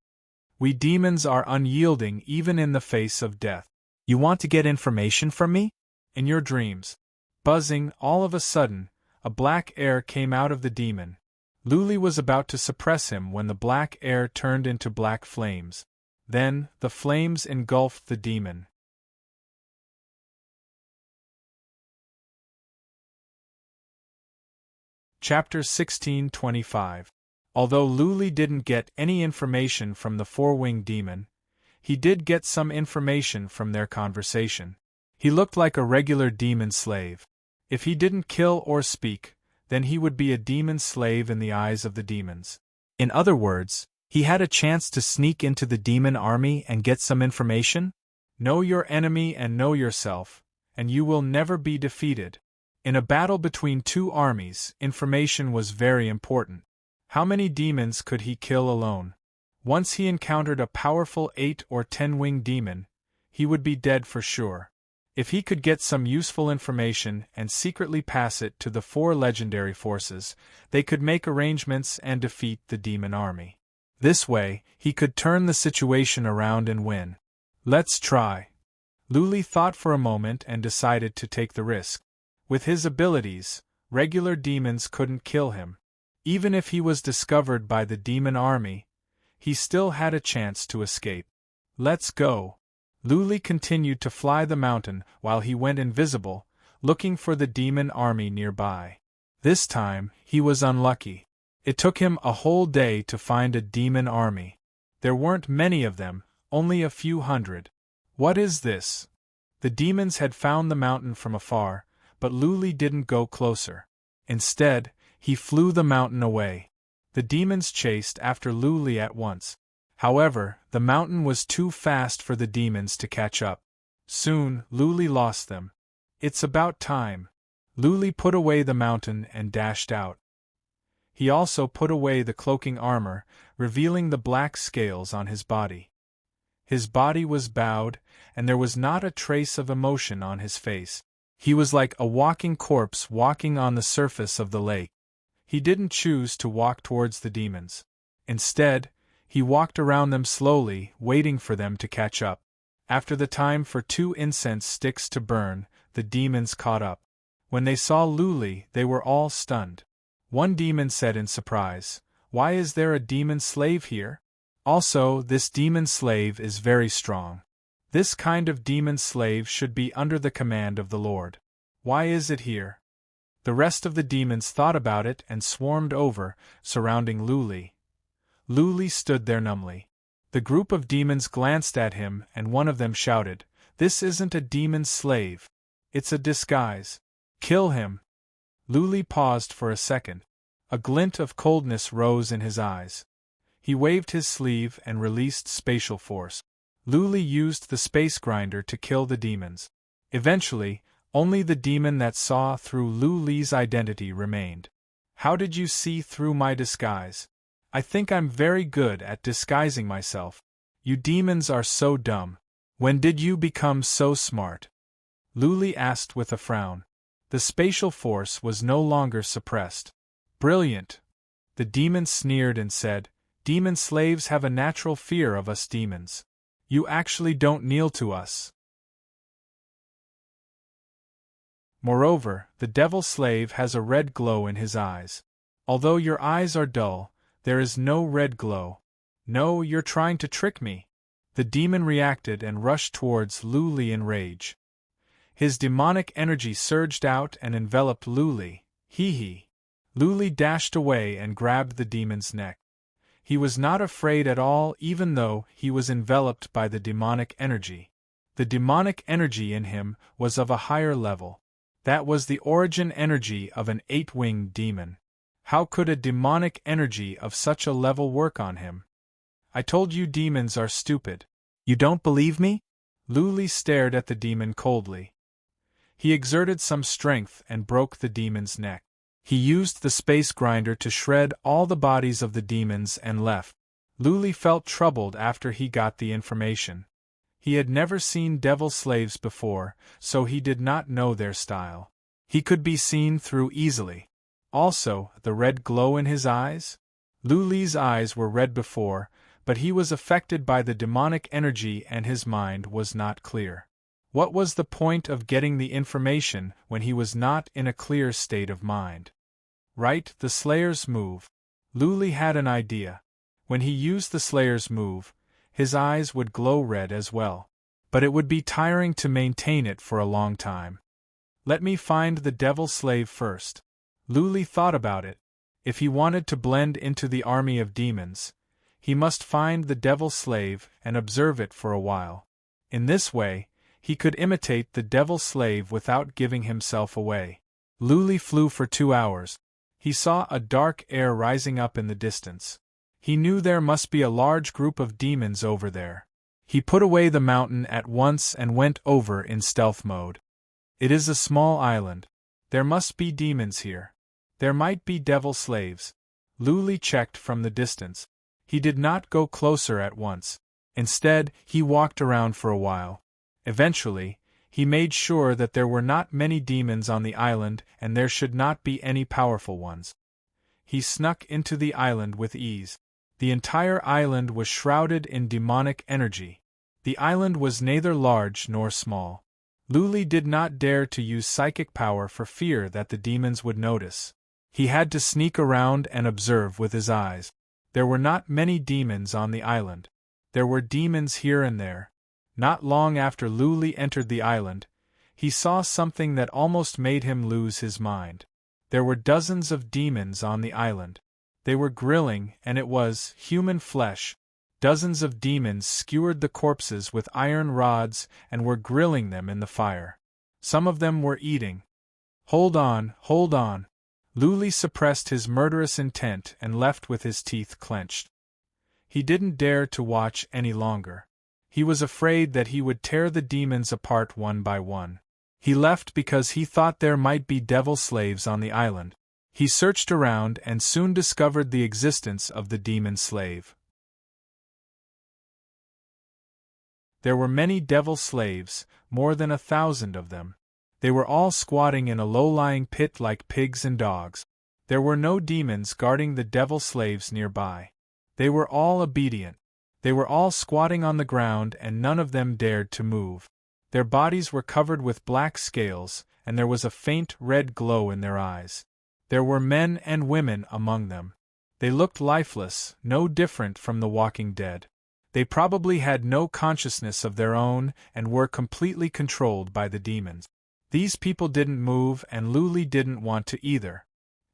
"We demons are unyielding even in the face of death. You want to get information from me? In your dreams." Buzzing, all of a sudden, a black air came out of the demon. Luli was about to suppress him when the black air turned into black flames. Then, the flames engulfed the demon. Chapter 16:25. Although Luli didn't get any information from the four-winged demon, he did get some information from their conversation. He looked like a regular demon slave. If he didn't kill or speak, then he would be a demon slave in the eyes of the demons. In other words, he had a chance to sneak into the demon army and get some information? Know your enemy and know yourself, and you will never be defeated. In a battle between two armies, information was very important. How many demons could he kill alone? Once he encountered a powerful 8 or 10-winged demon, he would be dead for sure. If he could get some useful information and secretly pass it to the 4 legendary forces, they could make arrangements and defeat the demon army. This way, he could turn the situation around and win. Let's try. Luli thought for a moment and decided to take the risk. With his abilities, regular demons couldn't kill him. Even if he was discovered by the demon army, he still had a chance to escape. Let's go. Luli continued to fly the mountain while he went invisible, looking for the demon army nearby. This time, he was unlucky. It took him a whole day to find a demon army. There weren't many of them, only a few hundred. What is this? The demons had found the mountain from afar, but Luli didn't go closer. Instead, he flew the mountain away. The demons chased after Luli at once. However, the mountain was too fast for the demons to catch up. Soon, Luli lost them. It's about time. Luli put away the mountain and dashed out. He also put away the cloaking armor, revealing the black scales on his body. His body was bowed, and there was not a trace of emotion on his face. He was like a walking corpse walking on the surface of the lake. He didn't choose to walk towards the demons. Instead, he walked around them slowly, waiting for them to catch up. After the time for 2 incense sticks to burn, the demons caught up. When they saw Luli, they were all stunned. One demon said in surprise, "Why is there a demon slave here? Also, this demon slave is very strong. This kind of demon slave should be under the command of the Lord. Why is it here?" The rest of the demons thought about it and swarmed over, surrounding Luli. Luli stood there numbly. The group of demons glanced at him and one of them shouted, "This isn't a demon slave. It's a disguise. Kill him." Luli paused for a second. A glint of coldness rose in his eyes. He waved his sleeve and released spatial force. Luli used the space grinder to kill the demons. Eventually, only the demon that saw through Luli's identity remained. "How did you see through my disguise? I think I'm very good at disguising myself. You demons are so dumb. When did you become so smart?" Luli asked with a frown. The spatial force was no longer suppressed. "Brilliant." The demon sneered and said, "Demon slaves have a natural fear of us demons. You actually don't kneel to us. Moreover, the devil slave has a red glow in his eyes. Although your eyes are dull, there is no red glow. No, you're trying to trick me. The demon reacted and rushed towards Luli in rage. His demonic energy surged out and enveloped Luli. Hee. Luli dashed away and grabbed the demon's neck. He was not afraid at all, even though he was enveloped by the demonic energy. The demonic energy in him was of a higher level. That was the origin energy of an 8-winged demon. How could a demonic energy of such a level work on him? I told you demons are stupid. You don't believe me? Luli stared at the demon coldly. He exerted some strength and broke the demon's neck. He used the space grinder to shred all the bodies of the demons and left. Luli felt troubled after he got the information. He had never seen devil slaves before, so he did not know their style. He could be seen through easily. Also, the red glow in his eyes? Luli's eyes were red before, but he was affected by the demonic energy and his mind was not clear. What was the point of getting the information when he was not in a clear state of mind? Right, the Slayer's move. Luli had an idea. When he used the Slayer's move, his eyes would glow red as well. But it would be tiring to maintain it for a long time. Let me find the devil slave first. Luli thought about it. If he wanted to blend into the army of demons, he must find the devil slave and observe it for a while. In this way, he could imitate the devil slave without giving himself away. Luli flew for 2 hours. He saw a dark air rising up in the distance. He knew there must be a large group of demons over there. He put away the mountain at once and went over in stealth mode. It is a small island. There must be demons here. There might be devil slaves. Luli checked from the distance. He did not go closer at once. Instead, he walked around for a while. Eventually, he made sure that there were not many demons on the island and there should not be any powerful ones. He snuck into the island with ease. The entire island was shrouded in demonic energy. The island was neither large nor small. Luli did not dare to use psychic power for fear that the demons would notice. He had to sneak around and observe with his eyes. There were not many demons on the island. There were demons here and there. Not long after Luli entered the island, he saw something that almost made him lose his mind. There were dozens of demons on the island. They were grilling, and it was human flesh. Dozens of demons skewered the corpses with iron rods and were grilling them in the fire. Some of them were eating. Hold on, hold on. Luli suppressed his murderous intent and left with his teeth clenched. He didn't dare to watch any longer. He was afraid that he would tear the demons apart one by one. He left because he thought there might be devil slaves on the island. He searched around and soon discovered the existence of the demon slave. There were many devil slaves, more than 1,000 of them. They were all squatting in a low-lying pit like pigs and dogs. There were no demons guarding the devil slaves nearby. They were all obedient. They were all squatting on the ground and none of them dared to move. Their bodies were covered with black scales, and there was a faint red glow in their eyes. There were men and women among them. They looked lifeless, no different from the walking dead. They probably had no consciousness of their own and were completely controlled by the demons. These people didn't move and Luli didn't want to either.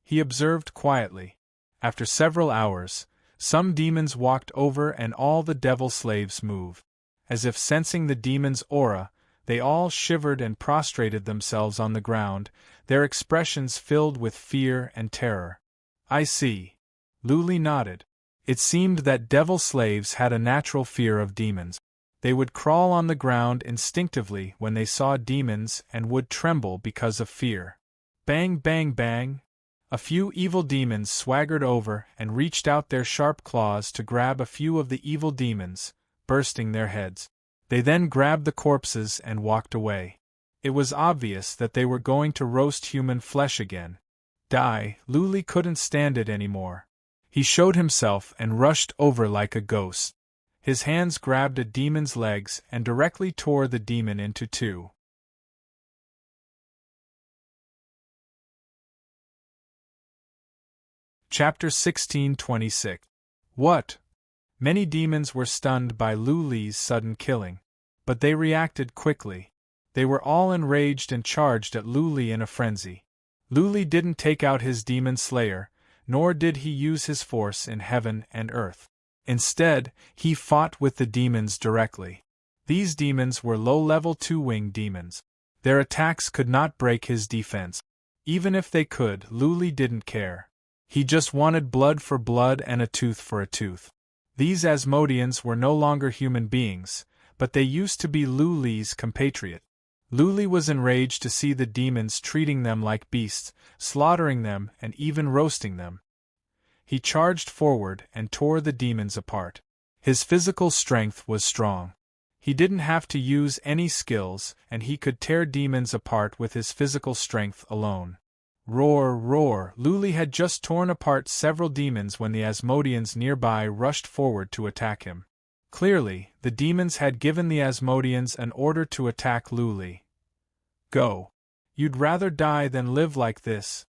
He observed quietly. After several hours, some demons walked over and all the devil slaves moved. As if sensing the demon's aura, they all shivered and prostrated themselves on the ground, their expressions filled with fear and terror. I see. Luli nodded. It seemed that devil slaves had a natural fear of demons. They would crawl on the ground instinctively when they saw demons and would tremble because of fear. Bang, bang, bang! A few evil demons swaggered over and reached out their sharp claws to grab a few of the evil demons, bursting their heads. They then grabbed the corpses and walked away. It was obvious that they were going to roast human flesh again. Luli couldn't stand it anymore. He showed himself and rushed over like a ghost. His hands grabbed a demon's legs and directly tore the demon into two. Chapter 1626. What? Many demons were stunned by Luli's sudden killing. But they reacted quickly. They were all enraged and charged at Luli in a frenzy. Luli didn't take out his demon slayer, nor did he use his force in heaven and earth. Instead, he fought with the demons directly. These demons were low-level two-winged demons. Their attacks could not break his defense. Even if they could, Luli didn't care. He just wanted blood for blood and a tooth for a tooth. These Asmodeans were no longer human beings, but they used to be Luli's compatriot. Luli was enraged to see the demons treating them like beasts, slaughtering them and even roasting them. He charged forward and tore the demons apart. His physical strength was strong. He didn't have to use any skills, and he could tear demons apart with his physical strength alone. Roar, roar! Luli had just torn apart several demons when the Asmodeans nearby rushed forward to attack him. Clearly, the demons had given the Asmodeans an order to attack Luli. Go. You'd rather die than live like this.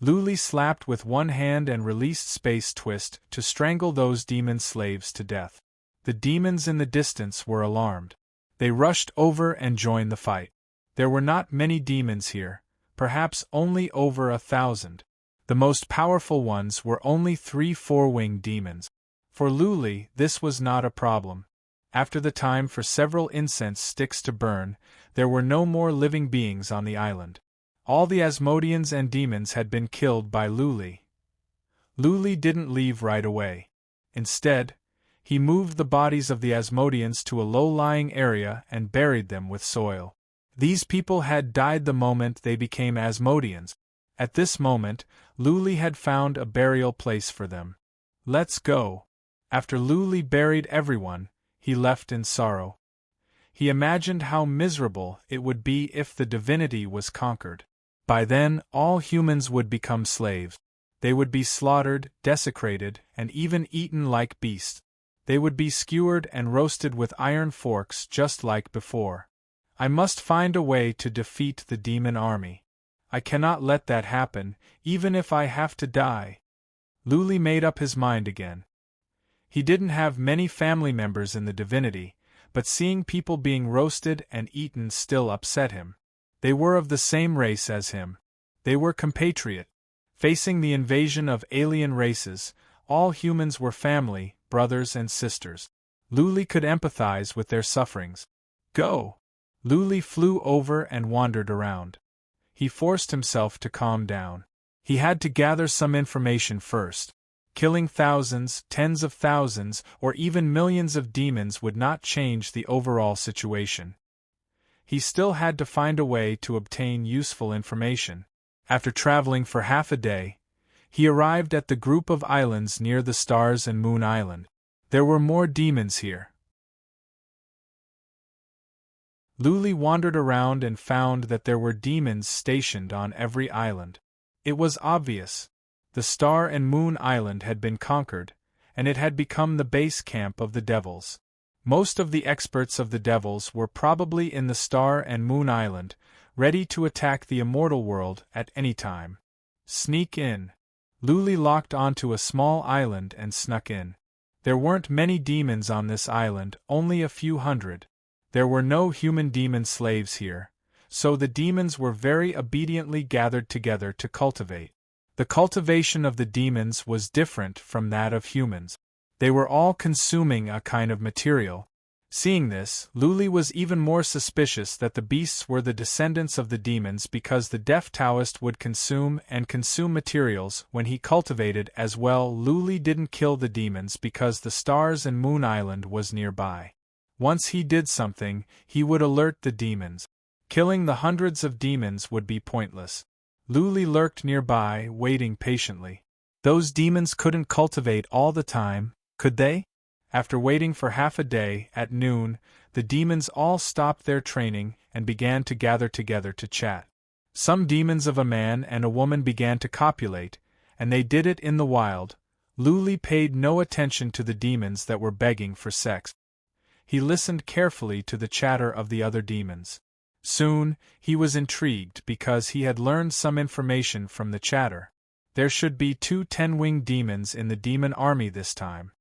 Luli slapped with one hand and released Space Twist to strangle those demon slaves to death. The demons in the distance were alarmed. They rushed over and joined the fight. There were not many demons here, perhaps only over 1,000. The most powerful ones were only 3 four-winged demons. For Luli, this was not a problem. After the time for several incense sticks to burn, there were no more living beings on the island. All the Asmodeans and demons had been killed by Luli. Luli didn't leave right away. Instead, he moved the bodies of the Asmodeans to a low-lying area and buried them with soil. These people had died the moment they became Asmodeans. At this moment, Luli had found a burial place for them. Let's go. After Luli buried everyone, he left in sorrow. He imagined how miserable it would be if the divinity was conquered. By then, all humans would become slaves. They would be slaughtered, desecrated, and even eaten like beasts. They would be skewered and roasted with iron forks just like before. I must find a way to defeat the demon army. I cannot let that happen, even if I have to die. Luli made up his mind again. He didn't have many family members in the divinity, but seeing people being roasted and eaten still upset him. They were of the same race as him. They were compatriot. Facing the invasion of alien races, all humans were family, brothers and sisters. Luli could empathize with their sufferings. Go! Luli flew over and wandered around. He forced himself to calm down. He had to gather some information first. Killing thousands, tens of thousands, or even millions of demons would not change the overall situation. He still had to find a way to obtain useful information. After traveling for half a day, he arrived at the group of islands near the Stars and Moon Island. There were more demons here. Luli wandered around and found that there were demons stationed on every island. It was obvious. The Star and Moon Island had been conquered, and it had become the base camp of the devils. Most of the experts of the devils were probably in the Star and Moon Island, ready to attack the immortal world at any time. Sneak in. Luli locked onto a small island and snuck in. There weren't many demons on this island, only a few hundred. There were no human demon slaves here, so the demons were very obediently gathered together to cultivate. The cultivation of the demons was different from that of humans. They were all consuming a kind of material. Seeing this, Luli was even more suspicious that the beasts were the descendants of the demons because the deaf Taoist would consume materials when he cultivated as well. Luli didn't kill the demons because the Stars and Moon Island was nearby. Once he did something, he would alert the demons. Killing the hundreds of demons would be pointless. Luli lurked nearby, waiting patiently. Those demons couldn't cultivate all the time, could they? After waiting for half a day, at noon, the demons all stopped their training and began to gather together to chat. Some demons of a man and a woman began to copulate, and they did it in the wild. Luli paid no attention to the demons that were begging for sex. He listened carefully to the chatter of the other demons. Soon, he was intrigued because he had learned some information from the chatter. There should be 2 10-winged demons in the demon army this time.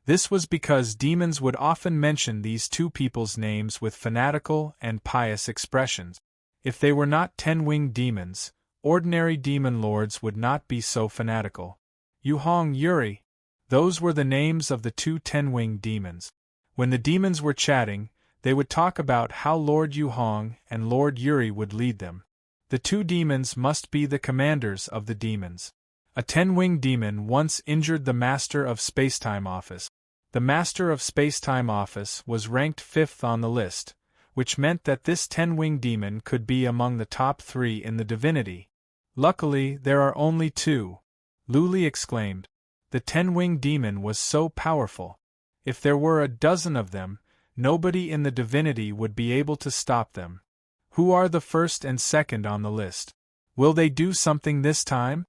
This was because demons would often mention these two people's names with fanatical and pious expressions. If they were not 10-winged demons, ordinary demon lords would not be so fanatical. Yuhong Yuri. Those were the names of the two 10-winged demons. When the demons were chatting, they would talk about how Lord Yuhong and Lord Yuri would lead them. The two demons must be the commanders of the demons. A 10-winged demon once injured the Master of Spacetime Office. The Master of Spacetime Office was ranked 5th on the list, which meant that this 10-winged demon could be among the top 3 in the divinity. Luckily, there are only 2. Luli exclaimed. The 10-winged demon was so powerful. If there were a dozen of them, nobody in the divinity would be able to stop them. Who are the first and second on the list? Will they do something this time?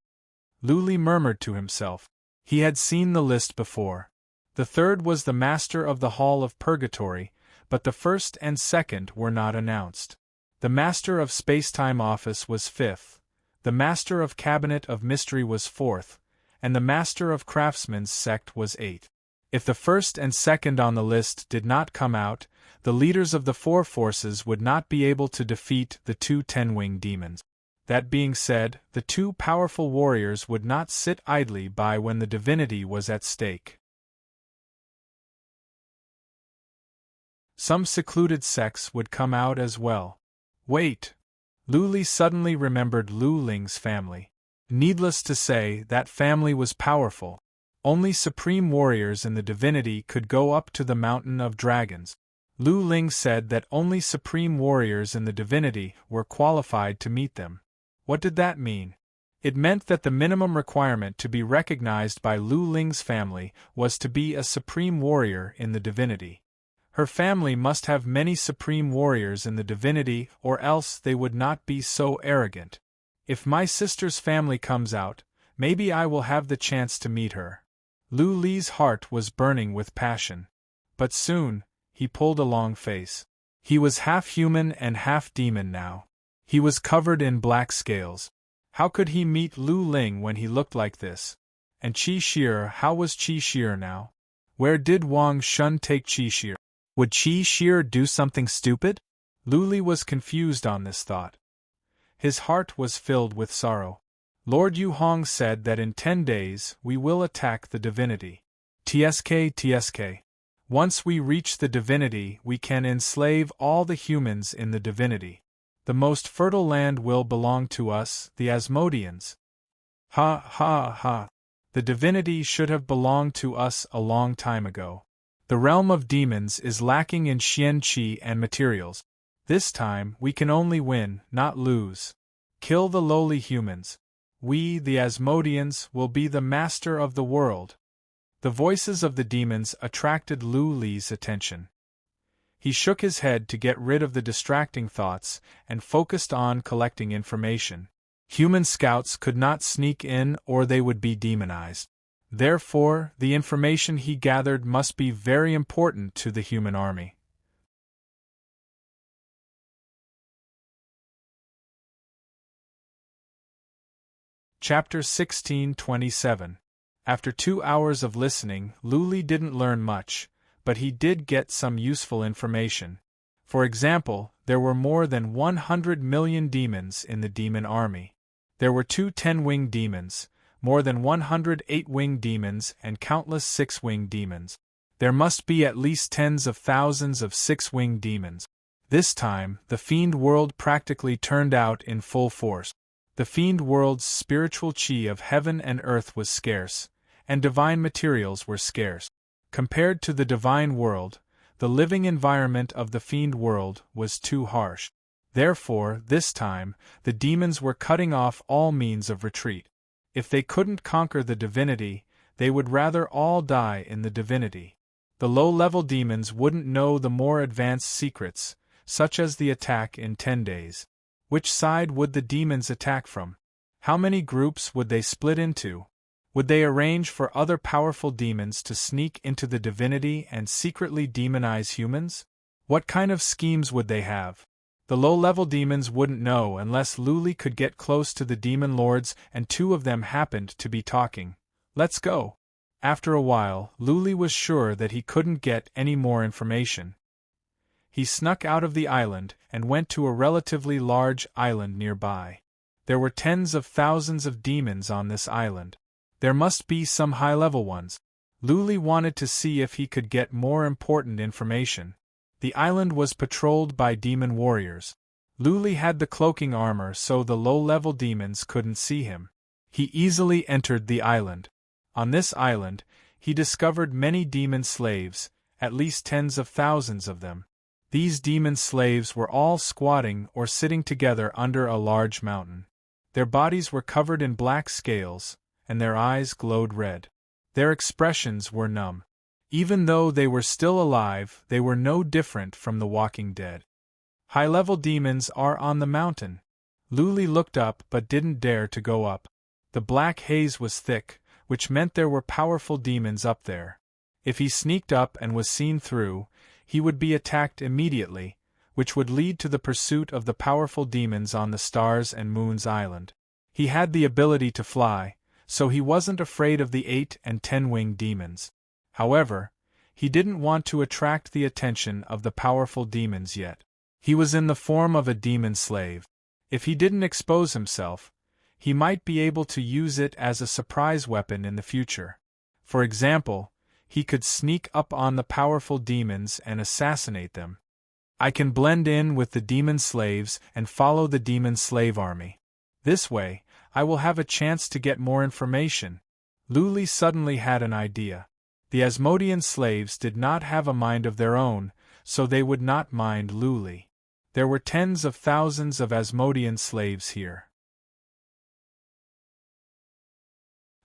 Luli murmured to himself. He had seen the list before. The third was the Master of the Hall of Purgatory, but the first and second were not announced. The Master of Spacetime Office was 5th, the Master of Cabinet of Mystery was 4th, and the Master of Craftsman's Sect was 8th. If the first and second on the list did not come out, the leaders of the 4 forces would not be able to defeat the two 10-winged demons. That being said, the two powerful warriors would not sit idly by when the divinity was at stake. Some secluded sects would come out as well. Wait! Luli suddenly remembered Lu Ling's family. Needless to say, that family was powerful. Only supreme warriors in the divinity could go up to the Mountain of Dragons. Lu Ling said that only supreme warriors in the divinity were qualified to meet them. What did that mean? It meant that the minimum requirement to be recognized by Lu Ling's family was to be a supreme warrior in the divinity. Her family must have many supreme warriors in the divinity, or else they would not be so arrogant. If my sister's family comes out, maybe I will have the chance to meet her. Lu Li's heart was burning with passion. But soon, he pulled a long face. He was half human and half demon now. He was covered in black scales. How could he meet Lu Ling when he looked like this? And Qi Shir, how was Qi Shir now? Where did Wang Shun take Qi Shir? Would Qi Shir do something stupid? Luli was confused on this thought. His heart was filled with sorrow. Lord Yuhong said that in 10 days we will attack the divinity. TSK. Once we reach the divinity, we can enslave all the humans in the divinity. The most fertile land will belong to us, the Asmodeans. Ha. The divinity should have belonged to us a long time ago. The realm of demons is lacking in Xian Qi and materials. This time, we can only win, not lose. Kill the lowly humans. We, the Asmodeans, will be the master of the world. The voices of the demons attracted Lu Li's attention. He shook his head to get rid of the distracting thoughts and focused on collecting information. Human scouts could not sneak in or they would be demonized. Therefore, the information he gathered must be very important to the human army. Chapter 16:27. After 2 hours of listening, Luli didn't learn much, but he did get some useful information. For example, there were more than 100 million demons in the demon army. There were 2 10-winged demons, more than 100 8-winged demons and countless 6-winged demons. There must be at least tens of thousands of 6-winged demons. This time, the fiend world practically turned out in full force. The fiend world's spiritual qi of heaven and earth was scarce, and divine materials were scarce. Compared to the divine world, the living environment of the fiend world was too harsh. Therefore, this time, the demons were cutting off all means of retreat. If they couldn't conquer the divinity, they would rather all die in the divinity. The low-level demons wouldn't know the more advanced secrets, such as the attack in 10 days. Which side would the demons attack from? How many groups would they split into? Would they arrange for other powerful demons to sneak into the divinity and secretly demonize humans? What kind of schemes would they have? The low-level demons wouldn't know unless Luli could get close to the demon lords and 2 of them happened to be talking. Let's go. After a while, Luli was sure that he couldn't get any more information. He snuck out of the island and went to a relatively large island nearby. There were tens of thousands of demons on this island. There must be some high-level ones. Luli wanted to see if he could get more important information. The island was patrolled by demon warriors. Luli had the cloaking armor so the low-level demons couldn't see him. He easily entered the island. On this island, he discovered many demon slaves, at least tens of thousands of them. These demon slaves were all squatting or sitting together under a large mountain. Their bodies were covered in black scales, and their eyes glowed red. Their expressions were numb. Even though they were still alive, they were no different from the walking dead. High-level demons are on the mountain. Luli looked up but didn't dare to go up. The black haze was thick, which meant there were powerful demons up there. If he sneaked up and was seen through, he would be attacked immediately, which would lead to the pursuit of the powerful demons on the Stars and Moons Island. He had the ability to fly, so he wasn't afraid of the 8 and 10-winged demons. However, he didn't want to attract the attention of the powerful demons yet. He was in the form of a demon slave. If he didn't expose himself, he might be able to use it as a surprise weapon in the future. For example, he could sneak up on the powerful demons and assassinate them. I can blend in with the demon slaves and follow the demon slave army. This way, I will have a chance to get more information. Luli suddenly had an idea. The Asmodean slaves did not have a mind of their own, so they would not mind Luli. There were tens of thousands of Asmodean slaves here.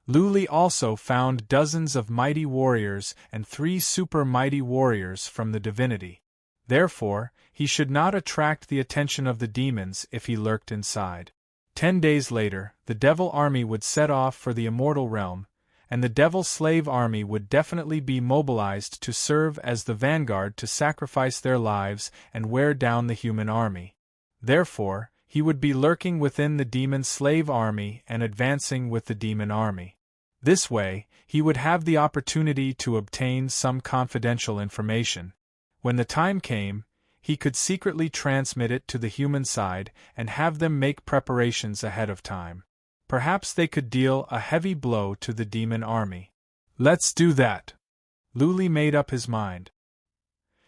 Luli also found dozens of mighty warriors and 3 super mighty warriors from the divinity. Therefore, he should not attract the attention of the demons if he lurked inside. 10 days later, the devil army would set off for the immortal realm, and the devil slave army would definitely be mobilized to serve as the vanguard to sacrifice their lives and wear down the human army. Therefore, he would be lurking within the demon slave army and advancing with the demon army. This way, he would have the opportunity to obtain some confidential information. When the time came, he could secretly transmit it to the human side and have them make preparations ahead of time. Perhaps they could deal a heavy blow to the demon army. Let's do that. Luli made up his mind.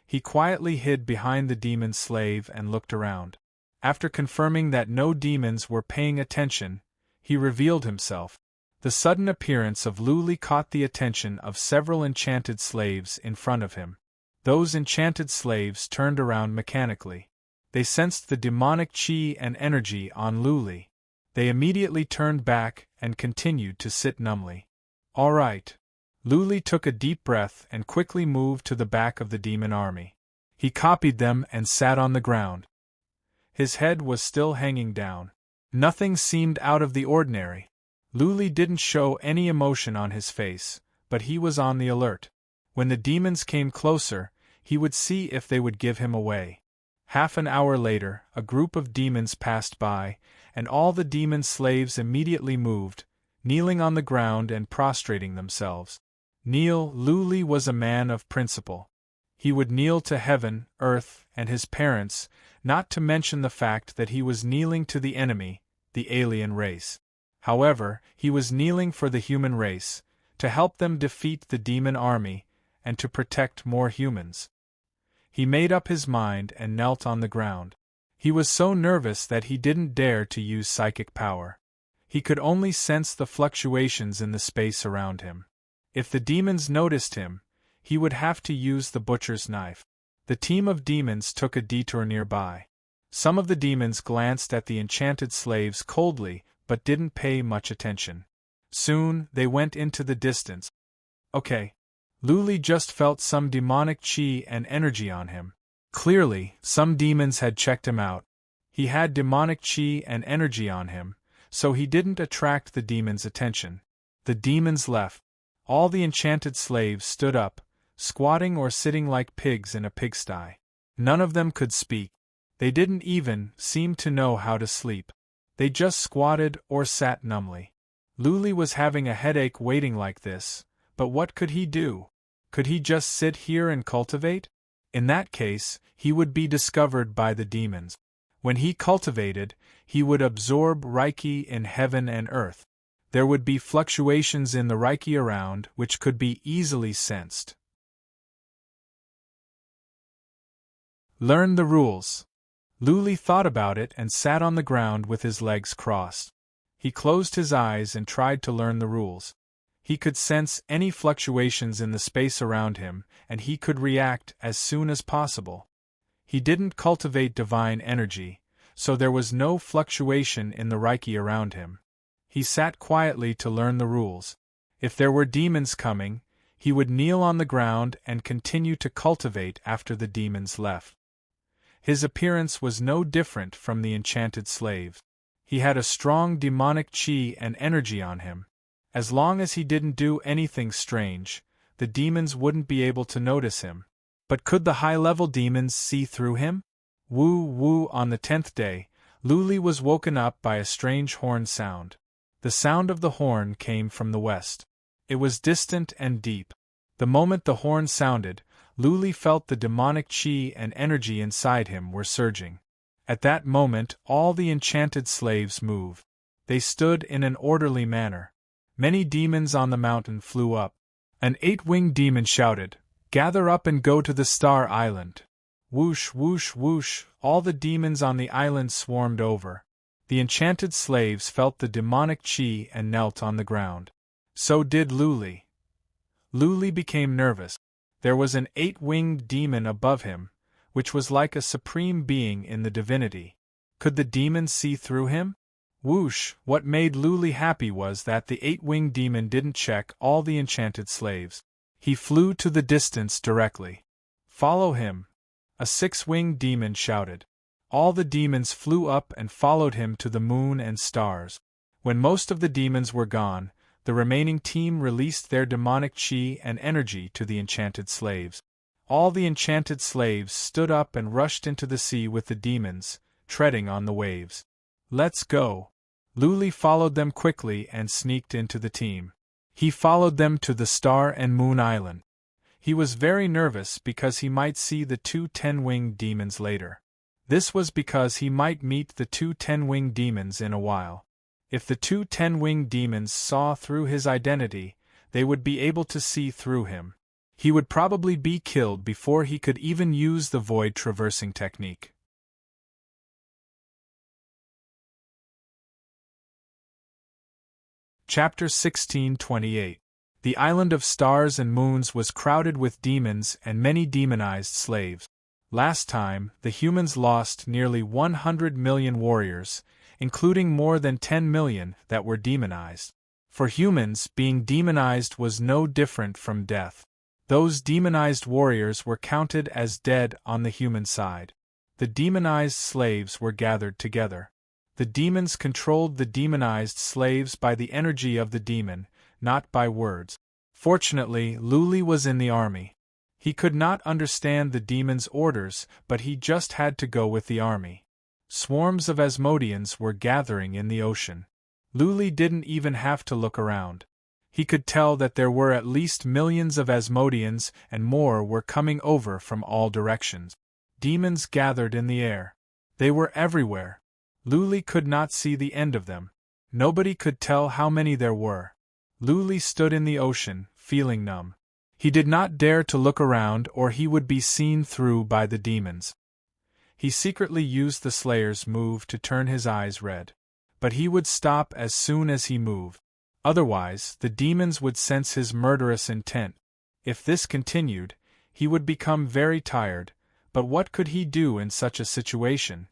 He quietly hid behind the demon slave and looked around. After confirming that no demons were paying attention, he revealed himself. The sudden appearance of Luli caught the attention of several enchanted slaves in front of him. Those enchanted slaves turned around mechanically. They sensed the demonic chi and energy on Luli. They immediately turned back and continued to sit numbly. All right. Luli took a deep breath and quickly moved to the back of the demon army. He copied them and sat on the ground. His head was still hanging down. Nothing seemed out of the ordinary. Luli didn't show any emotion on his face, but he was on the alert. When the demons came closer, he would see if they would give him away. Half an hour later, a group of demons passed by, and all the demon slaves immediately moved, kneeling on the ground and prostrating themselves. Luli was a man of principle. He would kneel to heaven, earth, and his parents, not to mention the fact that he was kneeling to the enemy, the alien race. However, he was kneeling for the human race, to help them defeat the demon army, and to protect more humans. He made up his mind and knelt on the ground. He was so nervous that he didn't dare to use psychic power. He could only sense the fluctuations in the space around him. If the demons noticed him, he would have to use the butcher's knife. The team of demons took a detour nearby. Some of the demons glanced at the enchanted slaves coldly, but didn't pay much attention. Soon, they went into the distance. Okay. Luli just felt some demonic chi and energy on him. Clearly, some demons had checked him out. He had demonic chi and energy on him, so he didn't attract the demons' attention. The demons left. All the enchanted slaves stood up, squatting or sitting like pigs in a pigsty. None of them could speak. They didn't even seem to know how to sleep. They just squatted or sat numbly. Luli was having a headache waiting like this, But what could he do? Could he just sit here and cultivate? In that case, he would be discovered by the demons. When he cultivated, he would absorb Reiki in heaven and earth. There would be fluctuations in the Reiki around which could be easily sensed. Learn the rules. Luli thought about it and sat on the ground with his legs crossed. He closed his eyes and tried to learn the rules. He could sense any fluctuations in the space around him, and he could react as soon as possible. He didn't cultivate divine energy, so there was no fluctuation in the Reiki around him. He sat quietly to learn the rules. If there were demons coming, he would kneel on the ground and continue to cultivate after the demons left. His appearance was no different from the enchanted slave. He had a strong demonic chi and energy on him. As long as he didn't do anything strange, the demons wouldn't be able to notice him. But could the high-level demons see through him? Woo woo. On the 10th day, Luli was woken up by a strange horn sound. The sound of the horn came from the west. It was distant and deep. The moment the horn sounded, Luli felt the demonic chi and energy inside him were surging. At that moment, all the enchanted slaves moved. They stood in an orderly manner. Many demons on the mountain flew up. An 8-winged demon shouted, "Gather up and go to the Star Island." Whoosh, whoosh, whoosh, all the demons on the island swarmed over. The enchanted slaves felt the demonic chi and knelt on the ground. So did Luli. Luli became nervous. There was an 8-winged demon above him, which was like a supreme being in the divinity. Could the demons see through him? Whoosh! What made Luli happy was that the 8-winged demon didn't check all the enchanted slaves. He flew to the distance directly. "Follow him!" A 6-winged demon shouted. All the demons flew up and followed him to the moon and stars. When most of the demons were gone, the remaining team released their demonic chi and energy to the enchanted slaves. All the enchanted slaves stood up and rushed into the sea with the demons, treading on the waves. "Let's go!" Luli followed them quickly and sneaked into the team. He followed them to the Star and Moon Island. He was very nervous because he might see the 2 10-winged demons later. This was because he might meet the 2 10-winged demons in a while. If the 2 10-winged demons saw through his identity, they would be able to see through him. He would probably be killed before he could even use the void traversing technique. Chapter 1628. The Island of Stars and Moons was crowded with demons and many demonized slaves. Last time, the humans lost nearly 100 million warriors, including more than 10 million that were demonized. For humans, being demonized was no different from death. Those demonized warriors were counted as dead on the human side. The demonized slaves were gathered together. The demons controlled the demonized slaves by the energy of the demon, not by words. Fortunately, Luli was in the army. He could not understand the demon's orders, but he just had to go with the army. Swarms of Asmodeans were gathering in the ocean. Luli didn't even have to look around. He could tell that there were at least millions of Asmodeans and more were coming over from all directions. Demons gathered in the air. They were everywhere. Luli could not see the end of them. Nobody could tell how many there were. Luli stood in the ocean, feeling numb. He did not dare to look around or he would be seen through by the demons. He secretly used the Slayer's move to turn his eyes red. But he would stop as soon as he moved. Otherwise, the demons would sense his murderous intent. If this continued, he would become very tired, but what could he do in such a situation?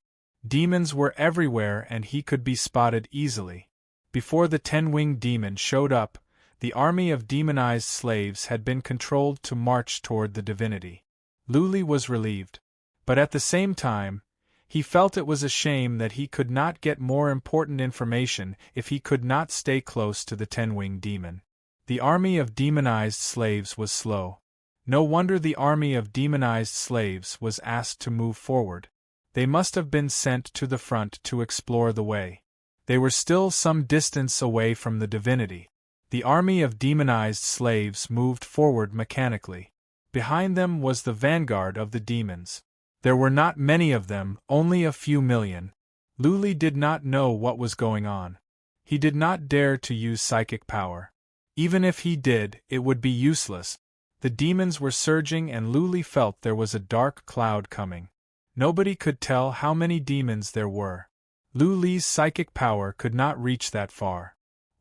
Demons were everywhere and he could be spotted easily. Before the 10-winged demon showed up, the army of demonized slaves had been controlled to march toward the divinity. Luli was relieved. But at the same time, he felt it was a shame that he could not get more important information if he could not stay close to the 10-winged demon. The army of demonized slaves was slow. No wonder the army of demonized slaves was asked to move forward. They must have been sent to the front to explore the way. They were still some distance away from the divinity. The army of demonized slaves moved forward mechanically. Behind them was the vanguard of the demons. There were not many of them, only a few million. Luli did not know what was going on. He did not dare to use psychic power. Even if he did, it would be useless. The demons were surging and Luli felt there was a dark cloud coming. Nobody could tell how many demons there were. Luli's psychic power could not reach that far.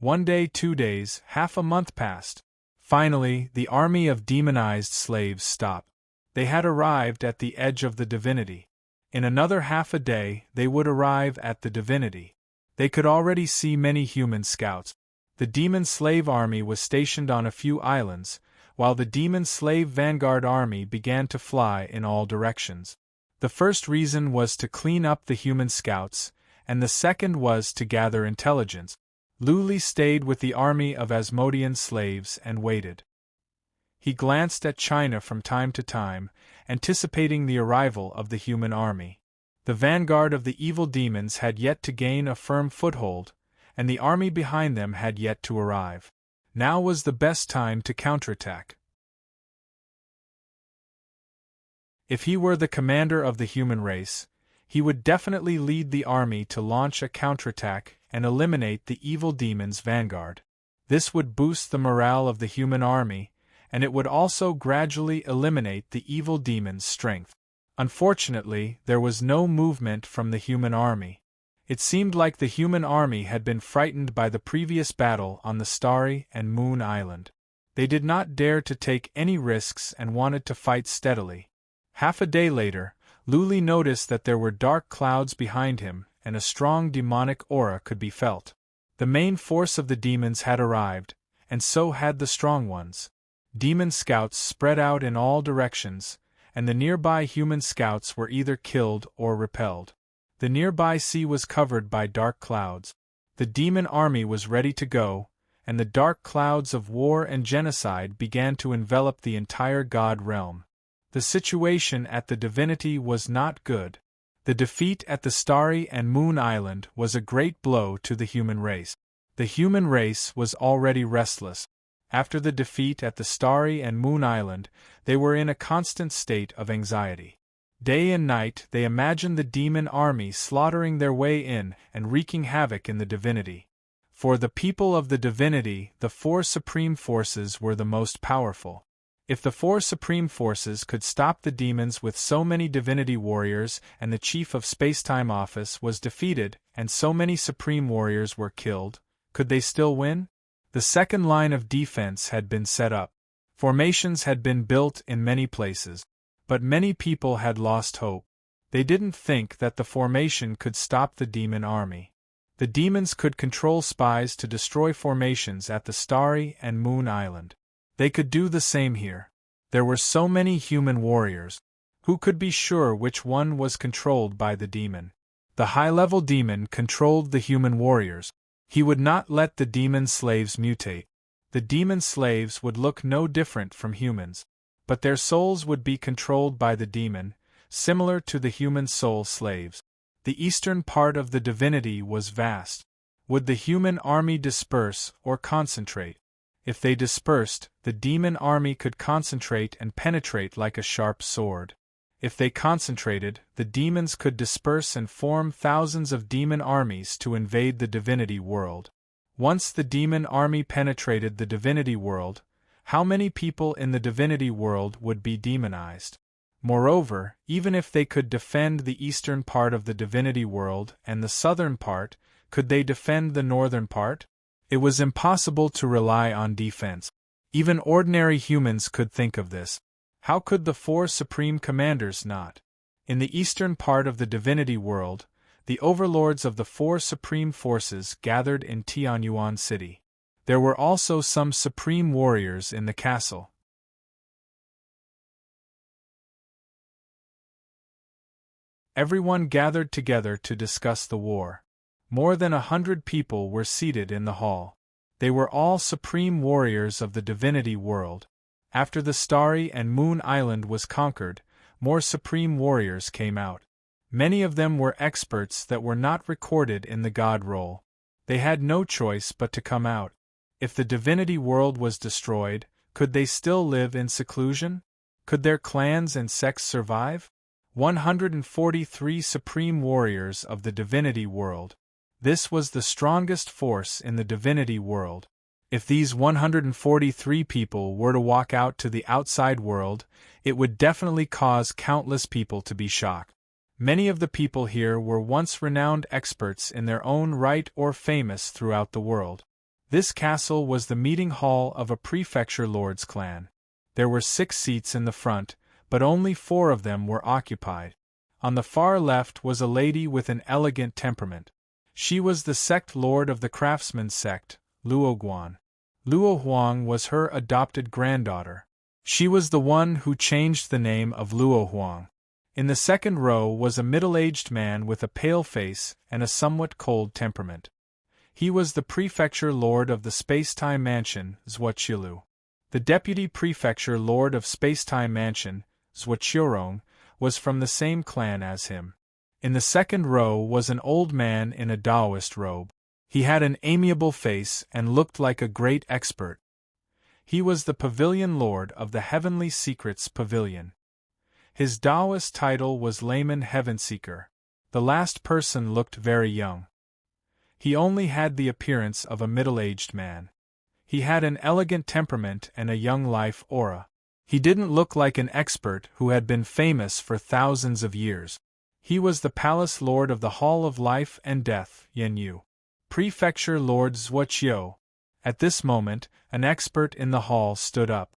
1 day, 2 days, half a month passed. Finally, the army of demonized slaves stopped. They had arrived at the edge of the divinity. In another half a day, they would arrive at the divinity. They could already see many human scouts. The demon slave army was stationed on a few islands, while the demon slave vanguard army began to fly in all directions. The first reason was to clean up the human scouts, and the second was to gather intelligence. Luli stayed with the army of Asmodean slaves and waited. He glanced at China from time to time, anticipating the arrival of the human army. The vanguard of the evil demons had yet to gain a firm foothold, and the army behind them had yet to arrive. Now was the best time to counterattack. If he were the commander of the human race, he would definitely lead the army to launch a counterattack and eliminate the evil demon's vanguard. This would boost the morale of the human army, and it would also gradually eliminate the evil demon's strength. Unfortunately, there was no movement from the human army. It seemed like the human army had been frightened by the previous battle on the Starry and Moon Island. They did not dare to take any risks and wanted to fight steadily. Half a day later, Luli noticed that there were dark clouds behind him, and a strong demonic aura could be felt. The main force of the demons had arrived, and so had the strong ones. Demon scouts spread out in all directions, and the nearby human scouts were either killed or repelled. The nearby sea was covered by dark clouds. The demon army was ready to go, and the dark clouds of war and genocide began to envelop the entire god realm. The situation at the divinity was not good. The defeat at the Starry and Moon Island was a great blow to the human race. The human race was already restless. After the defeat at the Starry and Moon Island, they were in a constant state of anxiety. Day and night they imagined the demon army slaughtering their way in and wreaking havoc in the divinity. For the people of the divinity, the 4 supreme forces were the most powerful. If the 4 supreme forces could stop the demons with so many divinity warriors and the chief of Spacetime Office was defeated and so many supreme warriors were killed, could they still win? The second line of defense had been set up. Formations had been built in many places. But many people had lost hope. They didn't think that the formation could stop the demon army. The demons could control spies to destroy formations at the Starry and Moon Island. They could do the same here. There were so many human warriors. Who could be sure which one was controlled by the demon? The high-level demon controlled the human warriors. He would not let the demon slaves mutate. The demon slaves would look no different from humans. But their souls would be controlled by the demon, similar to the human soul slaves. The eastern part of the divinity was vast. Would the human army disperse or concentrate? If they dispersed, the demon army could concentrate and penetrate like a sharp sword. If they concentrated, the demons could disperse and form thousands of demon armies to invade the divinity world. Once the demon army penetrated the divinity world, how many people in the divinity world would be demonized? Moreover, even if they could defend the eastern part of the divinity world and the southern part, could they defend the northern part? It was impossible to rely on defense. Even ordinary humans could think of this. How could the 4 supreme commanders not? In the eastern part of the divinity world, the overlords of the 4 supreme forces gathered in Tianyuan City. There were also some supreme warriors in the castle. Everyone gathered together to discuss the war. More than 100 people were seated in the hall. They were all supreme warriors of the divinity world. After the Starry and Moon Island was conquered, more supreme warriors came out. Many of them were experts that were not recorded in the god roll. They had no choice but to come out. If the divinity world was destroyed, could they still live in seclusion? Could their clans and sects survive? 143 supreme warriors of the divinity world. This was the strongest force in the divinity world. If these 143 people were to walk out to the outside world, it would definitely cause countless people to be shocked. Many of the people here were once renowned experts in their own right or famous throughout the world. This castle was the meeting hall of a prefecture lord's clan. There were 6 seats in the front, but only 4 of them were occupied. On the far left was a lady with an elegant temperament. She was the sect lord of the craftsman's sect, Luo Guan. Luo Huang was her adopted granddaughter. She was the one who changed the name of Luo Huang. In the second row was a middle-aged man with a pale face and a somewhat cold temperament. He was the prefecture lord of the Space-Time Mansion, Zhuaqilu. The deputy prefecture lord of Space-Time Mansion, Zhuaqiurong, was from the same clan as him. In the second row was an old man in a Taoist robe. He had an amiable face and looked like a great expert. He was the pavilion lord of the Heavenly Secrets Pavilion. His Taoist title was Layman Heavenseeker. The last person looked very young. He only had the appearance of a middle-aged man. He had an elegant temperament and a young life aura. He didn't look like an expert who had been famous for thousands of years. He was the palace lord of the Hall of Life and Death, Yanyu. Prefecture Lord Zhuaqiu. At this moment, an expert in the hall stood up.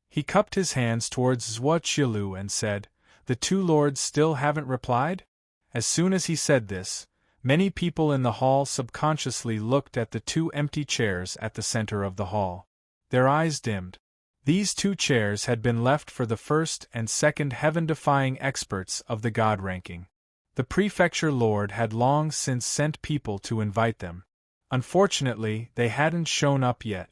He cupped his hands towards Zhuaqiu and said, "The 2 lords still haven't replied?" As soon as he said this, many people in the hall subconsciously looked at the 2 empty chairs at the center of the hall. Their eyes dimmed. These 2 chairs had been left for the first and second heaven-defying experts of the god ranking. The prefecture lord had long since sent people to invite them. Unfortunately, they hadn't shown up yet.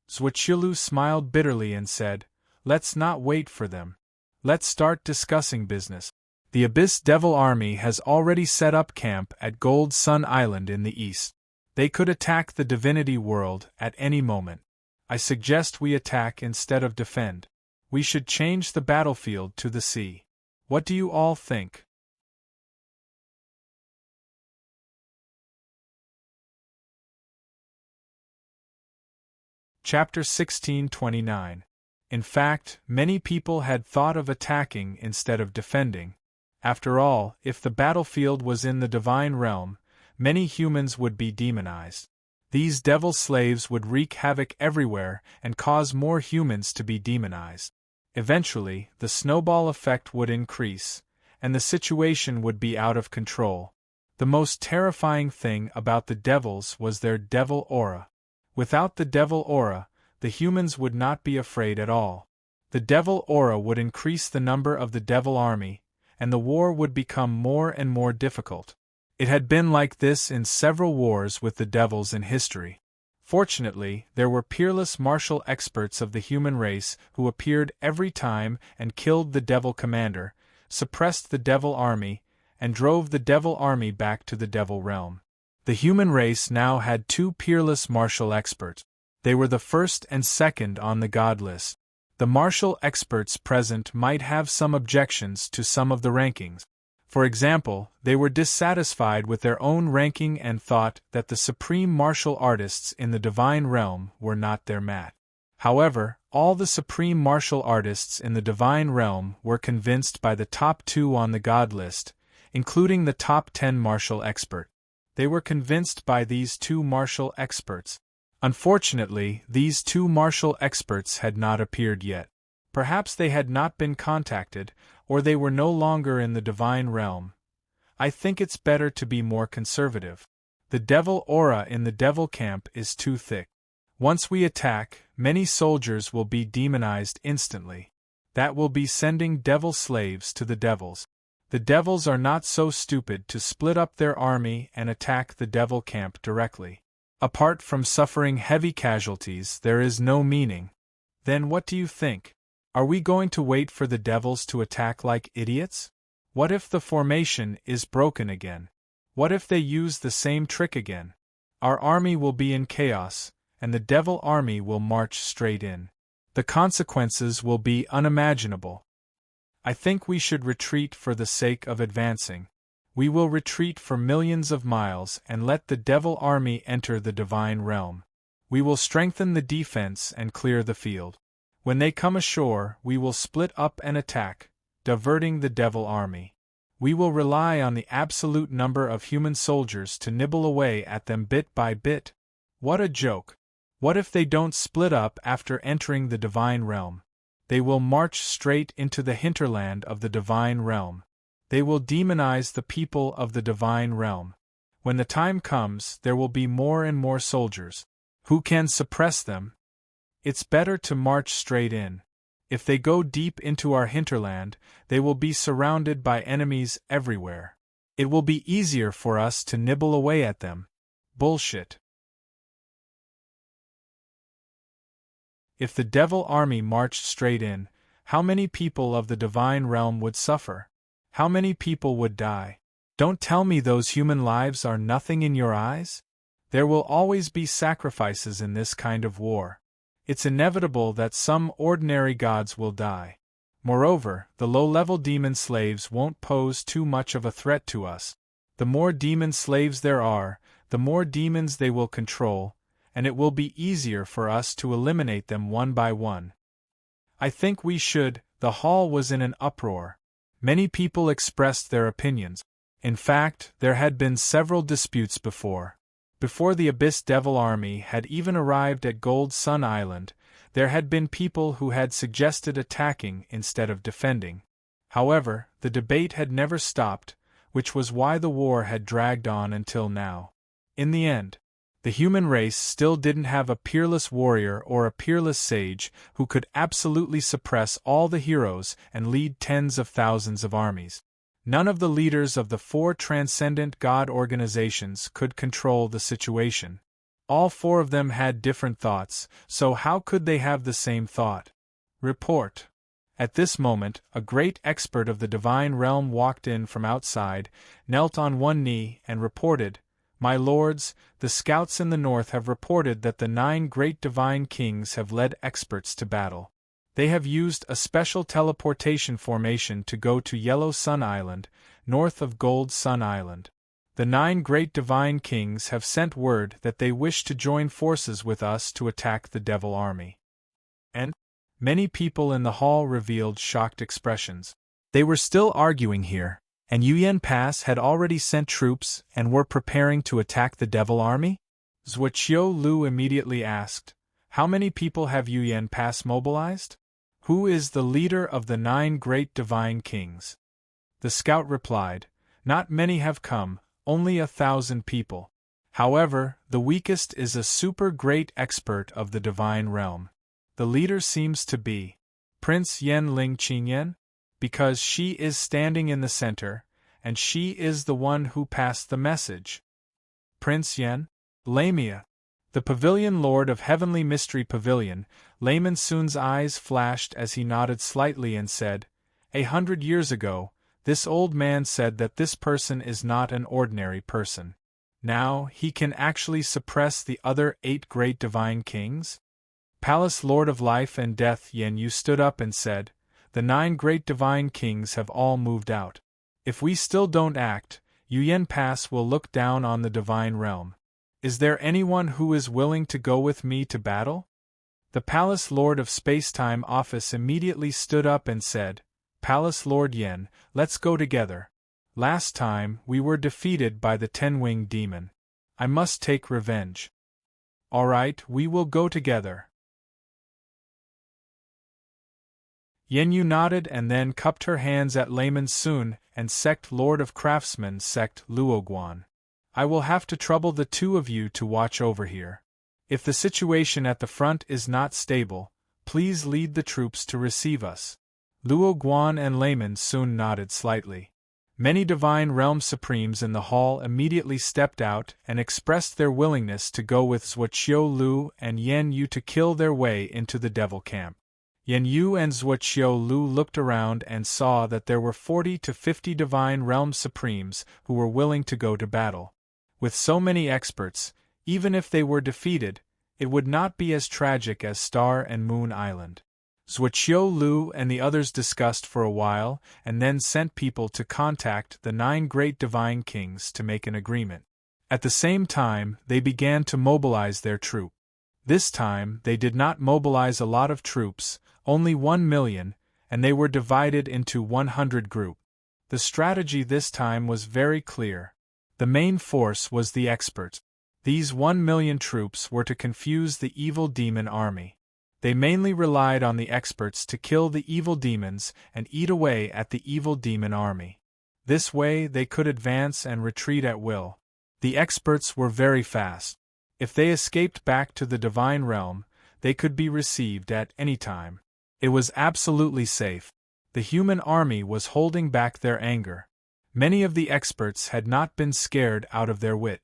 Zhuaqilu smiled bitterly and said, "Let's not wait for them. Let's start discussing business. The Abyss Devil Army has already set up camp at Gold Sun Island in the east. They could attack the divinity world at any moment. I suggest we attack instead of defend. We should change the battlefield to the sea. What do you all think?" Chapter 1629. In fact, many people had thought of attacking instead of defending. After all, if the battlefield was in the divine realm, many humans would be demonized. These devil slaves would wreak havoc everywhere and cause more humans to be demonized. Eventually, the snowball effect would increase, and the situation would be out of control. The most terrifying thing about the devils was their devil aura. Without the devil aura, the humans would not be afraid at all. The devil aura would increase the number of the devil army, and the war would become more and more difficult. It had been like this in several wars with the devils in history. Fortunately, there were peerless martial experts of the human race who appeared every time and killed the devil commander, suppressed the devil army, and drove the devil army back to the devil realm. The human race now had 2 peerless martial experts. They were the first and second on the god list. The martial experts present might have some objections to some of the rankings. For example, they were dissatisfied with their own ranking and thought that the supreme martial artists in the divine realm were not their match. However, all the supreme martial artists in the divine realm were convinced by the top 2 on the god list, including the top 10 martial expert. They were convinced by these 2 martial experts. Unfortunately, these 2 martial experts had not appeared yet. Perhaps they had not been contacted, or they were no longer in the divine realm. I think it's better to be more conservative. The devil aura in the devil camp is too thick. Once we attack, many soldiers will be demonized instantly. That will be sending devil slaves to the devils. The devils are not so stupid to split up their army and attack the devil camp directly. Apart from suffering heavy casualties, there is no meaning. Then what do you think? Are we going to wait for the devils to attack like idiots? What if the formation is broken again? What if they use the same trick again? Our army will be in chaos, and the devil army will march straight in. The consequences will be unimaginable. I think we should retreat for the sake of advancing. We will retreat for millions of miles and let the devil army enter the divine realm. We will strengthen the defense and clear the field. When they come ashore, we will split up and attack, diverting the devil army. We will rely on the absolute number of human soldiers to nibble away at them bit by bit. What a joke! What if they don't split up after entering the divine realm? They will march straight into the hinterland of the divine realm. They will demonize the people of the divine realm. When the time comes, there will be more and more soldiers. Who can suppress them? It's better to march straight in. If they go deep into our hinterland, they will be surrounded by enemies everywhere. It will be easier for us to nibble away at them. Bullshit. If the devil army marched straight in, how many people of the divine realm would suffer? How many people would die? Don't tell me those human lives are nothing in your eyes? There will always be sacrifices in this kind of war. It's inevitable that some ordinary gods will die. Moreover, the low-level demon slaves won't pose too much of a threat to us. The more demon slaves there are, the more demons they will control, and it will be easier for us to eliminate them one by one. I think we should. The hall was in an uproar. Many people expressed their opinions. In fact, there had been several disputes before. Before the Abyss Devil Army had even arrived at Gold Sun Island, there had been people who had suggested attacking instead of defending. However, the debate had never stopped, which was why the war had dragged on until now. In the end, the human race still didn't have a peerless warrior or a peerless sage who could absolutely suppress all the heroes and lead tens of thousands of armies. None of the leaders of the 4 transcendent god organizations could control the situation. All 4 of them had different thoughts, so how could they have the same thought? Report. At this moment, a great expert of the divine realm walked in from outside, knelt on one knee, and reported, "My lords, the scouts in the north have reported that the 9 great divine kings have led experts to battle. They have used a special teleportation formation to go to Yellow Sun Island, north of Gold Sun Island. The 9 great divine kings have sent word that they wish to join forces with us to attack the devil army." And many people in the hall revealed shocked expressions. They were still arguing here, and Yuyen Pass had already sent troops and were preparing to attack the devil army? Zhuoqiu Lu immediately asked, "How many people have Yuyen Pass mobilized? Who is the leader of the 9 great divine kings?" The scout replied, "Not many have come, only 1,000 people. However, the weakest is a super great expert of the divine realm. The leader seems to be Prince Yen Ling Qingyan, because she is standing in the center, and she is the one who passed the message." Prince Yen? Lamia. The Pavilion Lord of Heavenly Mystery Pavilion. Layman Sun's eyes flashed as he nodded slightly and said, 100 years ago, this old man said that this person is not an ordinary person. Now, he can actually suppress the other 8 great divine kings? Palace Lord of Life and Death Yen Yu stood up and said, "The 9 great divine kings have all moved out. If we still don't act, Yuyen Pass will look down on the divine realm. Is there anyone who is willing to go with me to battle?" The Palace Lord of Spacetime Office immediately stood up and said, "Palace Lord Yen, let's go together. Last time, we were defeated by the 10-winged demon. I must take revenge." "All right, we will go together." Yen Yu nodded and then cupped her hands at Layman Sun and Sect Lord of Craftsmen Sect Luoguan. "I will have to trouble the 2 of you to watch over here. If the situation at the front is not stable, please lead the troops to receive us." Luoguan and Layman Sun nodded slightly. Many Divine Realm Supremes in the hall immediately stepped out and expressed their willingness to go with Zhuoqiu Lu and Yen Yu to kill their way into the Devil Camp. Yen Yu and Zhuoqiu Lu looked around and saw that there were 40 to 50 Divine Realm Supremes who were willing to go to battle. With so many experts, even if they were defeated, It would not be as tragic as Star and Moon Island. Zhuqiu Lu and the others discussed for a while and then sent people to contact the 9 great divine kings to make an agreement. At the same time, they began to mobilize their troop. This time, they did not mobilize a lot of troops, only 1 million, and they were divided into 100 groups. The strategy this time was very clear. The main force was the experts. These 1 million troops were to confuse the evil demon army. They mainly relied on the experts to kill the evil demons and eat away at the evil demon army. This way they could advance and retreat at will. The experts were very fast. If they escaped back to the divine realm, they could be received at any time. It was absolutely safe. The human army was holding back their anger. Many of the experts had not been scared out of their wit.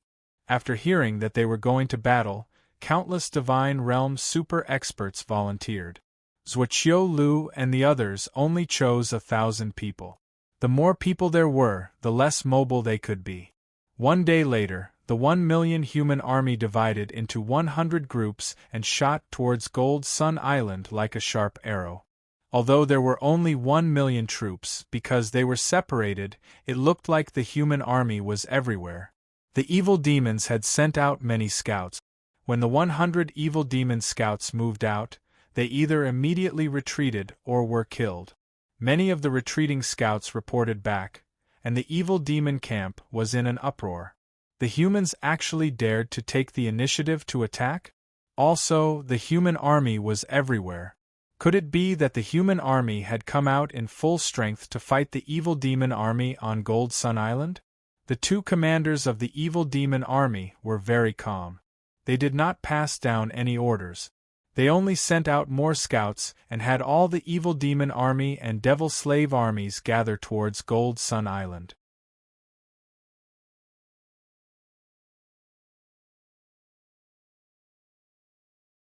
After hearing that they were going to battle, countless divine realm super experts volunteered. Zhuqiu Lu and the others only chose 1,000 people. The more people there were, the less mobile they could be. 1 day later, the 1 million human army divided into 100 groups and shot towards Gold Sun Island like a sharp arrow. Although there were only 1 million troops, because they were separated, it looked like the human army was everywhere. The evil demons had sent out many scouts. When the 100 evil demon scouts moved out, they either immediately retreated or were killed. Many of the retreating scouts reported back, and the evil demon camp was in an uproar. The humans actually dared to take the initiative to attack? Also, the human army was everywhere. Could it be that the human army had come out in full strength to fight the evil demon army on Gold Sun Island? The 2 commanders of the evil demon army were very calm. They did not pass down any orders. They only sent out more scouts and had all the evil demon army and devil slave armies gather towards Gold Sun Island.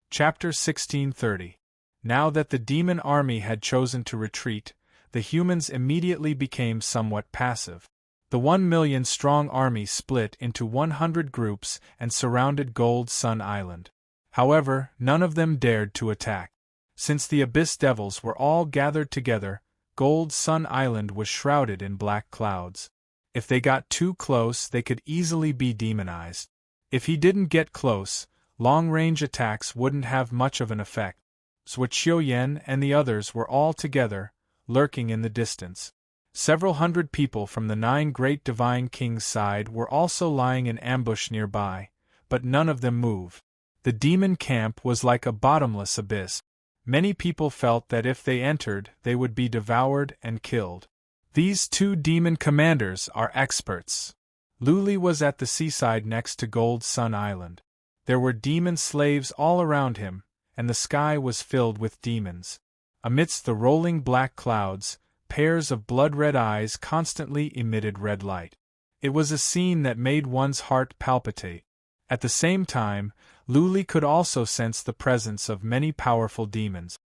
Chapter 1630. Now that the demon army had chosen to retreat, the humans immediately became somewhat passive. The 1 million strong army split into 100 groups and surrounded Gold Sun Island. However, none of them dared to attack. Since the Abyss Devils were all gathered together, Gold Sun Island was shrouded in black clouds. If they got too close, they could easily be demonized. If he didn't get close, long-range attacks wouldn't have much of an effect. Zhuqiu Yan and the others were all together, lurking in the distance. Several hundred people from the 9 great divine kings' side were also lying in ambush nearby, but none of them moved. The demon camp was like a bottomless abyss. Many people felt that if they entered, they would be devoured and killed. These 2 demon commanders are experts. Luli was at the seaside next to Gold Sun Island. There were demon slaves all around him, and the sky was filled with demons. Amidst the rolling black clouds, pairs of blood-red eyes constantly emitted red light. It was a scene that made one's heart palpitate. At the same time, Luli could also sense the presence of many powerful demons.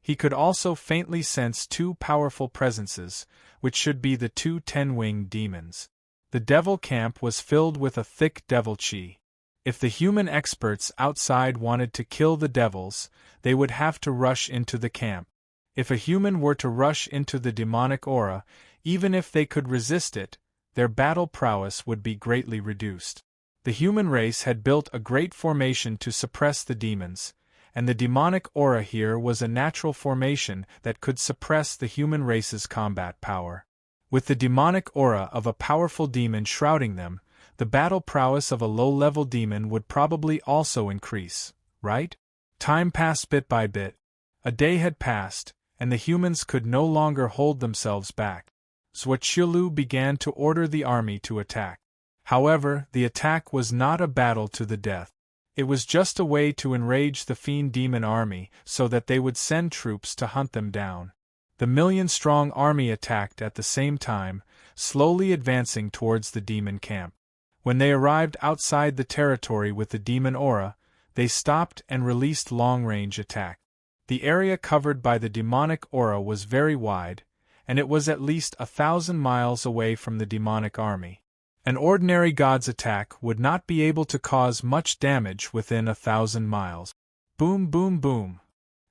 He could also faintly sense 2 powerful presences, which should be the 2 ten-winged demons. The devil camp was filled with a thick devil chi. If the human experts outside wanted to kill the devils, they would have to rush into the camp. If a human were to rush into the demonic aura, even if they could resist it, their battle prowess would be greatly reduced. The human race had built a great formation to suppress the demons, and the demonic aura here was a natural formation that could suppress the human race's combat power. With the demonic aura of a powerful demon shrouding them, the battle prowess of a low-level demon would probably also increase, right? Time passed bit by bit. A day had passed, and the humans could no longer hold themselves back. Zhuqiu began to order the army to attack. However, the attack was not a battle to the death. It was just a way to enrage the fiend demon army so that they would send troops to hunt them down. The million-strong army attacked at the same time, slowly advancing towards the demon camp. When they arrived outside the territory with the demon aura, they stopped and released long-range attack. The area covered by the demonic aura was very wide, and it was at least 1,000 miles away from the demonic army. An ordinary god's attack would not be able to cause much damage within 1,000 miles. Boom, boom, boom.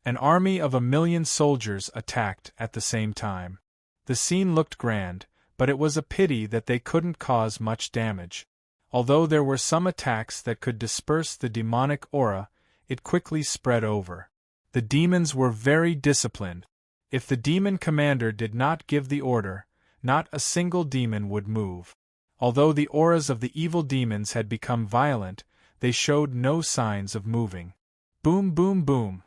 An army of 1,000,000 soldiers attacked at the same time. The scene looked grand, but it was a pity that they couldn't cause much damage. Although there were some attacks that could disperse the demonic aura, it quickly spread over. The demons were very disciplined. If the demon commander did not give the order, not a single demon would move. Although the auras of the evil demons had become violent, they showed no signs of moving. Boom, boom, boom.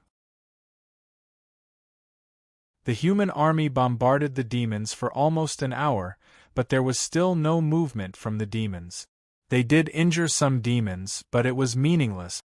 The human army bombarded the demons for almost an hour, but there was still no movement from the demons. They did injure some demons, but it was meaningless.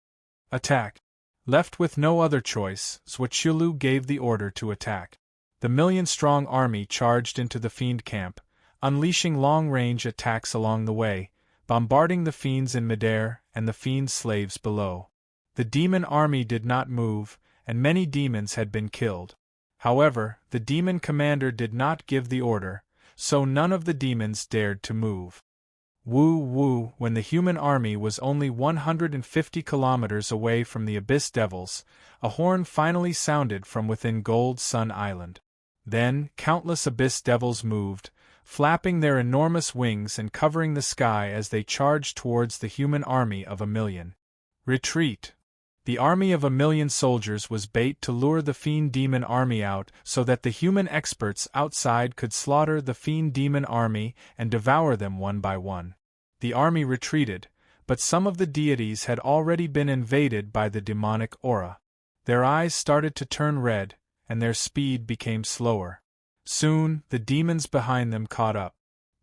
Attack. Left with no other choice, Zhuqiulu gave the order to attack. The 1,000,000-strong army charged into the fiend camp, unleashing long-range attacks along the way, bombarding the fiends in midair and the fiend slaves below. The demon army did not move, and many demons had been killed. However, the demon commander did not give the order, so none of the demons dared to move. Woo woo, when the human army was only 150 kilometers away from the Abyss Devils, a horn finally sounded from within Gold Sun Island. Then, countless Abyss Devils moved, flapping their enormous wings and covering the sky as they charged towards the human army of 1,000,000. Retreat! The army of 1,000,000 soldiers was bait to lure the fiend demon army out so that the human experts outside could slaughter the fiend demon army and devour them one by one. The army retreated, but some of the deities had already been invaded by the demonic aura. Their eyes started to turn red, and their speed became slower. Soon, the demons behind them caught up.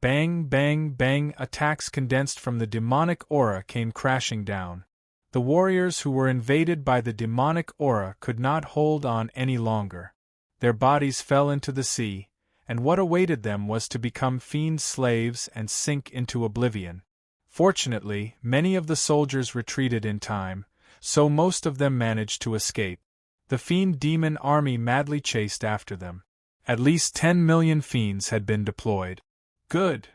Bang, bang, bang, attacks condensed from the demonic aura came crashing down. The warriors who were invaded by the demonic aura could not hold on any longer. Their bodies fell into the sea, and what awaited them was to become fiend slaves and sink into oblivion. Fortunately, many of the soldiers retreated in time, so most of them managed to escape. The fiend demon army madly chased after them. At least 10,000,000 fiends had been deployed. Good!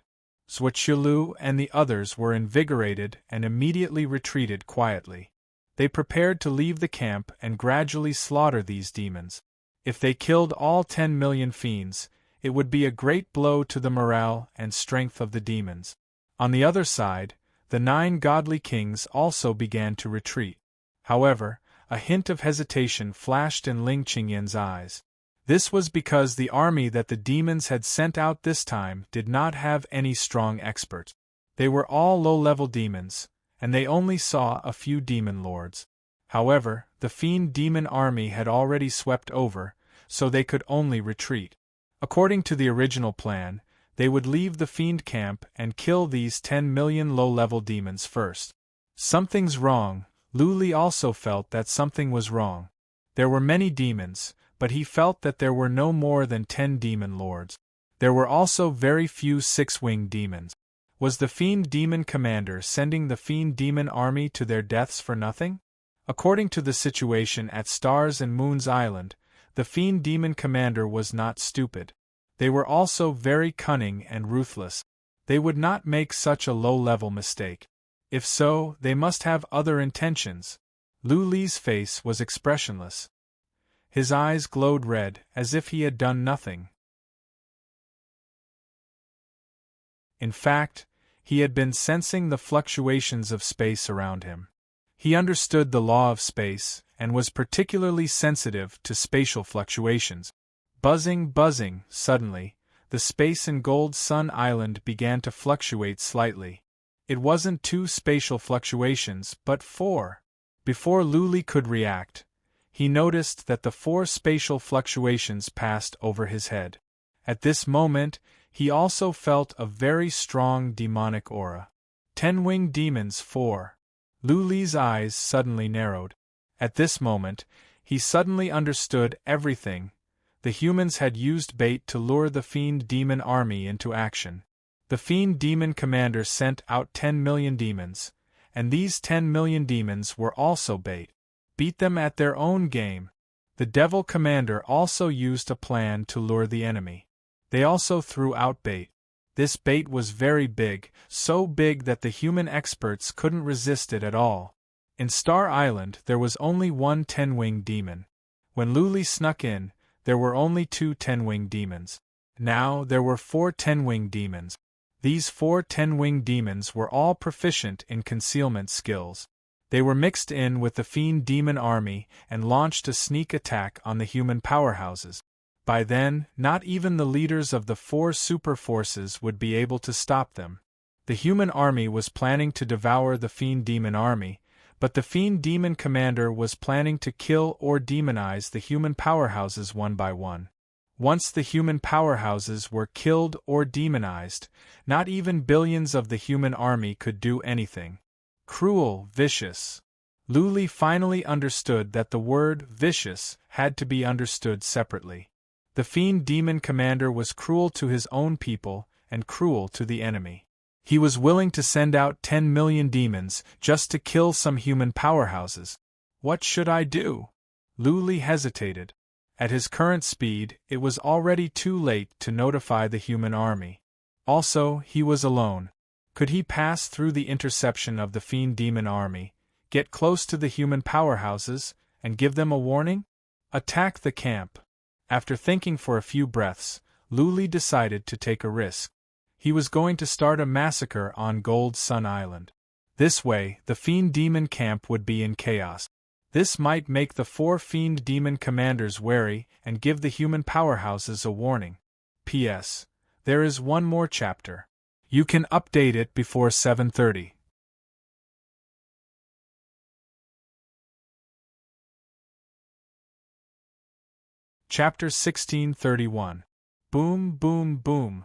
Zhuqiulu and the others were invigorated and immediately retreated quietly. They prepared to leave the camp and gradually slaughter these demons. If they killed all 10,000,000 fiends, it would be a great blow to the morale and strength of the demons. On the other side, the 9 godly kings also began to retreat. However, a hint of hesitation flashed in Ling Qingyan's eyes. This was because the army that the demons had sent out this time did not have any strong experts. They were all low-level demons, and they only saw a few demon lords. However, the fiend demon army had already swept over, so they could only retreat. According to the original plan, they would leave the fiend camp and kill these 10,000,000 low-level demons first. Something's wrong. Lu Li also felt that something was wrong. There were many demons, but he felt that there were no more than 10 demon lords. There were also very few 6-winged demons. Was the fiend demon commander sending the fiend demon army to their deaths for nothing? According to the situation at Stars and Moons Island, the fiend demon commander was not stupid. They were also very cunning and ruthless. They would not make such a low-level mistake. If so, they must have other intentions. Lu Li's face was expressionless. His eyes glowed red, as if he had done nothing. In fact, he had been sensing the fluctuations of space around him. He understood the law of space, and was particularly sensitive to spatial fluctuations. Buzzing, buzzing, suddenly, the space in Gold Sun Island began to fluctuate slightly. It wasn't 2 spatial fluctuations, but 4. Before Lu Li could react, he noticed that the 4 spatial fluctuations passed over his head. At this moment, he also felt a very strong demonic aura. 10-winged demons 4. Lu Li's eyes suddenly narrowed. At this moment, he suddenly understood everything. The humans had used bait to lure the fiend demon army into action. The fiend demon commander sent out 10,000,000 demons, and these 10,000,000 demons were also bait. Beat them at their own game. The devil commander also used a plan to lure the enemy. They also threw out bait. This bait was very big, so big that the human experts couldn't resist it at all. In Star Island there was only one 10-winged demon. When Luli snuck in, there were only 2 10-winged demons. Now there were 4 10-winged demons. These 4 10-winged demons were all proficient in concealment skills. They were mixed in with the Fiend Demon army and launched a sneak attack on the human powerhouses. By then, not even the leaders of the 4 super forces would be able to stop them. The human army was planning to devour the Fiend Demon army, but the Fiend Demon commander was planning to kill or demonize the human powerhouses one by one. Once the human powerhouses were killed or demonized, not even billions of the human army could do anything. Cruel, vicious. Luli finally understood that the word vicious had to be understood separately. The Fiend Demon commander was cruel to his own people and cruel to the enemy. He was willing to send out 10 million demons just to kill some human powerhouses. What should I do? Luli hesitated. At his current speed, it was already too late to notify the human army. Also, he was alone. Could he pass through the interception of the Fiend Demon army, get close to the human powerhouses, and give them a warning? Attack the camp. After thinking for a few breaths, Luli decided to take a risk. He was going to start a massacre on Gold Sun Island. This way, the Fiend Demon camp would be in chaos. This might make the 4 Fiend Demon commanders wary and give the human powerhouses a warning. P.S. There is one more chapter. You can update it before 7:30. Chapter 1631. Boom, boom, boom.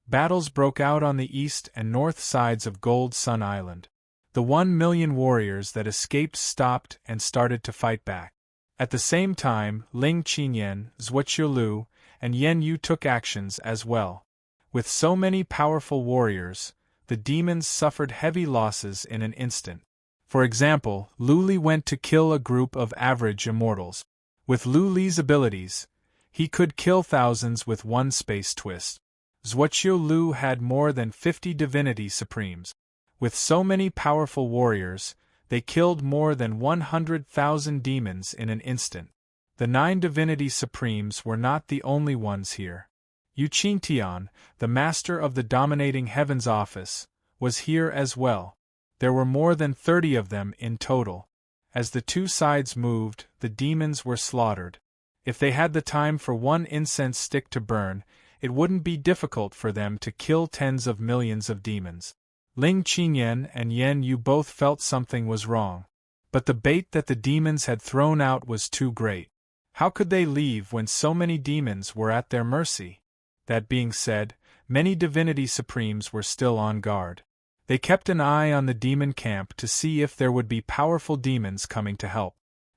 Battles broke out on the east and north sides of Gold Sun Island. The 1 million warriors that escaped stopped and started to fight back. At the same time, Ling Qinyan, Zhuoqiulu, and Yen Yu took actions as well. With so many powerful warriors, the demons suffered heavy losses in an instant. For example, Luli went to kill a group of average immortals. With Luli's abilities, he could kill thousands with one space twist. Zhuoqiulu had more than 50 divinity supremes. With so many powerful warriors, they killed more than 100,000 demons in an instant. The 9 divinity supremes were not the only ones here. Yu Qingtian, the master of the dominating heavens office, was here as well. There were more than 30 of them in total. As the 2 sides moved, the demons were slaughtered. If they had the time for 1 incense stick to burn, it wouldn't be difficult for them to kill tens of millions of demons. Ling Qinyan and Yen Yu both felt something was wrong. But the bait that the demons had thrown out was too great. How could they leave when so many demons were at their mercy? That being said, many divinity supremes were still on guard. They kept an eye on the demon camp to see if there would be powerful demons coming to help.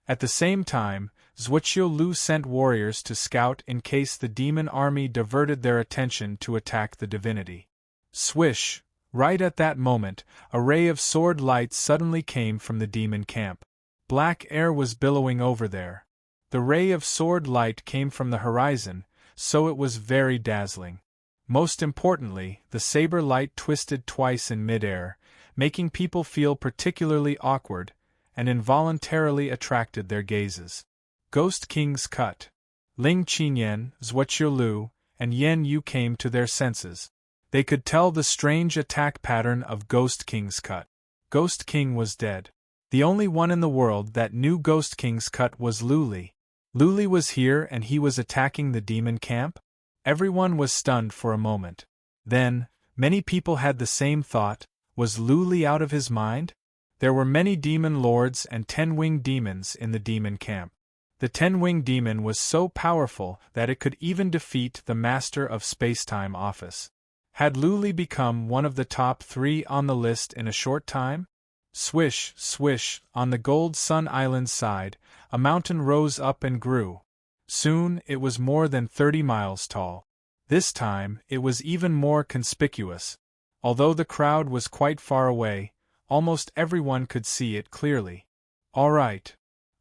At the same time, Zhuoqiulu sent warriors to scout in case the demon army diverted their attention to attack the divinity. Swish! Right at that moment, a ray of sword light suddenly came from the demon camp. Black air was billowing over there. The ray of sword light came from the horizon, so it was very dazzling. Most importantly, the saber light twisted twice in midair, making people feel particularly awkward, and involuntarily attracted their gazes. Ghost King's cut. Ling Qinyan, Zhuoqiulu, and Yen Yu came to their senses. They could tell the strange attack pattern of Ghost King's cut. Ghost King was dead. The only one in the world that knew Ghost King's cut was Luli. Luli was here and he was attacking the demon camp? Everyone was stunned for a moment. Then, many people had the same thought: was Luli out of his mind? There were many demon lords and 10-winged demons in the demon camp. The 10-winged demon was so powerful that it could even defeat the Master of Spacetime office. Had Luli become one of the top 3 on the list in a short time? Swish, swish, on the Gold Sun Island side, a mountain rose up and grew. Soon, it was more than 30 miles tall. This time, it was even more conspicuous. Although the crowd was quite far away, almost everyone could see it clearly. All right.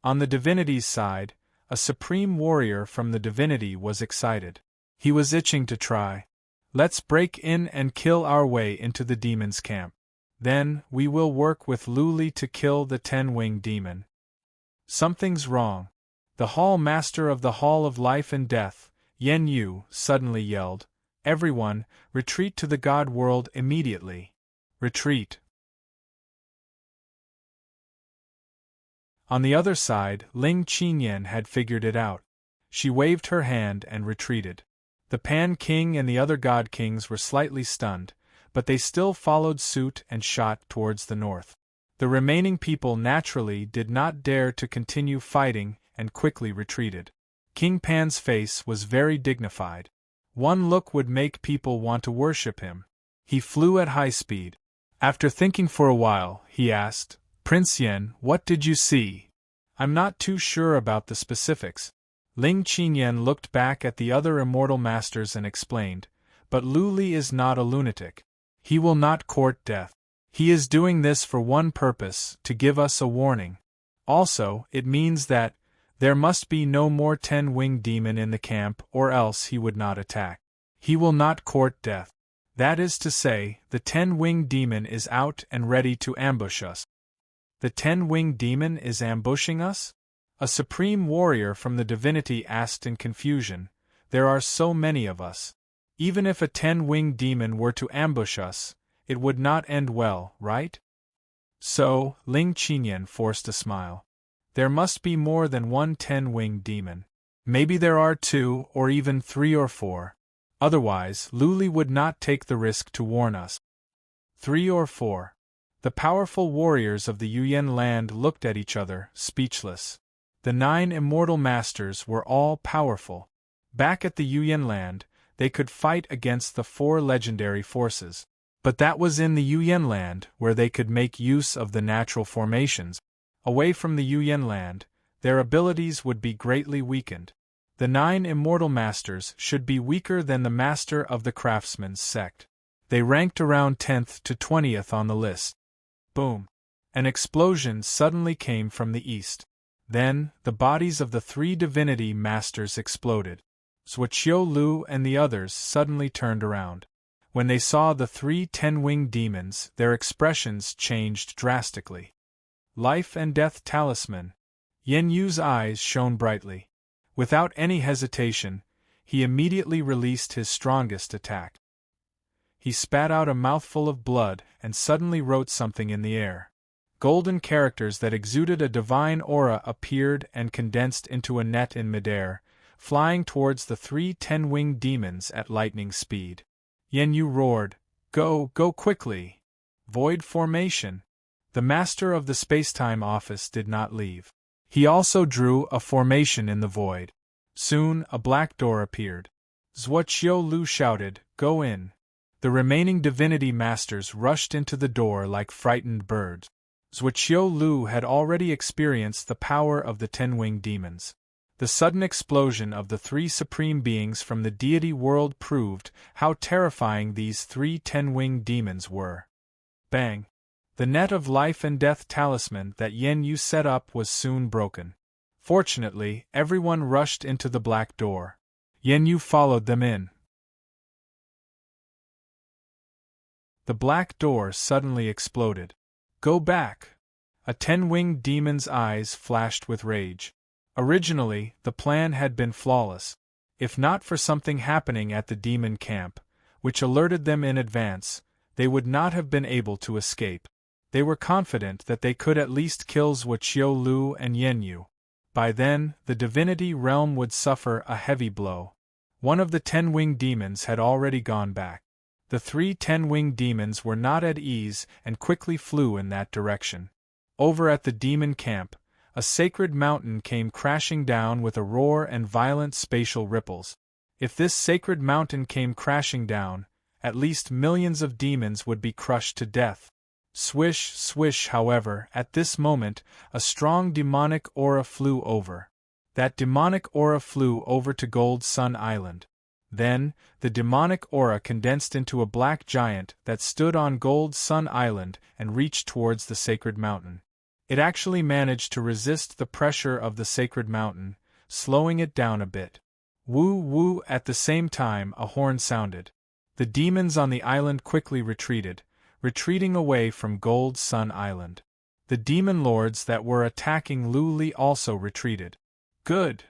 On the divinity's side, a supreme warrior from the divinity was excited. He was itching to try. Let's break in and kill our way into the demon's camp. Then, we will work with Luli to kill the 10-winged demon. Something's wrong. The Hall Master of the Hall of Life and Death, Yen Yu, suddenly yelled, "Everyone, retreat to the God world immediately. Retreat." On the other side, Ling Qinyan had figured it out. She waved her hand and retreated. The Pan King and the other God Kings were slightly stunned, but they still followed suit and shot towards the north. The remaining people naturally did not dare to continue fighting and quickly retreated. King Pan's face was very dignified. One look would make people want to worship him. He flew at high speed. After thinking for a while, he asked, "Prince Yen, what did you see?" "I'm not too sure about the specifics." Ling Qinyan looked back at the other immortal masters and explained, "But Luli is not a lunatic. He will not court death. He is doing this for one purpose, to give us a warning. Also, it means that there must be no more 10-winged demon in the camp or else he would not attack. He will not court death. That is to say, the 10-winged demon is out and ready to ambush us." "The 10-winged demon is ambushing us?" A supreme warrior from the divinity asked in confusion. "There are so many of us. Even if a 10-winged demon were to ambush us, it would not end well, right?" "So," Ling Qinyan forced a smile. "There must be more than one 10-winged demon. Maybe there are 2 or even 3 or 4. Otherwise, Luli would not take the risk to warn us." 3 or 4. The powerful warriors of the Yuyan land looked at each other, speechless. The 9 immortal masters were all powerful. Back at the Yuyan land, they could fight against the 4 legendary forces. But that was in the Yuyan land, where they could make use of the natural formations. Away from the Yuyan land, their abilities would be greatly weakened. The 9 immortal masters should be weaker than the master of the craftsman's sect. They ranked around 10th to 20th on the list. Boom! An explosion suddenly came from the east. Then, the bodies of the 3 divinity masters exploded. Zhuqiu Lu and the others suddenly turned around. When they saw the 3 10-winged demons, their expressions changed drastically. Life and death talisman. Yen Yu's eyes shone brightly. Without any hesitation, he immediately released his strongest attack. He spat out a mouthful of blood and suddenly wrote something in the air. Golden characters that exuded a divine aura appeared and condensed into a net in midair, flying towards the 3 10-winged demons at lightning speed. Yen Yu roared, "Go quickly! Void formation!" The master of the spacetime office did not leave. He also drew a formation in the void. Soon, a black door appeared. Zhuqiu Lu shouted, "Go in!" The remaining divinity masters rushed into the door like frightened birds. Zhuqiu Lu had already experienced the power of the 10-winged demons. The sudden explosion of the 3 supreme beings from the deity world proved how terrifying these 3 10-winged demons were. Bang! The net of life and death talisman that Yen Yu set up was soon broken. Fortunately, everyone rushed into the black door. Yen Yu followed them in. The black door suddenly exploded. "Go back!" A 10-winged demon's eyes flashed with rage. Originally, the plan had been flawless. If not for something happening at the demon camp, which alerted them in advance, they would not have been able to escape. They were confident that they could at least kill Zhuqiu Lu and Yen Yu. By then, the divinity realm would suffer a heavy blow. One of the 10-winged demons had already gone back. The 3 10-winged demons were not at ease and quickly flew in that direction. Over at the demon camp, a sacred mountain came crashing down with a roar and violent spatial ripples. If this sacred mountain came crashing down, at least millions of demons would be crushed to death. Swish, swish, however, at this moment, a strong demonic aura flew over. That demonic aura flew over to Gold Sun Island. Then, the demonic aura condensed into a black giant that stood on Gold Sun Island and reached towards the sacred mountain. It actually managed to resist the pressure of the sacred mountain, slowing it down a bit. Woo woo! At the same time, a horn sounded. The demons on the island quickly retreated, retreating away from Gold Sun Island. The demon lords that were attacking Luli also retreated. Good.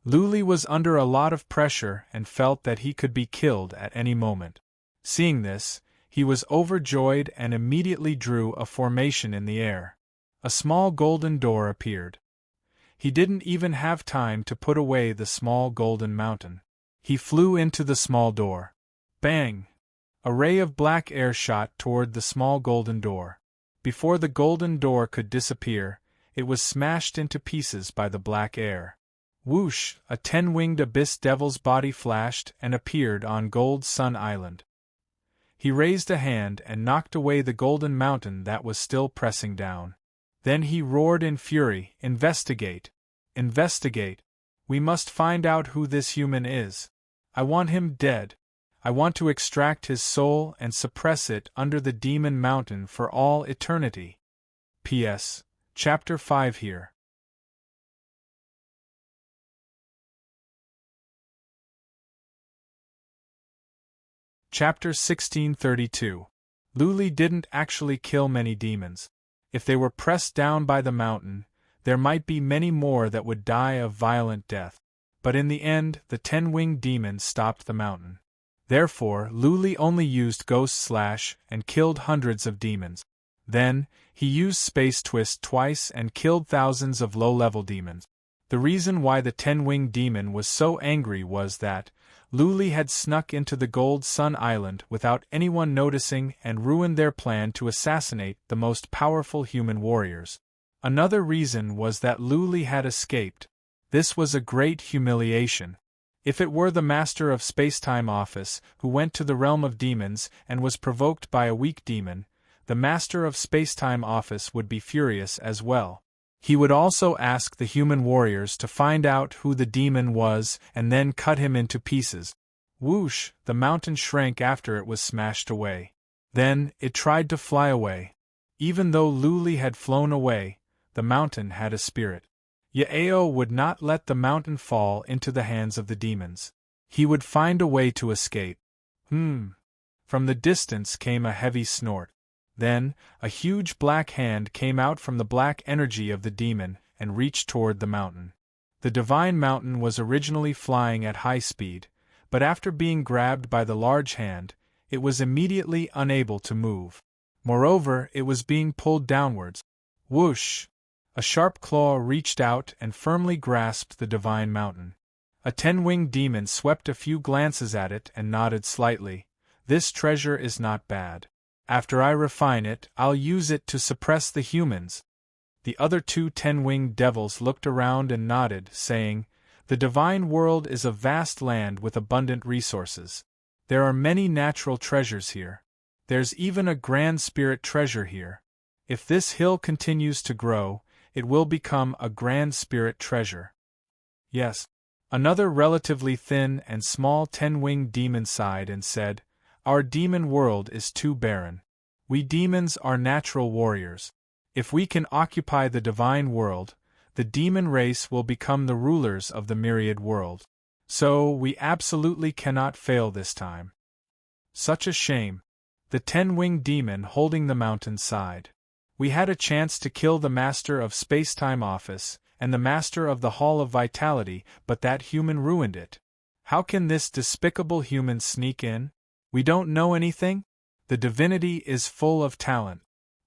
Luli was under a lot of pressure and felt that he could be killed at any moment. Seeing this, he was overjoyed and immediately drew a formation in the air. A small golden door appeared. He didn't even have time to put away the small golden mountain. He flew into the small door. Bang! A ray of black air shot toward the small golden door. Before the golden door could disappear, it was smashed into pieces by the black air. Whoosh! A 10-winged abyss devil's body flashed and appeared on Gold Sun Island. He raised a hand and knocked away the golden mountain that was still pressing down. Then he roared in fury, "Investigate! Investigate! We must find out who this human is. I want him dead. I want to extract his soul and suppress it under the demon mountain for all eternity." P.S. Chapter 5 here. Chapter 1632. Luli didn't actually kill many demons. If they were pressed down by the mountain, there might be many more that would die a violent death. But in the end, the 10-winged demon stopped the mountain. Therefore, Luli only used Ghost Slash and killed hundreds of demons. Then, he used Space Twist twice and killed thousands of low-level demons. The reason why the 10-winged demon was so angry was that Luli had snuck into the Gold Sun Island without anyone noticing and ruined their plan to assassinate the most powerful human warriors. Another reason was that Luli had escaped. This was a great humiliation. If it were the Master of Spacetime Office who went to the realm of demons and was provoked by a weak demon, the Master of Spacetime Office would be furious as well. He would also ask the human warriors to find out who the demon was and then cut him into pieces. Whoosh! The mountain shrank after it was smashed away. Then, it tried to fly away. Even though Luli had flown away, the mountain had a spirit. Yaeo would not let the mountain fall into the hands of the demons. He would find a way to escape. From the distance came a heavy snort. Then, a huge black hand came out from the black energy of the demon and reached toward the mountain. The divine mountain was originally flying at high speed, but after being grabbed by the large hand, it was immediately unable to move. Moreover, it was being pulled downwards. Whoosh! A sharp claw reached out and firmly grasped the divine mountain. A 10-winged demon swept a few glances at it and nodded slightly. "This treasure is not bad. After I refine it, I'll use it to suppress the humans." The other two 10-winged devils looked around and nodded, saying, "The divine world is a vast land with abundant resources. There are many natural treasures here. There's even a grand spirit treasure here. If this hill continues to grow, it will become a grand spirit treasure." Yes. Another relatively thin and small 10-winged demon sighed and said, "Our demon world is too barren. We demons are natural warriors. If we can occupy the divine world, the demon race will become the rulers of the myriad world. So, we absolutely cannot fail this time." Such a shame. The 10-winged demon holding the mountain sighed. "We had a chance to kill the Master of Spacetime Office and the Master of the Hall of Vitality, but that human ruined it. How can this despicable human sneak in? We don't know anything? The divinity is full of talent.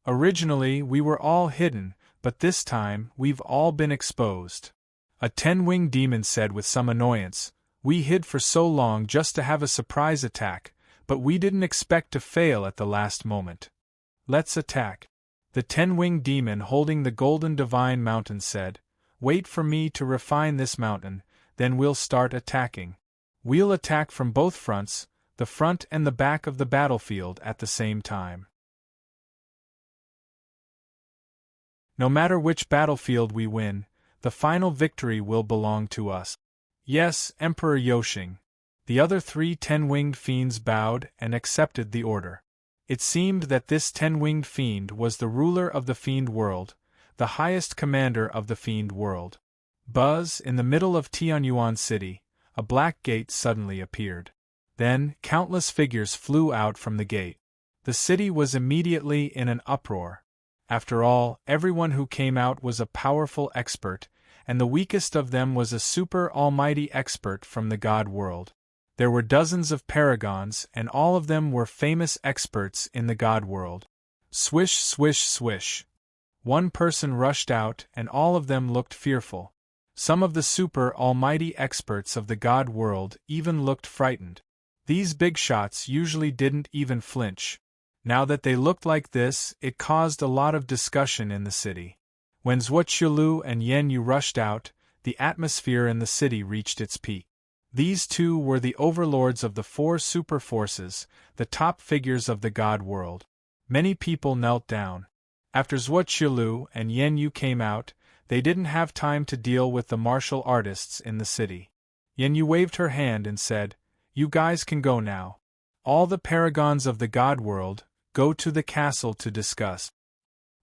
Originally we were all hidden, but this time we've all been exposed." A 10-winged demon said with some annoyance, "We hid for so long just to have a surprise attack, but we didn't expect to fail at the last moment. Let's attack." The 10-winged demon holding the golden divine mountain said, "Wait for me to refine this mountain, then we'll start attacking. We'll attack from both fronts, the front and the back of the battlefield at the same time. No matter which battlefield we win, the final victory will belong to us." "Yes, Emperor Yoshing." The other three 10-winged fiends bowed and accepted the order. It seemed that this 10-winged fiend was the ruler of the fiend world, the highest commander of the fiend world. Buzz, in the middle of Tianyuan City, a black gate suddenly appeared. Then, countless figures flew out from the gate. The city was immediately in an uproar. After all, everyone who came out was a powerful expert, and the weakest of them was a super-almighty expert from the god world. There were dozens of paragons, and all of them were famous experts in the god world. Swish, swish, swish. One person rushed out, and all of them looked fearful. Some of the super-almighty experts of the god world even looked frightened. These big shots usually didn't even flinch. Now that they looked like this, it caused a lot of discussion in the city. When Zhuoqiulu and Yan Yu rushed out, the atmosphere in the city reached its peak. These two were the overlords of the four super forces, the top figures of the god world. Many people knelt down. After Zhuoqiulu and Yan Yu came out, they didn't have time to deal with the martial artists in the city. Yan Yu waved her hand and said, "You guys can go now. All the paragons of the god world, go to the castle to discuss."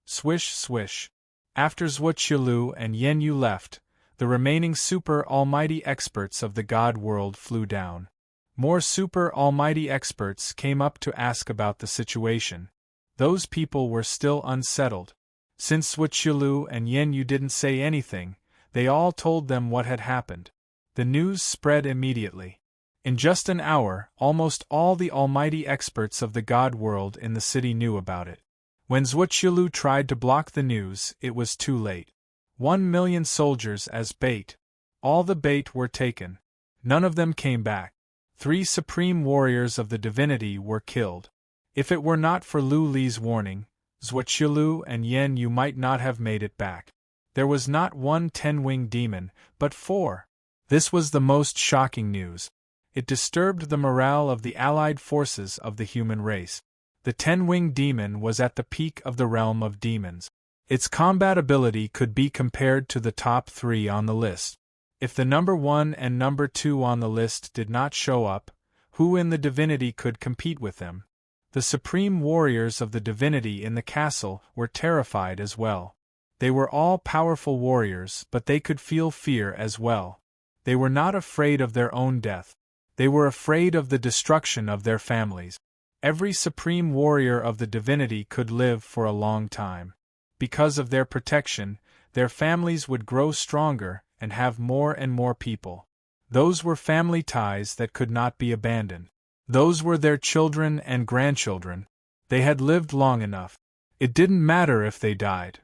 Swish, swish. After Zhuoqiulu and Yan Yu left, the remaining super-almighty experts of the god world flew down. More super-almighty experts came up to ask about the situation. Those people were still unsettled. Since Zhuoqiulu and Yan Yu didn't say anything, they all told them what had happened. The news spread immediately. In just an hour, almost all the almighty experts of the god world in the city knew about it. When Zhuoqiulu tried to block the news, it was too late. 1,000,000 soldiers as bait. All the bait were taken. None of them came back. 3 supreme warriors of the divinity were killed. If it were not for Lu Li's warning, Zhuoqiulu and Yan Yu might not have made it back. There was not 1 10-winged demon, but 4. This was the most shocking news. It disturbed the morale of the allied forces of the human race. The 10-winged demon was at the peak of the realm of demons. Its combat ability could be compared to the top 3 on the list. If the number 1 and number 2 on the list did not show up, who in the divinity could compete with them? The supreme warriors of the divinity in the castle were terrified as well. They were all powerful warriors, but they could feel fear as well. They were not afraid of their own death. They were afraid of the destruction of their families. Every supreme warrior of the divinity could live for a long time. Because of their protection, their families would grow stronger and have more and more people. Those were family ties that could not be abandoned. Those were their children and grandchildren. They had lived long enough. It didn't matter if they died.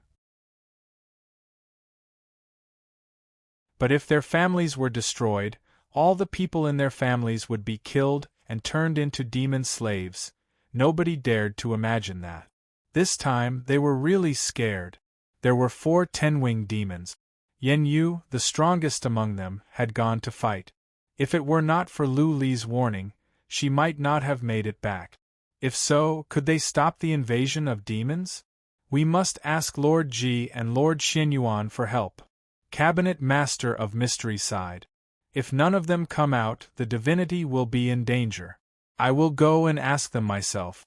But if their families were destroyed, all the people in their families would be killed and turned into demon slaves. Nobody dared to imagine that. This time, they were really scared. There were 4 10-winged demons. Yan Yu, the strongest among them, had gone to fight. If it were not for Lu Li's warning, she might not have made it back. If so, could they stop the invasion of demons? We must ask Lord Ji and Lord Xianyuan for help. Cabinet Master of Mystery sighed. If none of them come out, the divinity will be in danger. I will go and ask them myself.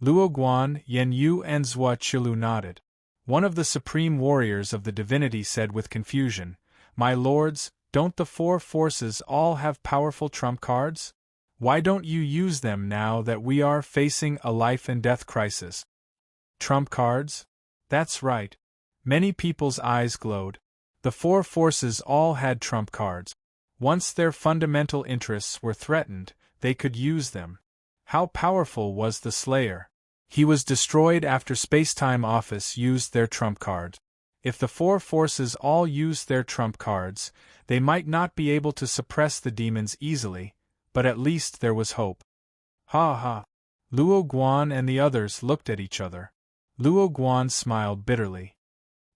Luo Guan, Yan Yu and Zhuoqiulu nodded. One of the supreme warriors of the divinity said with confusion, "My lords, don't the 4 forces all have powerful trump cards? Why don't you use them now that we are facing a life-and-death crisis?" Trump cards? That's right. Many people's eyes glowed. The 4 forces all had trump cards. Once their fundamental interests were threatened, they could use them. How powerful was the Slayer? He was destroyed after Spacetime Office used their trump card. If the 4 forces all used their trump cards, they might not be able to suppress the demons easily, but at least there was hope. Ha ha! Luo Guan and the others looked at each other. Luo Guan smiled bitterly.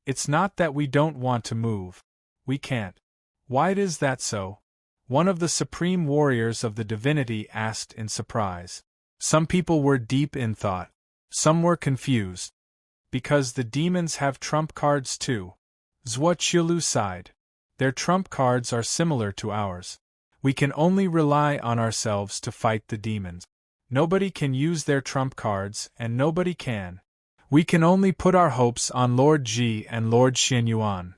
It's not that we don't want to move. We can't. Why is that so? One of the supreme warriors of the divinity asked in surprise. Some people were deep in thought. Some were confused. Because the demons have trump cards too. Zhuoqiulu sighed. Their trump cards are similar to ours. We can only rely on ourselves to fight the demons. Nobody can use their trump cards, and nobody can. We can only put our hopes on Lord Ji and Lord Xianyuan.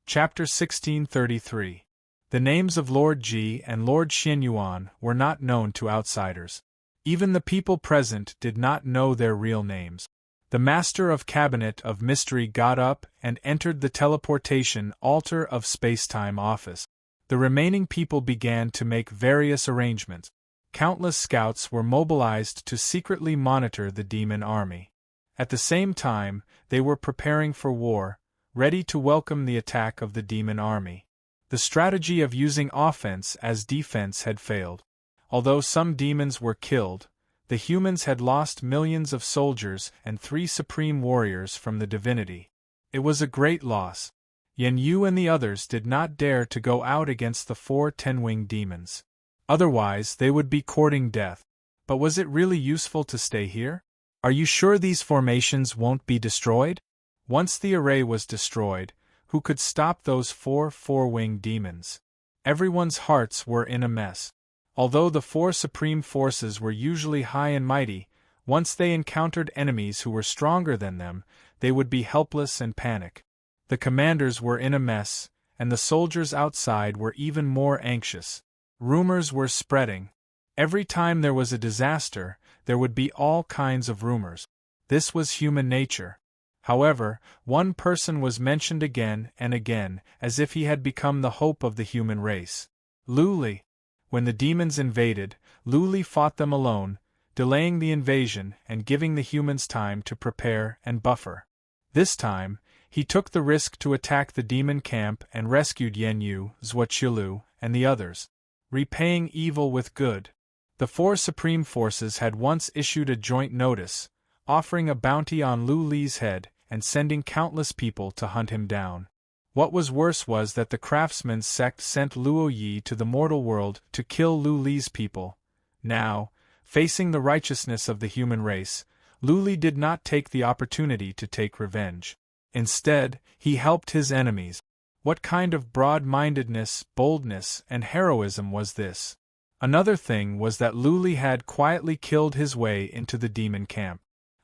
Chapter 1633. The names of Lord Ji and Lord Xianyuan were not known to outsiders. Even the people present did not know their real names. The Master of Cabinet of Mystery got up and entered the teleportation altar of Spacetime office. The remaining people began to make various arrangements. Countless scouts were mobilized to secretly monitor the demon army. At the same time, they were preparing for war, ready to welcome the attack of the demon army. The strategy of using offense as defense had failed. Although some demons were killed, the humans had lost millions of soldiers and 3 supreme warriors from the divinity. It was a great loss. Yen Yu and the others did not dare to go out against the 4 ten-winged demons. Otherwise, they would be courting death. But was it really useful to stay here? Are you sure these formations won't be destroyed? Once the array was destroyed, who could stop those 4 four-winged demons? Everyone's hearts were in a mess. Although the 4 supreme forces were usually high and mighty, once they encountered enemies who were stronger than them, they would be helpless and panic. The commanders were in a mess, and the soldiers outside were even more anxious. Rumors were spreading. Every time there was a disaster, there would be all kinds of rumors. This was human nature. However, one person was mentioned again and again, as if he had become the hope of the human race. Lu Li. When the demons invaded, Lu Li fought them alone, delaying the invasion and giving the humans time to prepare and buffer. This time, he took the risk to attack the demon camp and rescued Yen Yu, Zhuaqilu, and the others, repaying evil with good. The 4 supreme forces had once issued a joint notice, offering a bounty on Lu Li's head and sending countless people to hunt him down. What was worse was that the craftsman's sect sent Luo Yi to the mortal world to kill Lu Li's people. Now, facing the righteousness of the human race, Lu Li did not take the opportunity to take revenge. Instead, he helped his enemies. What kind of broad-mindedness, boldness, and heroism was this? Another thing was that Lu Li had quietly killed his way into the demon camp.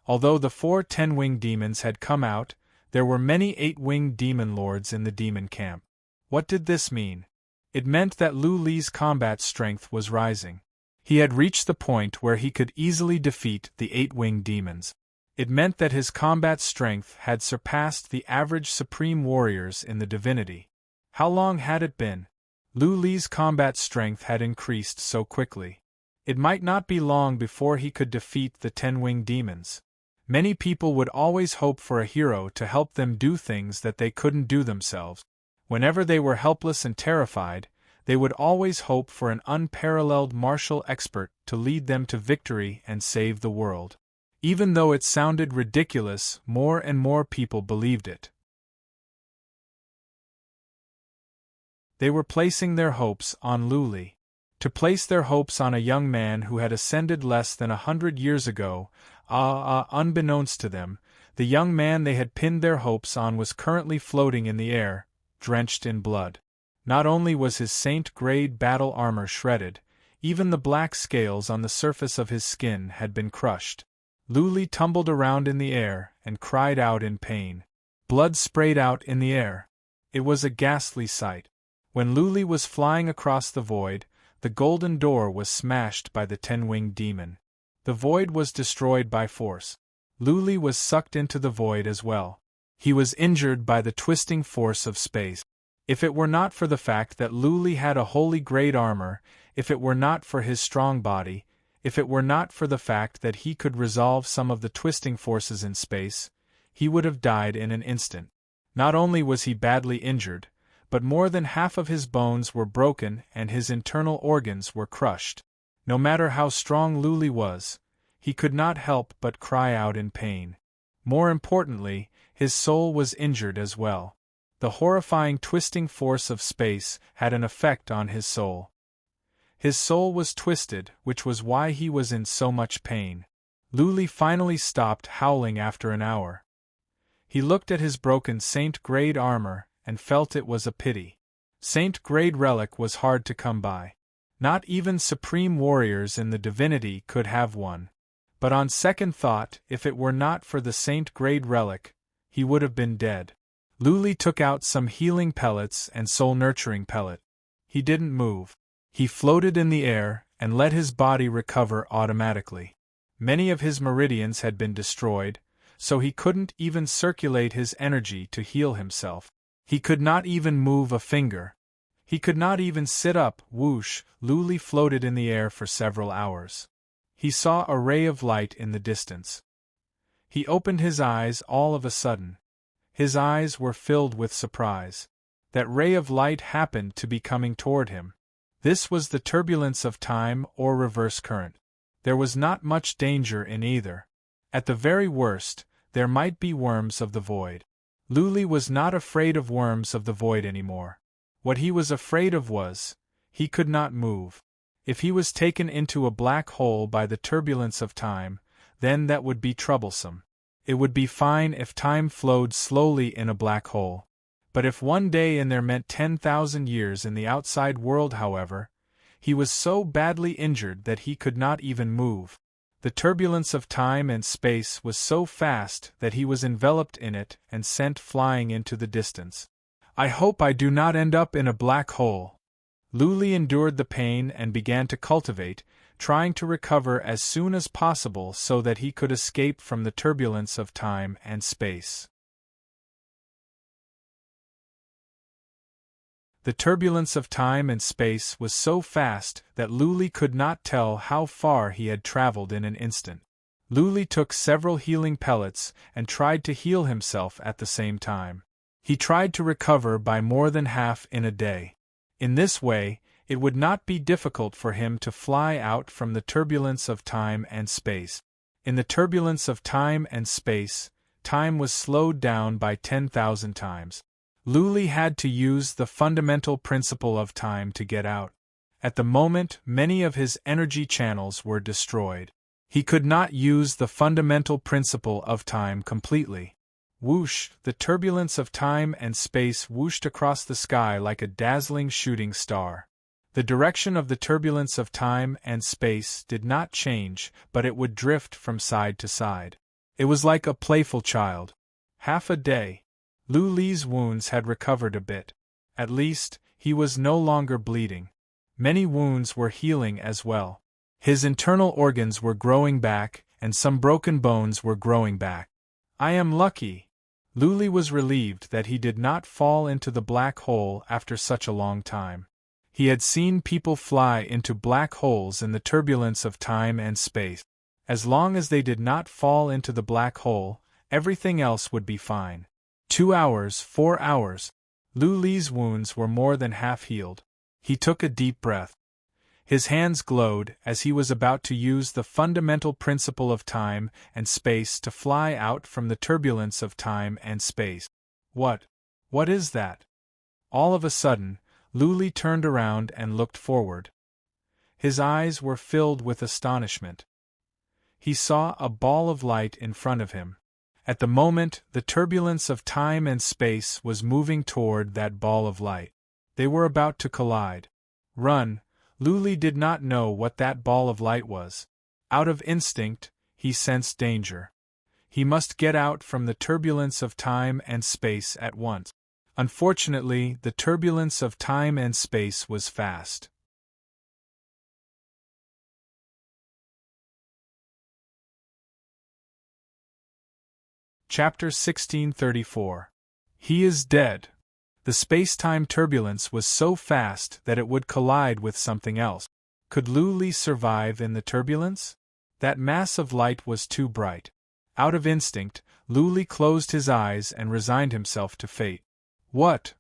Although the 4 ten-winged demons had come out, there were many 8-winged demon lords in the demon camp. What did this mean? It meant that Lu Li's combat strength was rising. He had reached the point where he could easily defeat the 8-winged demons. It meant that his combat strength had surpassed the average supreme warriors in the divinity. How long had it been? Lu Li's combat strength had increased so quickly. It might not be long before he could defeat the 10-winged demons. Many people would always hope for a hero to help them do things that they couldn't do themselves. Whenever they were helpless and terrified, they would always hope for an unparalleled martial expert to lead them to victory and save the world. Even though it sounded ridiculous, more and more people believed it. They were placing their hopes on Lu Li. To place their hopes on a young man who had ascended less than 100 years ago, unbeknownst to them, the young man they had pinned their hopes on was currently floating in the air, drenched in blood. Not only was his saint-grade battle armor shredded, even the black scales on the surface of his skin had been crushed. Lu Li tumbled around in the air and cried out in pain. Blood sprayed out in the air. It was a ghastly sight. When Lu Li was flying across the void, the golden door was smashed by the 10-winged demon. The void was destroyed by force. Lu Li was sucked into the void as well. He was injured by the twisting force of space. If it were not for the fact that Lu Li had a holy grade armor, if it were not for his strong body, if it were not for the fact that he could resolve some of the twisting forces in space, he would have died in an instant. Not only was he badly injured, but more than half of his bones were broken and his internal organs were crushed. No matter how strong Lu Li was, he could not help but cry out in pain. More importantly, his soul was injured as well. The horrifying twisting force of space had an effect on his soul. His soul was twisted, which was why he was in so much pain. Lu Li finally stopped howling after an hour. He looked at his broken saint-grade armor and felt it was a pity. Saint-grade relic was hard to come by. Not even supreme warriors in the divinity could have one. But on second thought, if it were not for the saint-grade relic, he would have been dead. Luli took out some healing pellets and soul-nurturing pellet. He didn't move. He floated in the air and let his body recover automatically. Many of his meridians had been destroyed, so he couldn't even circulate his energy to heal himself. He could not even move a finger. He could not even sit up. Whoosh! Luli floated in the air for several hours. He saw a ray of light in the distance. He opened his eyes all of a sudden. His eyes were filled with surprise. That ray of light happened to be coming toward him. This was the turbulence of time or reverse current. There was not much danger in either. At the very worst, there might be worms of the void. Luli was not afraid of worms of the void anymore. What he was afraid of was, he could not move. If he was taken into a black hole by the turbulence of time, then that would be troublesome. It would be fine if time flowed slowly in a black hole. But if one day in there meant 10,000 years in the outside world, however, he was so badly injured that he could not even move. The turbulence of time and space was so fast that he was enveloped in it and sent flying into the distance. I hope I do not end up in a black hole. Luli endured the pain and began to cultivate, trying to recover as soon as possible so that he could escape from the turbulence of time and space. The turbulence of time and space was so fast that Luli could not tell how far he had traveled in an instant. Luli took several healing pellets and tried to heal himself at the same time. He tried to recover by more than half in a day. In this way, it would not be difficult for him to fly out from the turbulence of time and space. In the turbulence of time and space, time was slowed down by 10,000 times. Luli had to use the fundamental principle of time to get out. At the moment, many of his energy channels were destroyed. He could not use the fundamental principle of time completely. Whoosh! The turbulence of time and space whooshed across the sky like a dazzling shooting star. The direction of the turbulence of time and space did not change, but it would drift from side to side. It was like a playful child. Half a day. Luli's wounds had recovered a bit. At least, he was no longer bleeding. Many wounds were healing as well. His internal organs were growing back, and some broken bones were growing back. I am lucky. Luli was relieved that he did not fall into the black hole after such a long time. He had seen people fly into black holes in the turbulence of time and space. As long as they did not fall into the black hole, everything else would be fine. 2 hours, 4 hours. Luli's wounds were more than half healed. He took a deep breath. His hands glowed as he was about to use the fundamental principle of time and space to fly out from the turbulence of time and space. What is that? All of a sudden, Luli turned around and looked forward. His eyes were filled with astonishment. He saw a ball of light in front of him. At the moment, the turbulence of time and space was moving toward that ball of light. They were about to collide. Run! Luli did not know what that ball of light was. Out of instinct, he sensed danger. He must get out from the turbulence of time and space at once. Unfortunately, the turbulence of time and space was fast. Chapter 1634. He is dead. The space-time turbulence was so fast that it would collide with something else. Could Luli survive in the turbulence? That mass of light was too bright. Out of instinct, Luli closed his eyes and resigned himself to fate. What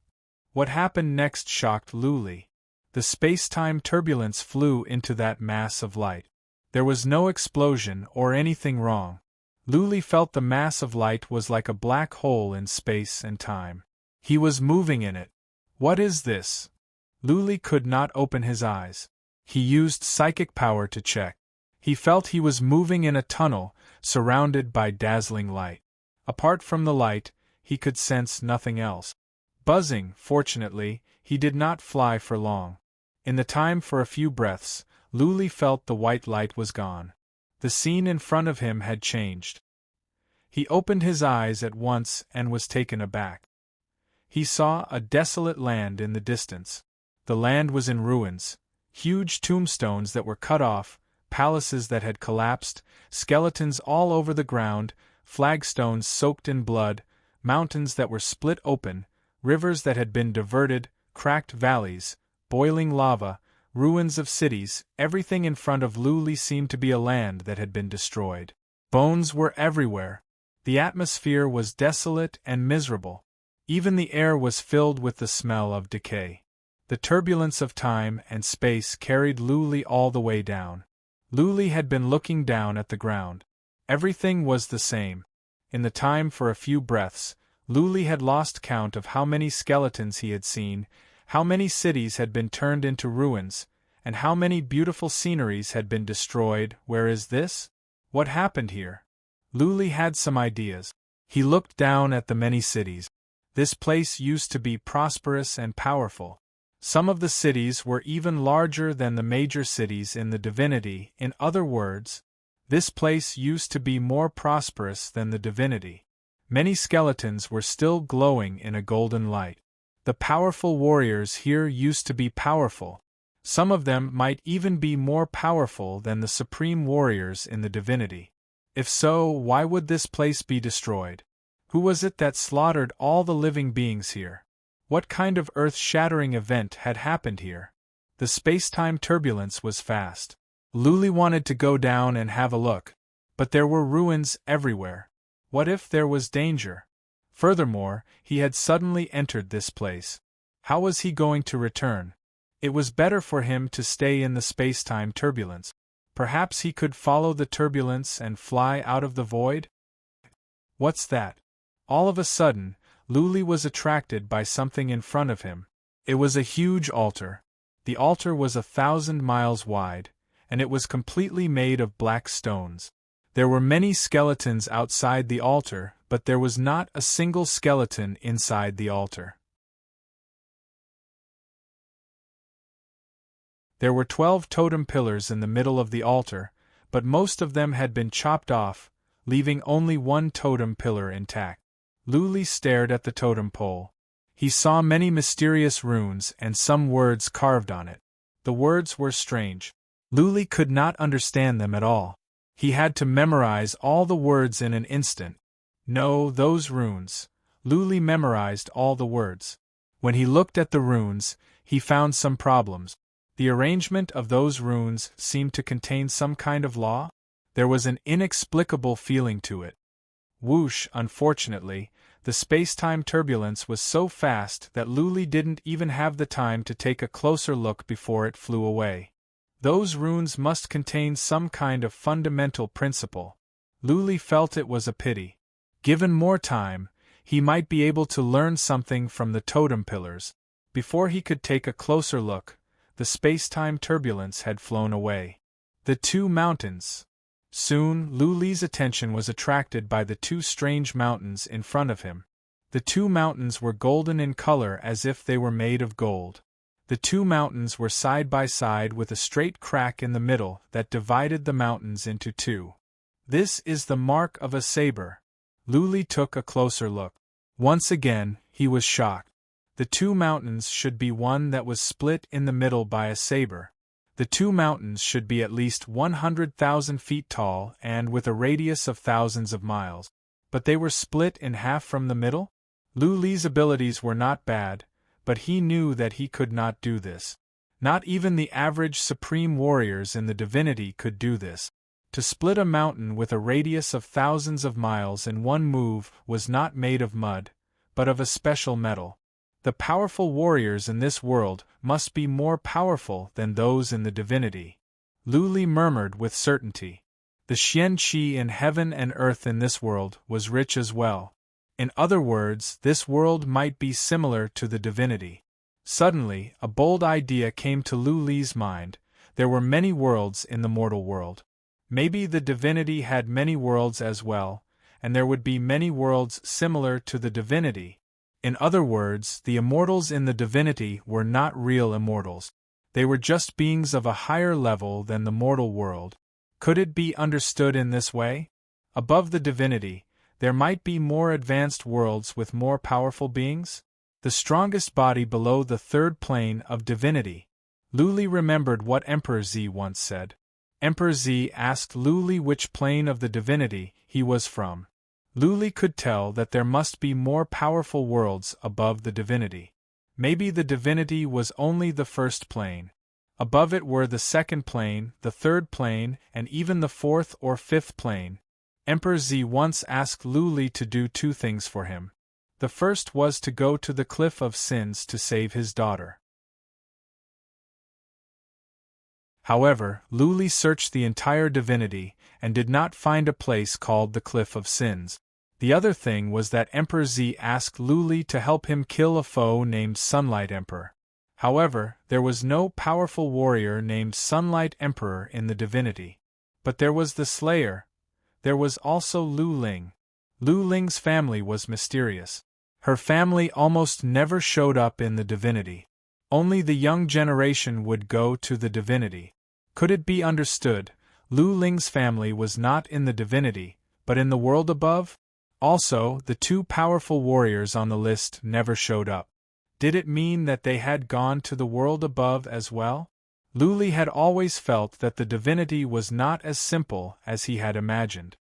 happened next shocked Luli. The space-time turbulence flew into that mass of light. There was no explosion or anything wrong. Luli felt the mass of light was like a black hole in space and time. He was moving in it. What is this? Luli could not open his eyes. He used psychic power to check. He felt he was moving in a tunnel, surrounded by dazzling light. Apart from the light, he could sense nothing else. Buzzing, fortunately, he did not fly for long. In the time for a few breaths, Luli felt the white light was gone. The scene in front of him had changed. He opened his eyes at once and was taken aback. He saw a desolate land in the distance. The land was in ruins, huge tombstones that were cut off, palaces that had collapsed, skeletons all over the ground, flagstones soaked in blood, mountains that were split open, rivers that had been diverted, cracked valleys, boiling lava, ruins of cities. Everything in front of Luli seemed to be a land that had been destroyed. Bones were everywhere. The atmosphere was desolate and miserable. Even the air was filled with the smell of decay. The turbulence of time and space carried Luli all the way down. Luli had been looking down at the ground. Everything was the same. In the time for a few breaths, Luli had lost count of how many skeletons he had seen, how many cities had been turned into ruins, and how many beautiful sceneries had been destroyed. Where is this? What happened here? Luli had some ideas. He looked down at the many cities. This place used to be prosperous and powerful. Some of the cities were even larger than the major cities in the divinity. In other words, this place used to be more prosperous than the divinity. Many skeletons were still glowing in a golden light. The powerful warriors here used to be powerful. Some of them might even be more powerful than the supreme warriors in the divinity. If so, why would this place be destroyed? Who was it that slaughtered all the living beings here? What kind of earth-shattering event had happened here? The space-time turbulence was fast. Luli wanted to go down and have a look, but there were ruins everywhere. What if there was danger? Furthermore, he had suddenly entered this place. How was he going to return? It was better for him to stay in the space-time turbulence. Perhaps he could follow the turbulence and fly out of the void? What's that? All of a sudden, Luli was attracted by something in front of him. It was a huge altar. The altar was 1,000 miles wide, and it was completely made of black stones. There were many skeletons outside the altar, but there was not a single skeleton inside the altar. There were 12 totem pillars in the middle of the altar, but most of them had been chopped off, leaving only one totem pillar intact. Luli stared at the totem pole. He saw many mysterious runes and some words carved on it. The words were strange. Luli could not understand them at all. He had to memorize all the words in an instant. No, those runes. Luli memorized all the words. When he looked at the runes, he found some problems. The arrangement of those runes seemed to contain some kind of law. There was an inexplicable feeling to it. Whoosh, unfortunately, the space-time turbulence was so fast that Luli didn't even have the time to take a closer look before it flew away. Those runes must contain some kind of fundamental principle. Luli felt it was a pity. Given more time, he might be able to learn something from the totem pillars. Before he could take a closer look, the space-time turbulence had flown away. The two mountains. Soon, Luli's attention was attracted by the two strange mountains in front of him. The two mountains were golden in color as if they were made of gold. The two mountains were side by side with a straight crack in the middle that divided the mountains into two. This is the mark of a saber. Luli took a closer look. Once again, he was shocked. The two mountains should be one that was split in the middle by a saber. The two mountains should be at least 100,000 feet tall and with a radius of thousands of miles. But they were split in half from the middle? Luli's abilities were not bad, but he knew that he could not do this. Not even the average supreme warriors in the divinity could do this. To split a mountain with a radius of thousands of miles in one move was not made of mud, but of a special metal. The powerful warriors in this world must be more powerful than those in the divinity. Luli murmured with certainty. The Xian Qi in heaven and earth in this world was rich as well. In other words, this world might be similar to the divinity. Suddenly, a bold idea came to Luli's mind. There were many worlds in the mortal world. Maybe the divinity had many worlds as well, and there would be many worlds similar to the divinity. In other words, the immortals in the divinity were not real immortals. They were just beings of a higher level than the mortal world. Could it be understood in this way? Above the divinity, there might be more advanced worlds with more powerful beings? the strongest body below the third plane of divinity. Luli remembered what Emperor Z once said. Emperor Z asked Luli which plane of the divinity he was from. Luli could tell that there must be more powerful worlds above the divinity. Maybe the divinity was only the first plane. Above it were the second plane, the third plane, and even the fourth or fifth plane. Emperor Z once asked Luli to do two things for him. The first was to go to the Cliff of Sins to save his daughter. However, Luli searched the entire divinity and did not find a place called the Cliff of Sins. The other thing was that Emperor Z asked Luli to help him kill a foe named Sunlight Emperor. However, there was no powerful warrior named Sunlight Emperor in the divinity. But there was the Slayer. There was also Lu Ling. Lu Ling's family was mysterious. Her family almost never showed up in the divinity. Only the young generation would go to the divinity. Could it be understood, Lu Ling's family was not in the divinity, but in the world above? Also, the two powerful warriors on the list never showed up. Did it mean that they had gone to the world above as well? Luli had always felt that the divinity was not as simple as he had imagined.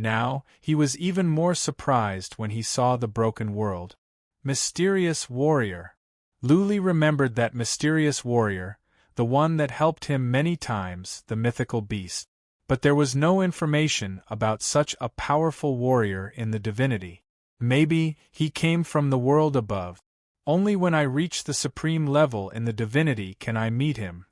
Now, he was even more surprised when he saw the broken world. Mysterious warrior. Luli remembered that mysterious warrior, the one that helped him many times, the mythical beast. But there was no information about such a powerful warrior in the divinity. Maybe he came from the world above. Only when I reach the supreme level in the divinity can I meet him.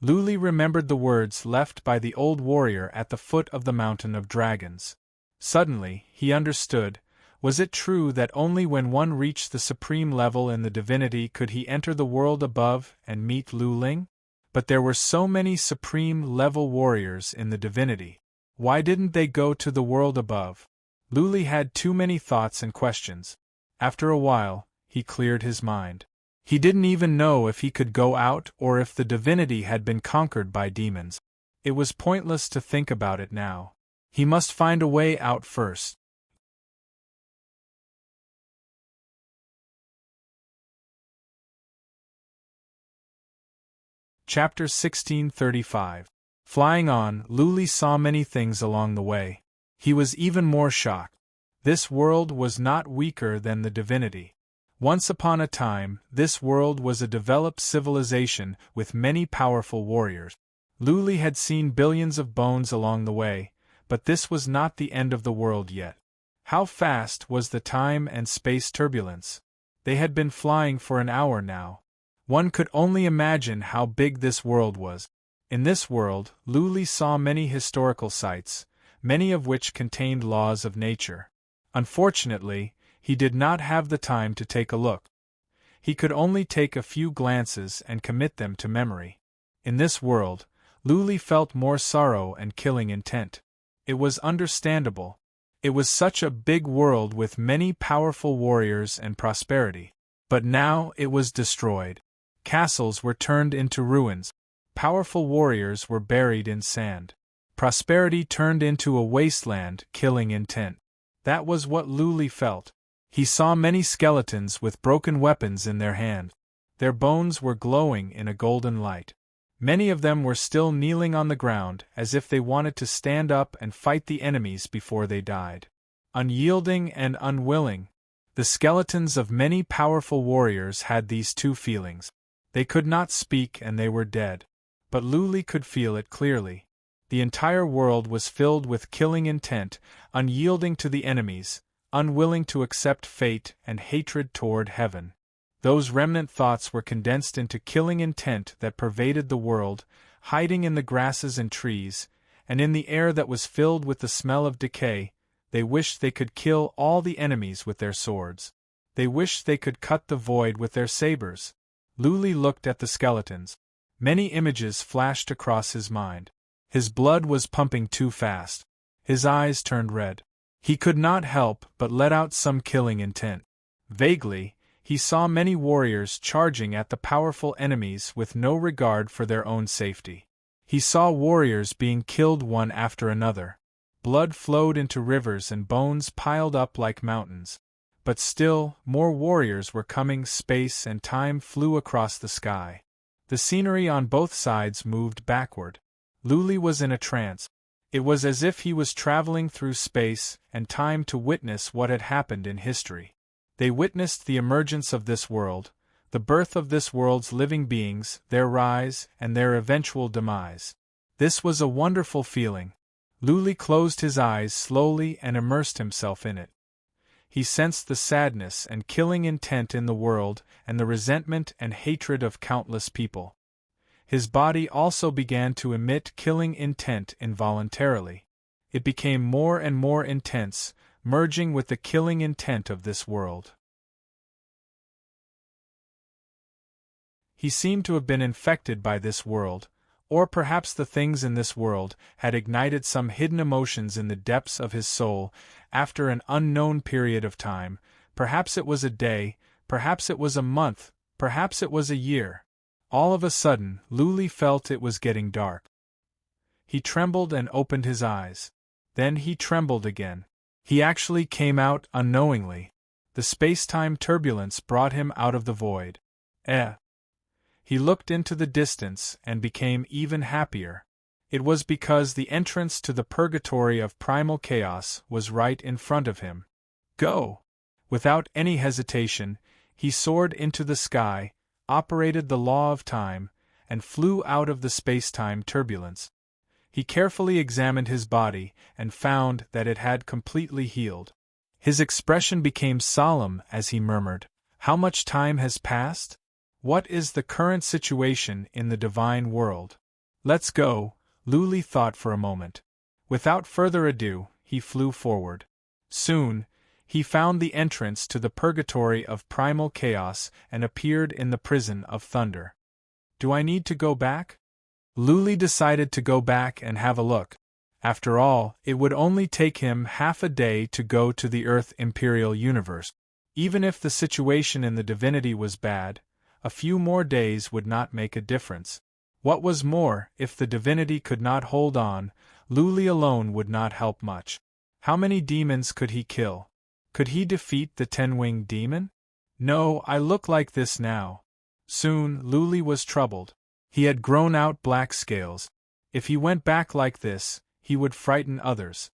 Luli remembered the words left by the old warrior at the foot of the mountain of dragons. Suddenly, he understood. Was it true that only when one reached the supreme level in the divinity could he enter the world above and meet Lu Ling? But there were so many supreme-level warriors in the divinity. Why didn't they go to the world above? Luli had too many thoughts and questions. After a while, he cleared his mind. He didn't even know if he could go out or if the divinity had been conquered by demons. It was pointless to think about it now. He must find a way out first. Chapter 1635. Flying on, Luli saw many things along the way. He was even more shocked. This world was not weaker than the divinity. Once upon a time, this world was a developed civilization with many powerful warriors. Luli had seen billions of bones along the way, but this was not the end of the world yet. How fast was the time and space turbulence? They had been flying for an hour now. One could only imagine how big this world was. In this world, Luli saw many historical sites, many of which contained laws of nature. Unfortunately, he did not have the time to take a look. He could only take a few glances and commit them to memory. In this world, Luli felt more sorrow and killing intent. It was understandable. It was such a big world with many powerful warriors and prosperity. But now it was destroyed. Castles were turned into ruins. Powerful warriors were buried in sand. Prosperity turned into a wasteland, killing intent. That was what Luli felt. He saw many skeletons with broken weapons in their hand. Their bones were glowing in a golden light. Many of them were still kneeling on the ground, as if they wanted to stand up and fight the enemies before they died. Unyielding and unwilling. The skeletons of many powerful warriors had these two feelings. They could not speak and they were dead. But Luli could feel it clearly. The entire world was filled with killing intent, unyielding to the enemies, unwilling to accept fate and hatred toward heaven. Those remnant thoughts were condensed into killing intent that pervaded the world, hiding in the grasses and trees, and in the air that was filled with the smell of decay. They wished they could kill all the enemies with their swords. They wished they could cut the void with their sabers. Luli looked at the skeletons. Many images flashed across his mind. His blood was pumping too fast. His eyes turned red. He could not help but let out some killing intent. Vaguely, he saw many warriors charging at the powerful enemies with no regard for their own safety. He saw warriors being killed one after another. Blood flowed into rivers and bones piled up like mountains. But still, more warriors were coming. Space and time flew across the sky. The scenery on both sides moved backward. Luli was in a trance. It was as if he was traveling through space and time to witness what had happened in history. They witnessed the emergence of this world, the birth of this world's living beings, their rise, and their eventual demise. This was a wonderful feeling. Luli closed his eyes slowly and immersed himself in it. He sensed the sadness and killing intent in the world and the resentment and hatred of countless people. His body also began to emit killing intent involuntarily. It became more and more intense, merging with the killing intent of this world. He seemed to have been infected by this world, or perhaps the things in this world had ignited some hidden emotions in the depths of his soul after an unknown period of time. Perhaps it was a day, perhaps it was a month, perhaps it was a year. All of a sudden, Luli felt it was getting dark. He trembled and opened his eyes. Then he trembled again. He actually came out unknowingly. The space-time turbulence brought him out of the void. He looked into the distance and became even happier. It was because the entrance to the purgatory of primal chaos was right in front of him. Go! Without any hesitation, he soared into the sky, operated the law of time, and flew out of the space-time turbulence. He carefully examined his body and found that it had completely healed. His expression became solemn as he murmured, "How much time has passed? What is the current situation in the divine world? Let's go." Luli thought for a moment. Without further ado, he flew forward. Soon, he found the entrance to the purgatory of primal chaos and appeared in the prison of thunder. Do I need to go back? Luli decided to go back and have a look. After all, it would only take him half a day to go to the Earth Imperial Universe. Even if the situation in the divinity was bad, a few more days would not make a difference. What was more, if the divinity could not hold on, Luli alone would not help much. How many demons could he kill? Could he defeat the 10-winged demon? No, I look like this now. Soon, Luli was troubled. He had grown out black scales. If he went back like this, he would frighten others.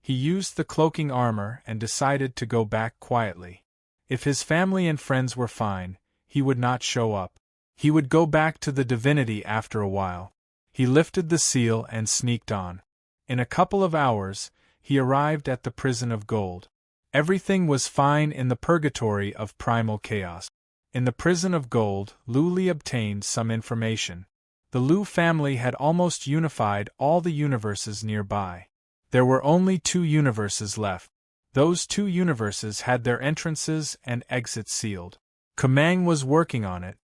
He used the cloaking armor and decided to go back quietly. If his family and friends were fine, he would not show up. He would go back to the divinity after a while. He lifted the seal and sneaked on. In a couple of hours, he arrived at the prison of gold. Everything was fine in the purgatory of primal chaos. In the prison of gold, Luli obtained some information. The Lu family had almost unified all the universes nearby. There were only 2 universes left. Those 2 universes had their entrances and exits sealed. Kamang was working on it.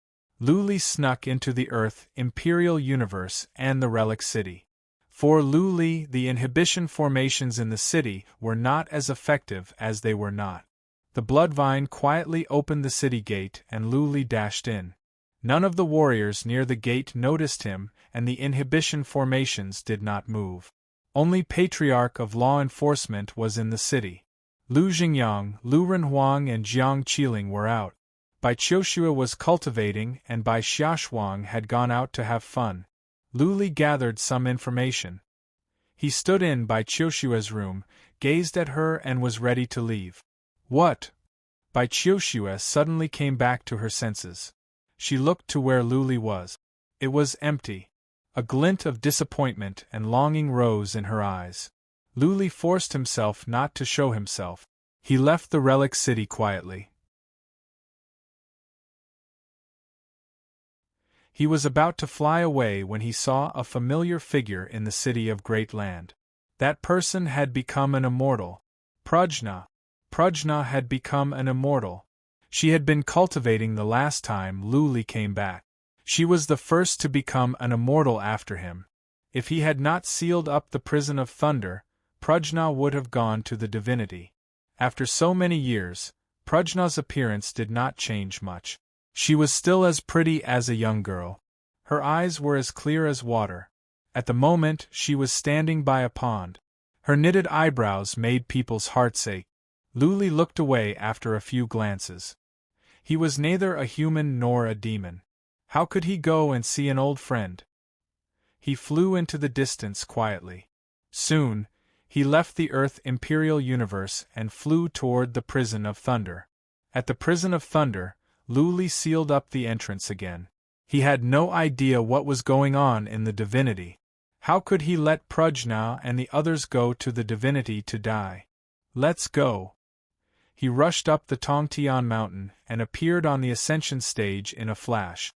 Luli snuck into the Earth Imperial Universe and the Relic City. For Luli, the inhibition formations in the city were not as effective as they were not. The Bloodvine quietly opened the city gate and Luli dashed in. None of the warriors near the gate noticed him, and the inhibition formations did not move. Only Patriarch of Law Enforcement was in the city. Lu Jingyang, Lu Renhuang and Jiang Qiling were out. Bai Qiushua was cultivating and Bai Xiaoshuang had gone out to have fun. Luli gathered some information. He stood in Bai Qiushua's room, gazed at her and was ready to leave. What? Bai Qiushua suddenly came back to her senses. She looked to where Luli was. It was empty. A glint of disappointment and longing rose in her eyes. Luli forced himself not to show himself. He left the Relic City quietly. He was about to fly away when he saw a familiar figure in the city of Great Land. That person had become an immortal. Prajna. Prajna had become an immortal. She had been cultivating the last time Luli came back. She was the first to become an immortal after him. If he had not sealed up the prison of thunder, Prajna would have gone to the divinity. After so many years, Prajna's appearance did not change much. She was still as pretty as a young girl. Her eyes were as clear as water. At the moment, she was standing by a pond. Her knitted eyebrows made people's hearts ache. Luli looked away after a few glances. He was neither a human nor a demon. How could he go and see an old friend? He flew into the distance quietly. Soon, he left the Earth Imperial Universe and flew toward the Prison of Thunder. At the Prison of Thunder, Luli sealed up the entrance again. He had no idea what was going on in the divinity. How could he let Prujna and the others go to the divinity to die? Let's go. He rushed up the Tongtian mountain and appeared on the ascension stage in a flash.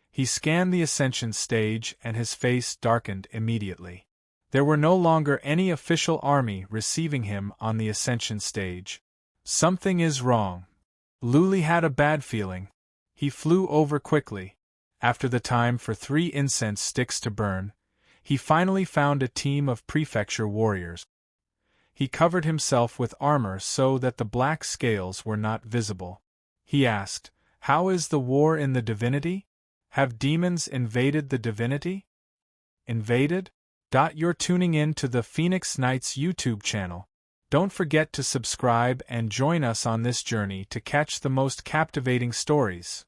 He scanned the ascension stage and his face darkened immediately. There were no longer any official army receiving him on the ascension stage. Something is wrong. Luli had a bad feeling. He flew over quickly. After the time for 3 incense sticks to burn, he finally found a team of prefecture warriors. He covered himself with armor so that the black scales were not visible. He asked, "How is the war in the divinity? Have demons invaded the divinity?" Invaded? You're tuning in to the Phoenix Knights YouTube channel. Don't forget to subscribe and join us on this journey to catch the most captivating stories.